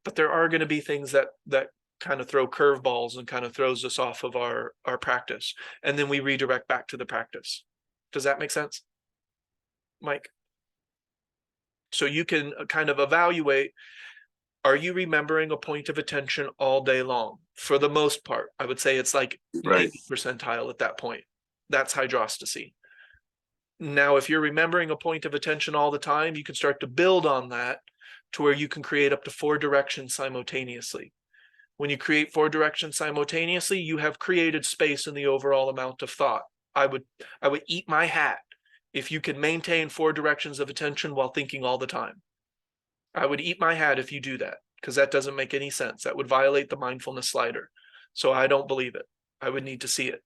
but there are going to be things that kind of throw curveballs and kind of throws us off of our practice. And then we redirect back to the practice. Does that make sense, Mike? So you can kind of evaluate, are you remembering a point of attention all day long? For the most part, I would say it's like Right. 90 percentile at that point. That's hydrostasy. Now, if you're remembering a point of attention all the time, you can start to build on that to where you can create up to 4 directions simultaneously. When you create 4 directions simultaneously, you have created space in the overall amount of thought. I would eat my hat if you can maintain 4 directions of attention while thinking all the time. I would eat my hat if you do that, because that doesn't make any sense. That would violate the mindfulness slider. So I don't believe it. I would need to see it.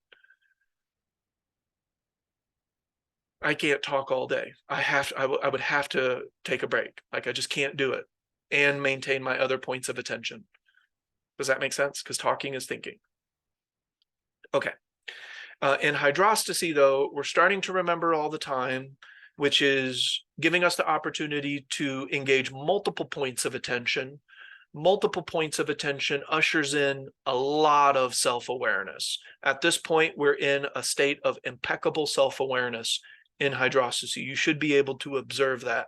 I can't talk all day. I would have to take a break. Like I just can't do it and maintain my other points of attention. Does that make sense? Because talking is thinking. Okay. In hydrostasy, though, we're starting to remember all the time, which is giving us the opportunity to engage multiple points of attention. Multiple points of attention ushers in a lot of self-awareness. At this point, we're in a state of impeccable self-awareness in hydrostasy. You should be able to observe that.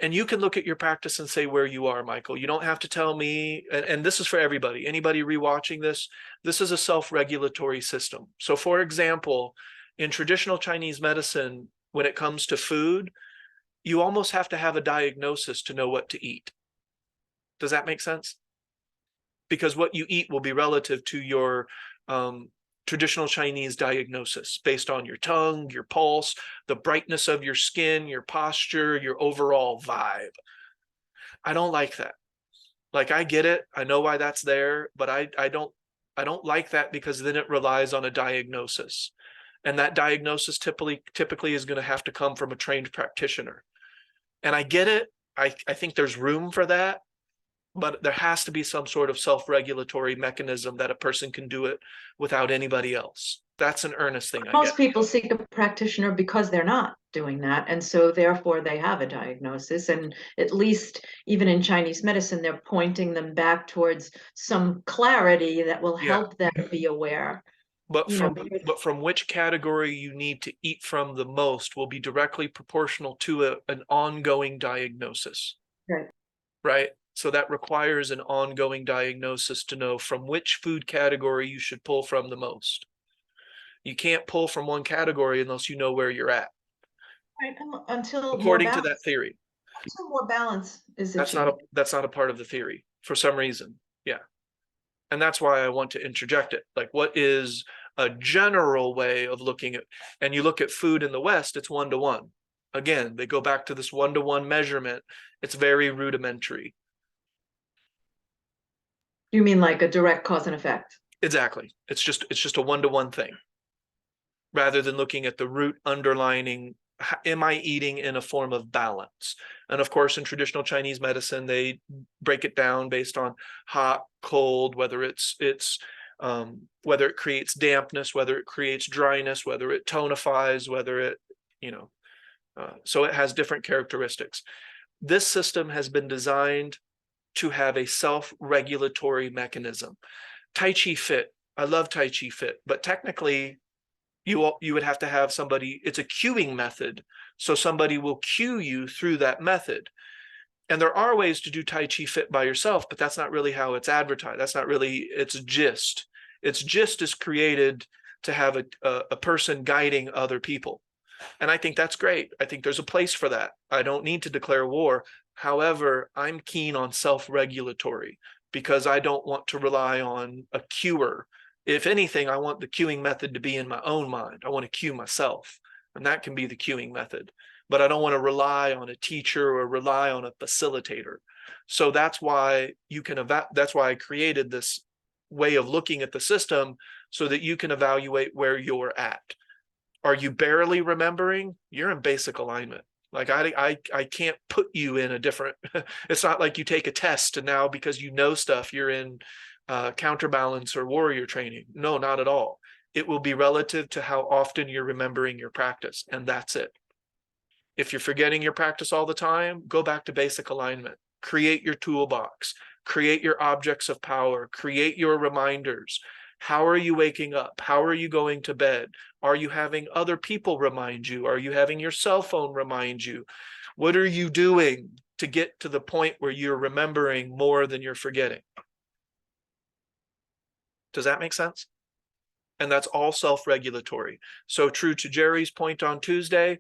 And you can look at your practice and say where you are, Michael. You don't have to tell me, and this is for everybody, anybody rewatching this is a self-regulatory system. So for example, in traditional Chinese medicine, when it comes to food, you almost have to have a diagnosis to know what to eat. Does that make sense? Because what you eat will be relative to your traditional Chinese diagnosis based on your tongue, your pulse, the brightness of your skin, your posture, your overall vibe. I don't like that. Like I get it, I know why that's there, but I don't like that because then it relies on a diagnosis. And that diagnosis typically is going to have to come from a trained practitioner. And I get it. I think there's room for that. But there has to be some sort of self-regulatory mechanism that a person can do it without anybody else. That's an earnest thing. Most people seek a practitioner because they're not doing that. And so therefore they have a diagnosis. And at least even in Chinese medicine, they're pointing them back towards some clarity that will help them be aware. But from which category you need to eat from the most will be directly proportional to an ongoing diagnosis. Right. Right. So that requires an ongoing diagnosis to know from which food category you should pull from the most. You can't pull from one category unless you know where you're at. Right, until according to that theory. Until more balance is achieved. That's not a part of the theory for some reason. Yeah. And that's why I want to interject it. Like, what is a general way of looking at, and you look at food in the West, it's 1-to-1. Again, they go back to this 1-to-1 measurement. It's very rudimentary. You mean like a direct cause and effect? Exactly. It's just a one-to-one thing. Rather than looking at the root underlining, am I eating in a form of balance? And of course, in traditional Chinese medicine, they break it down based on hot, cold, whether whether it creates dampness, whether it creates dryness, whether it tonifies, whether it, so it has different characteristics. This system has been designed to have a self-regulatory mechanism. Tai Chi Fit, I love Tai Chi Fit, but technically you would have to have somebody, it's a cueing method. So somebody will cue you through that method. And there are ways to do Tai Chi Fit by yourself, but that's not really how it's advertised. That's not really its gist. Its gist is created to have a person guiding other people. And I think that's great. I think there's a place for that. I don't need to declare war. However, I'm keen on self-regulatory because I don't want to rely on a cuer. If anything, I want the cueing method to be in my own mind. I want to cue myself, and that can be the cueing method. But I don't want to rely on a teacher or rely on a facilitator. So that's why that's why I created this way of looking at the system so that you can evaluate where you're at. Are you barely remembering? You're in basic alignment. Like I can't put you in a different, it's not like you take a test and now because you know stuff, you're in counterbalance or warrior training. No, not at all. It will be relative to how often you're remembering your practice, and that's it. If you're forgetting your practice all the time, go back to basic alignment. Create your toolbox, create your objects of power, create your reminders. How are you waking up? How are you going to bed? Are you having other people remind you? Are you having your cell phone remind you? What are you doing to get to the point where you're remembering more than you're forgetting? Does that make sense? And that's all self-regulatory. So true to Jerry's point on Tuesday,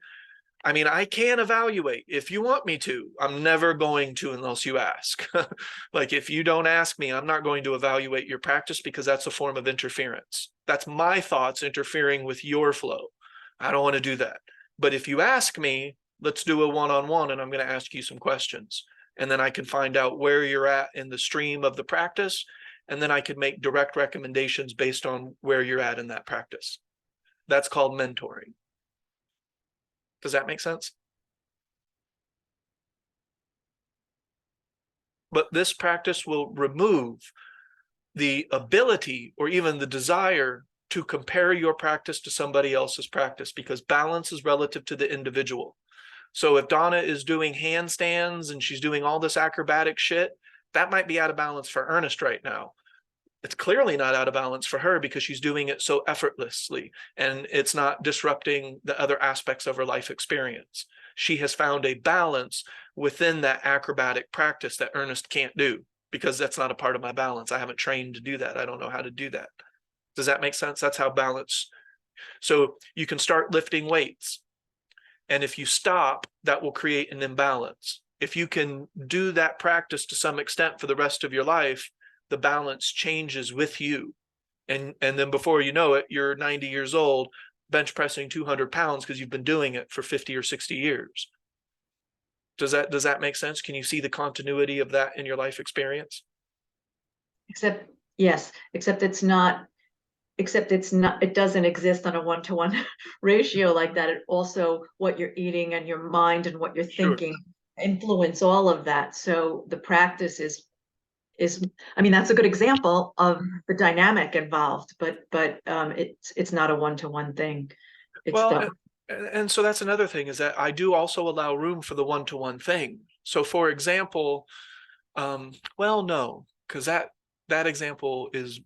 I mean, I can evaluate if you want me to. I'm never going to unless you ask. Like if you don't ask me, I'm not going to evaluate your practice because that's a form of interference. That's my thoughts interfering with your flow. I don't want to do that. But if you ask me, let's do a one-on-one and I'm going to ask you some questions. And then I can find out where you're at in the stream of the practice. And then I could make direct recommendations based on where you're at in that practice. That's called mentoring. Does that make sense? But this practice will remove the ability or even the desire to compare your practice to somebody else's practice because balance is relative to the individual. So if Donna is doing handstands and she's doing all this acrobatic shit, that might be out of balance for Ernest right now. It's clearly not out of balance for her because she's doing it so effortlessly and it's not disrupting the other aspects of her life experience. She has found a balance within that acrobatic practice that Ernest can't do because that's not a part of my balance. I haven't trained to do that. I don't know how to do that. Does that make sense? That's how balance. So you can start lifting weights. And if you stop, that will create an imbalance. If you can do that practice to some extent for the rest of your life, the balance changes with you. And then before you know it, you're 90 years old, bench pressing 200 pounds because you've been doing it for 50 or 60 years. Does that make sense? Can you see the continuity of that in your life experience? Except, yes, except it doesn't exist on a one-to-one ratio like that. It also, what you're eating and your mind and what you're thinking influence all of that. So the practice is, I mean, that's a good example of the dynamic involved, but it's not a one-to-one thing. And so that's another thing is that I do also allow room for the one-to-one thing. So for example, well, no, because that example is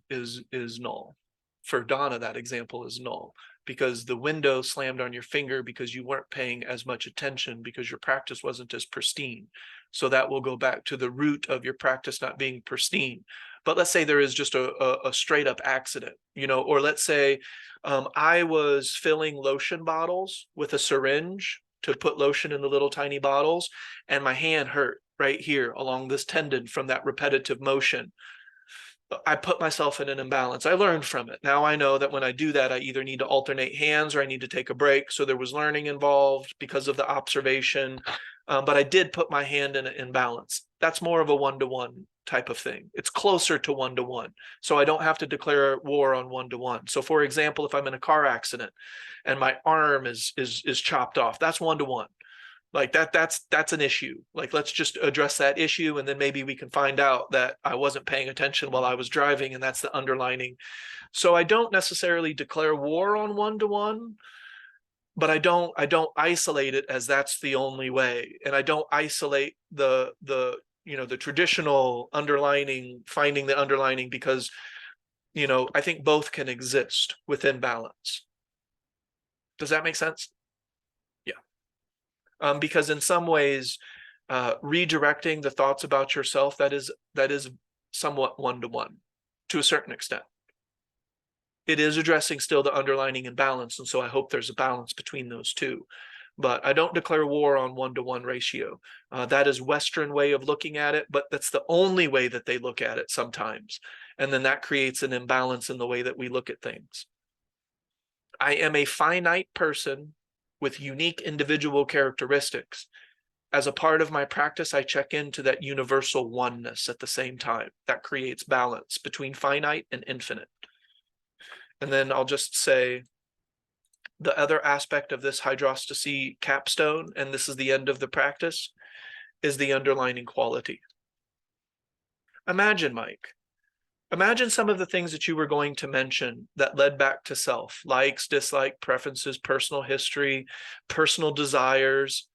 null. For Donna, that example is null because the window slammed on your finger because you weren't paying as much attention because your practice wasn't as pristine. So that will go back to the root of your practice not being pristine. But let's say there is just a straight up accident, or let's say I was filling lotion bottles with a syringe to put lotion in the little tiny bottles, and my hand hurt right here along this tendon from that repetitive motion. I put myself in an imbalance. I learned from it. Now I know that when I do that, I either need to alternate hands or I need to take a break. So there was learning involved because of the observation. but I did put my hand in an imbalance. That's more of a one-to-one type of thing. It's closer to one-to-one. So I don't have to declare war on one-to-one. So for example, if I'm in a car accident and my arm is chopped off, that's one-to-one. Like that's an issue. Like, let's just address that issue, and then maybe we can find out that I wasn't paying attention while I was driving, and that's the underlining. So I don't necessarily declare war on one-to-one, but I don't isolate it as that's the only way. And I don't isolate the traditional underlining, finding the underlining, because, I think both can exist within balance. Does that make sense? Yeah. Because in some ways, redirecting the thoughts about yourself, that is somewhat one-to-one to a certain extent. It is addressing still the underlining and balance, and so I hope there's a balance between those two. But I don't declare war on one-to-one ratio. That is Western way of looking at it, but that's the only way that they look at it sometimes. And then that creates an imbalance in the way that we look at things. I am a finite person with unique individual characteristics. As a part of my practice, I check into that universal oneness at the same time. That creates balance between finite and infinite. And then I'll just say the other aspect of this hydrostasy capstone, and this is the end of the practice, is the underlining quality. Imagine, Mike, imagine some of the things that you were going to mention that led back to self: likes, dislike, preferences, personal history, personal desires.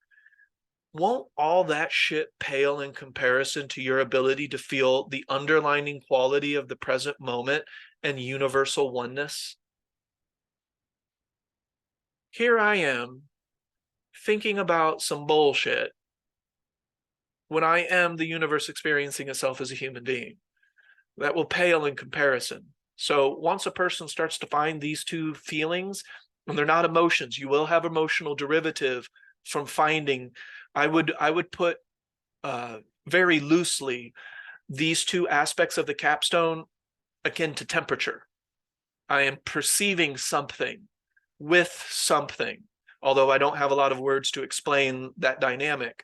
Won't all that shit pale in comparison to your ability to feel the underlining quality of the present moment and universal oneness? Here I am thinking about some bullshit when I am the universe experiencing itself as a human being. That will pale in comparison. So once a person starts to find these two feelings, and they're not emotions, you will have emotional derivative from finding. I would put very loosely these two aspects of the capstone akin to temperature. I am perceiving something with something, although I don't have a lot of words to explain that dynamic.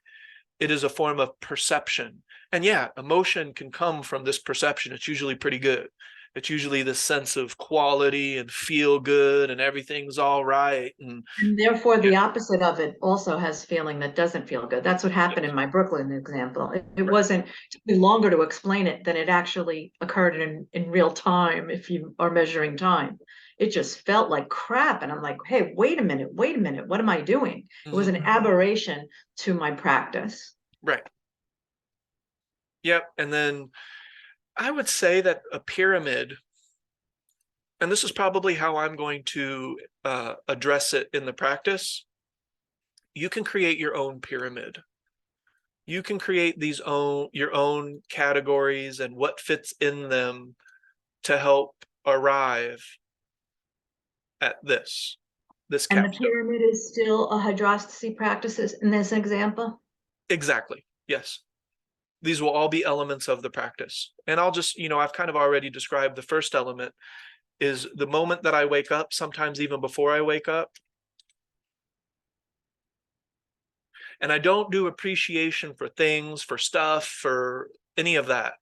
It is a form of perception. And yeah, emotion can come from this perception. It's usually pretty good. It's usually this sense of quality and feel good and everything's all right. And therefore, the opposite of it also has feeling that doesn't feel good. That's what happened in my Brooklyn example. It wasn't longer to explain it than it actually occurred in real time if you are measuring time. It just felt like crap. And I'm like, hey, wait a minute, what am I doing? It was an aberration to my practice. Right. Yep. And then I would say that a pyramid, and this is probably how I'm going to address it in the practice, you can create your own pyramid. You can create your own categories and what fits in them to help arrive at this And capstone. the pyramid is still a hydrostasy practices in this example? Exactly. Yes. These will all be elements of the practice. And I'll just, I've kind of already described the first element is the moment that I wake up, sometimes even before I wake up. And I don't do appreciation for things, for stuff, for any of that.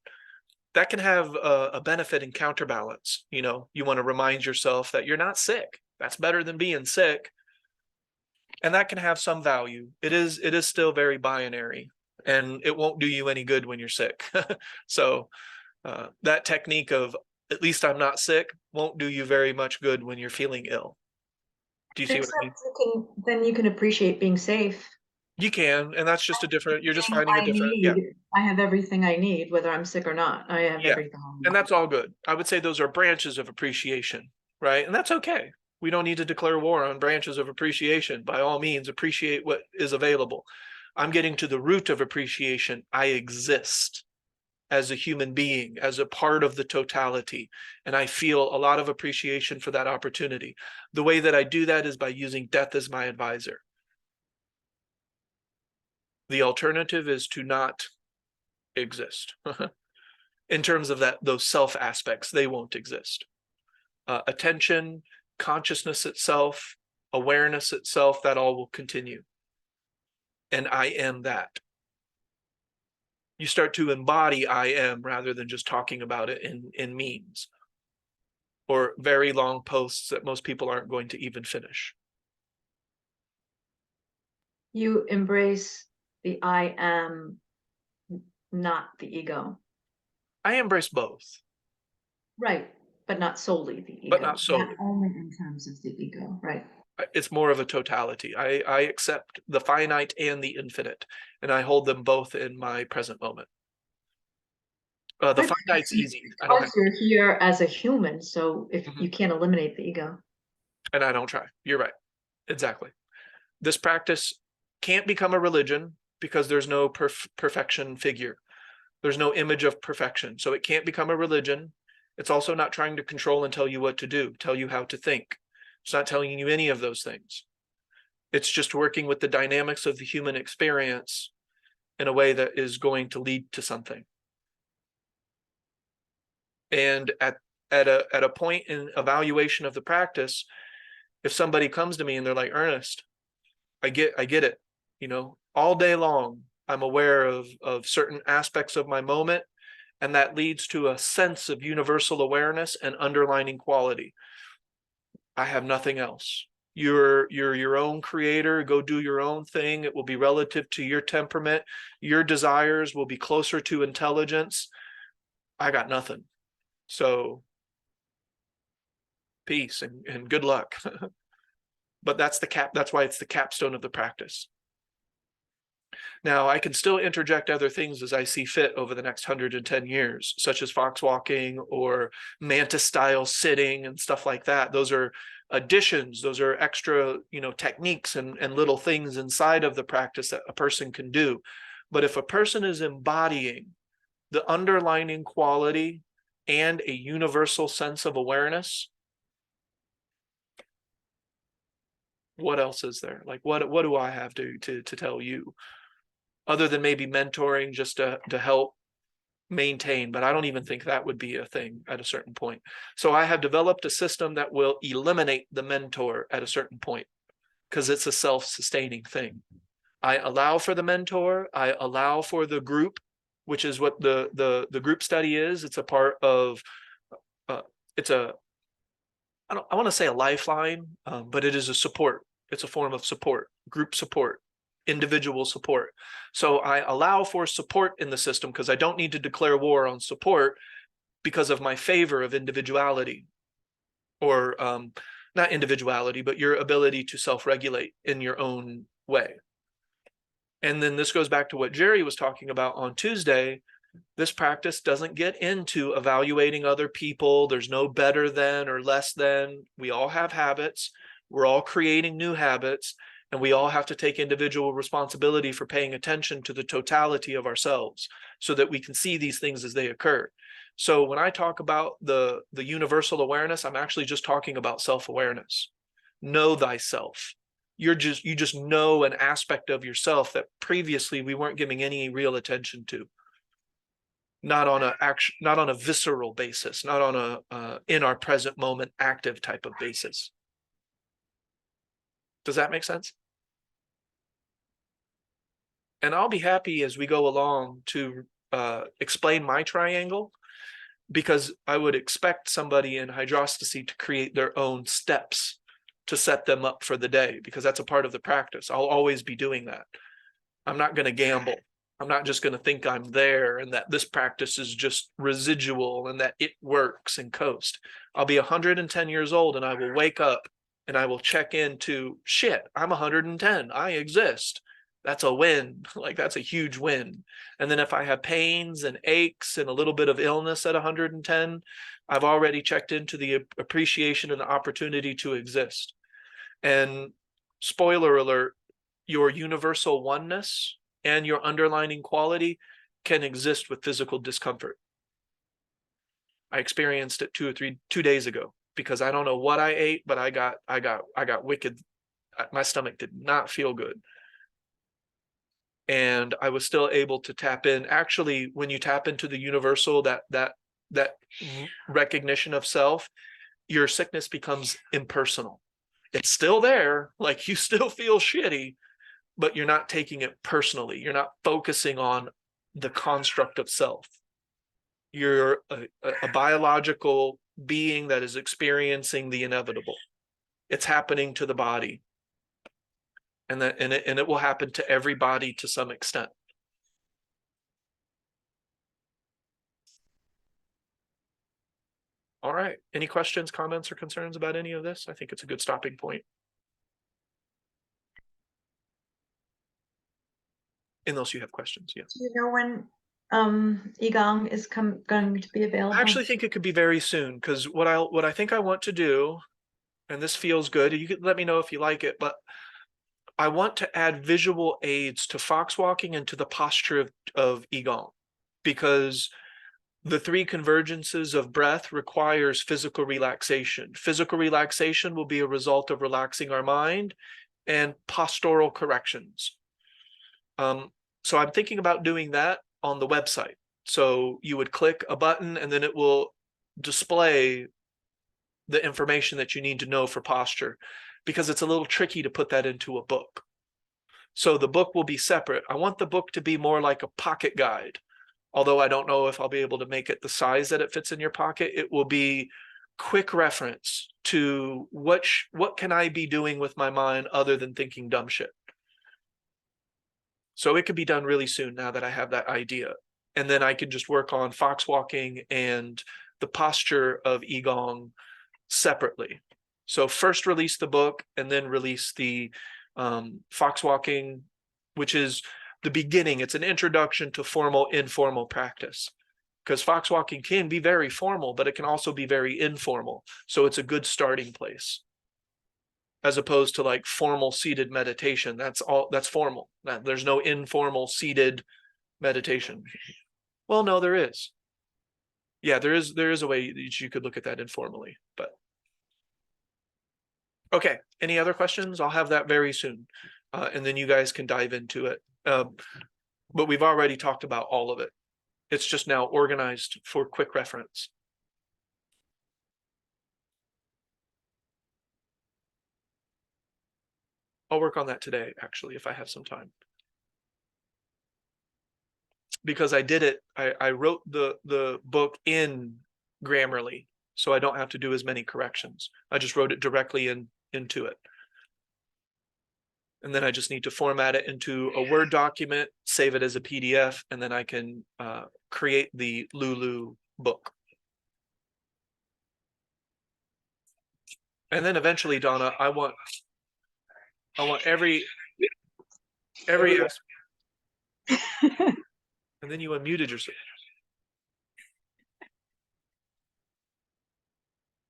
That can have a benefit and counterbalance. You want to remind yourself that you're not sick. That's better than being sick. And that can have some value. It is still very binary, and it won't do you any good when you're sick. So that technique of at least I'm not sick won't do you very much good when you're feeling ill. Do you see what I mean? Then you can appreciate being safe. You can, and that's just you're just finding a different, yeah. I have everything I need, whether I'm sick or not. I have everything I need. And that's all good. I would say those are branches of appreciation, right? And that's okay. We don't need to declare war on branches of appreciation. By all means, appreciate what is available. I'm getting to the root of appreciation. I exist as a human being, as a part of the totality. And I feel a lot of appreciation for that opportunity. The way that I do that is by using death as my advisor. The alternative is to not exist. In terms of those self aspects, they won't exist. Attention, consciousness itself, awareness itself, that all will continue. and I am that. You start to embody I am rather than just talking about it in memes or very long posts that most people aren't going to even finish. You embrace the I am, not the ego. I embrace both, Right, but not solely the ego. but not solely. Not only in terms of the ego, right? It's more of a totality. I accept the finite and the infinite, and I hold them both in my present moment. The Right. finite's easy. I don't have, Because you're here as a human, so if Mhm. you can't eliminate the ego. and I don't try. You're right. Exactly. This practice can't become a religion because there's no perfection figure. There's no image of perfection. So it can't become a religion. It's also not trying to control and tell you what to do, tell you how to think. It's not telling you any of those things. It's just working with the dynamics of the human experience in a way that is going to lead to something. And at a point in evaluation of the practice, if somebody comes to me and they're like, Ernest, I get it, you know, all day long, I'm aware of certain aspects of my moment, and that leads to a sense of universal awareness and underlining quality. I have nothing else. You're your own creator. Go do your own thing. It will be relative to your temperament. Your desires will be closer to intelligence. I got nothing. So peace and good luck. But that's why it's the capstone of the practice. Now, I can still interject other things as I see fit over the next 110 years, such as fox walking or mantis style sitting and stuff like that. Those are additions. Those are extra, techniques and little things inside of the practice that a person can do. But if a person is embodying the underlining quality and a universal sense of awareness, what else is there? Like, what do I have to tell you? Other than maybe mentoring just to help maintain, but I don't even think that would be a thing at a certain point. So I have developed a system that will eliminate the mentor at a certain point because it's a self-sustaining thing. I allow for the mentor, I allow for the group, which is what the group study is. It's a part of, I want to say a lifeline, but it is a support. It's a form of support, group support, individual support. So I allow for support in the system because I don't need to declare war on support because of my favor of individuality, or not individuality, but your ability to self-regulate in your own way. And then this goes back to what Jerry was talking about on Tuesday. This practice doesn't get into evaluating other people. There's no better than or less than. We all have habits. We're all creating new habits, and we all have to take individual responsibility for paying attention to the totality of ourselves so that we can see these things as they occur. So when I talk about the universal awareness, I'm actually just talking about self-awareness. Know thyself. You just know an aspect of yourself that previously we weren't giving any real attention to. Not on a visceral basis, not on a in our present moment active type of basis. Does that make sense? And I'll be happy as we go along to explain my triangle, because I would expect somebody in hydrostasy to create their own steps to set them up for the day, because that's a part of the practice. I'll always be doing that. I'm not going to gamble. I'm not just going to think I'm there and that this practice is just residual and that it works and coast. I'll be 110 years old and I will wake up and I will check into shit. I'm 110. I exist. That's a win. Like, that's a huge win. And then if I have pains and aches and a little bit of illness at 110, I've already checked into the appreciation and the opportunity to exist. And spoiler alert, your universal oneness and your underlining quality can exist with physical discomfort. I experienced it 2 days ago, because I don't know what I ate, but I got wicked. My stomach did not feel good. And I was still able to tap in. Actually, when you tap into the universal, that recognition of self, your sickness becomes impersonal. It's still there, like you still feel shitty, but you're not taking it personally. You're not focusing on the construct of self. You're a biological being that is experiencing the inevitable. It's happening to the body. And it will happen to every body to some extent. All right. Any questions, comments, or concerns about any of this? I think it's a good stopping point. Unless you have questions, yes. Do you know when Igong is going to be available? I actually think it could be very soon, because what I think I want to do, and this feels good, you could let me know if you like it, but I want to add visual aids to fox walking and to the posture of Igong, because the three convergences of breath requires physical relaxation. Physical relaxation will be a result of relaxing our mind and postural corrections. So I'm thinking about doing that on the website. So you would click a button and then it will display the information that you need to know for posture, because it's a little tricky to put that into a book. So the book will be separate. I want the book to be more like a pocket guide. Although I don't know if I'll be able to make it the size that it fits in your pocket. It will be quick reference to what can I be doing with my mind other than thinking dumb shit. So it could be done really soon now that I have that idea. And then I could just work on fox walking and the posture of Igong separately. So first release the book and then release the fox walking, which is the beginning. It's an introduction to formal, informal practice, because fox walking can be very formal, but it can also be very informal. So it's a good starting place, as opposed to like formal seated meditation. That's formal. There's no informal seated meditation. Well, no, there is. Yeah, there is a way that you could look at that informally, but okay. Any other questions? I'll have that very soon. And then you guys can dive into it. But we've already talked about all of it. It's just now organized for quick reference. I'll work on that today, actually, if I have some time. Because I did it, I wrote the book in Grammarly, so I don't have to do as many corrections. I just wrote it directly into it. And then I just need to format it into a Word document, save it as a PDF, and then I can create the Lulu book. And then eventually, Donna, I want every and then you unmuted yourself.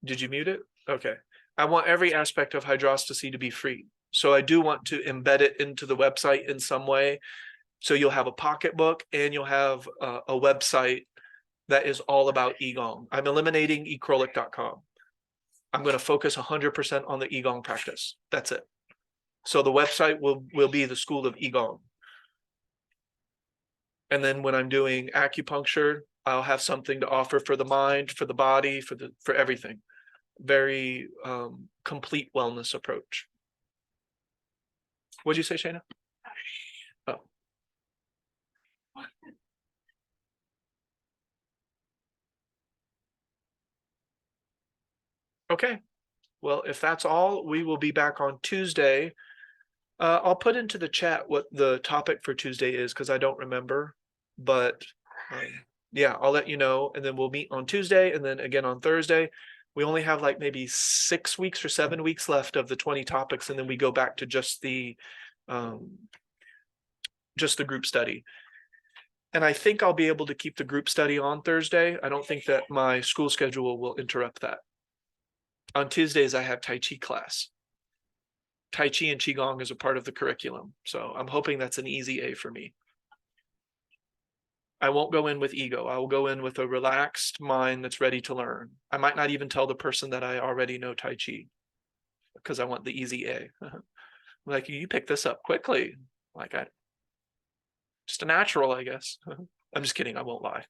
Did you mute it? Okay. I want every aspect of hydrostasy to be free. So I do want to embed it into the website in some way. So you'll have a pocketbook and you'll have a website that is all about Igong. I'm eliminating ecrolic.com. I'm going to focus 100% on the Igong practice. That's it. So the website will be the School of Igong. And then when I'm doing acupuncture, I'll have something to offer for the mind, for the body, for everything. Very complete wellness approach. What'd you say, Shayna? Oh. Okay. Well, if that's all, we will be back on Tuesday. I'll put into the chat what the topic for Tuesday is, because I don't remember. But yeah, I'll let you know. And then we'll meet on Tuesday and then again on Thursday. We only have like maybe 6 weeks or 7 weeks left of the 20 topics. And then we go back to just the group study. And I think I'll be able to keep the group study on Thursday. I don't think that my school schedule will interrupt that. On Tuesdays, I have Tai Chi class. Tai Chi and Qigong is a part of the curriculum. So I'm hoping that's an easy A for me. I won't go in with ego. I will go in with a relaxed mind that's ready to learn. I might not even tell the person that I already know Tai Chi, because I want the easy A. Like, you pick this up quickly. Like, just a natural, I guess. I'm just kidding. I won't lie.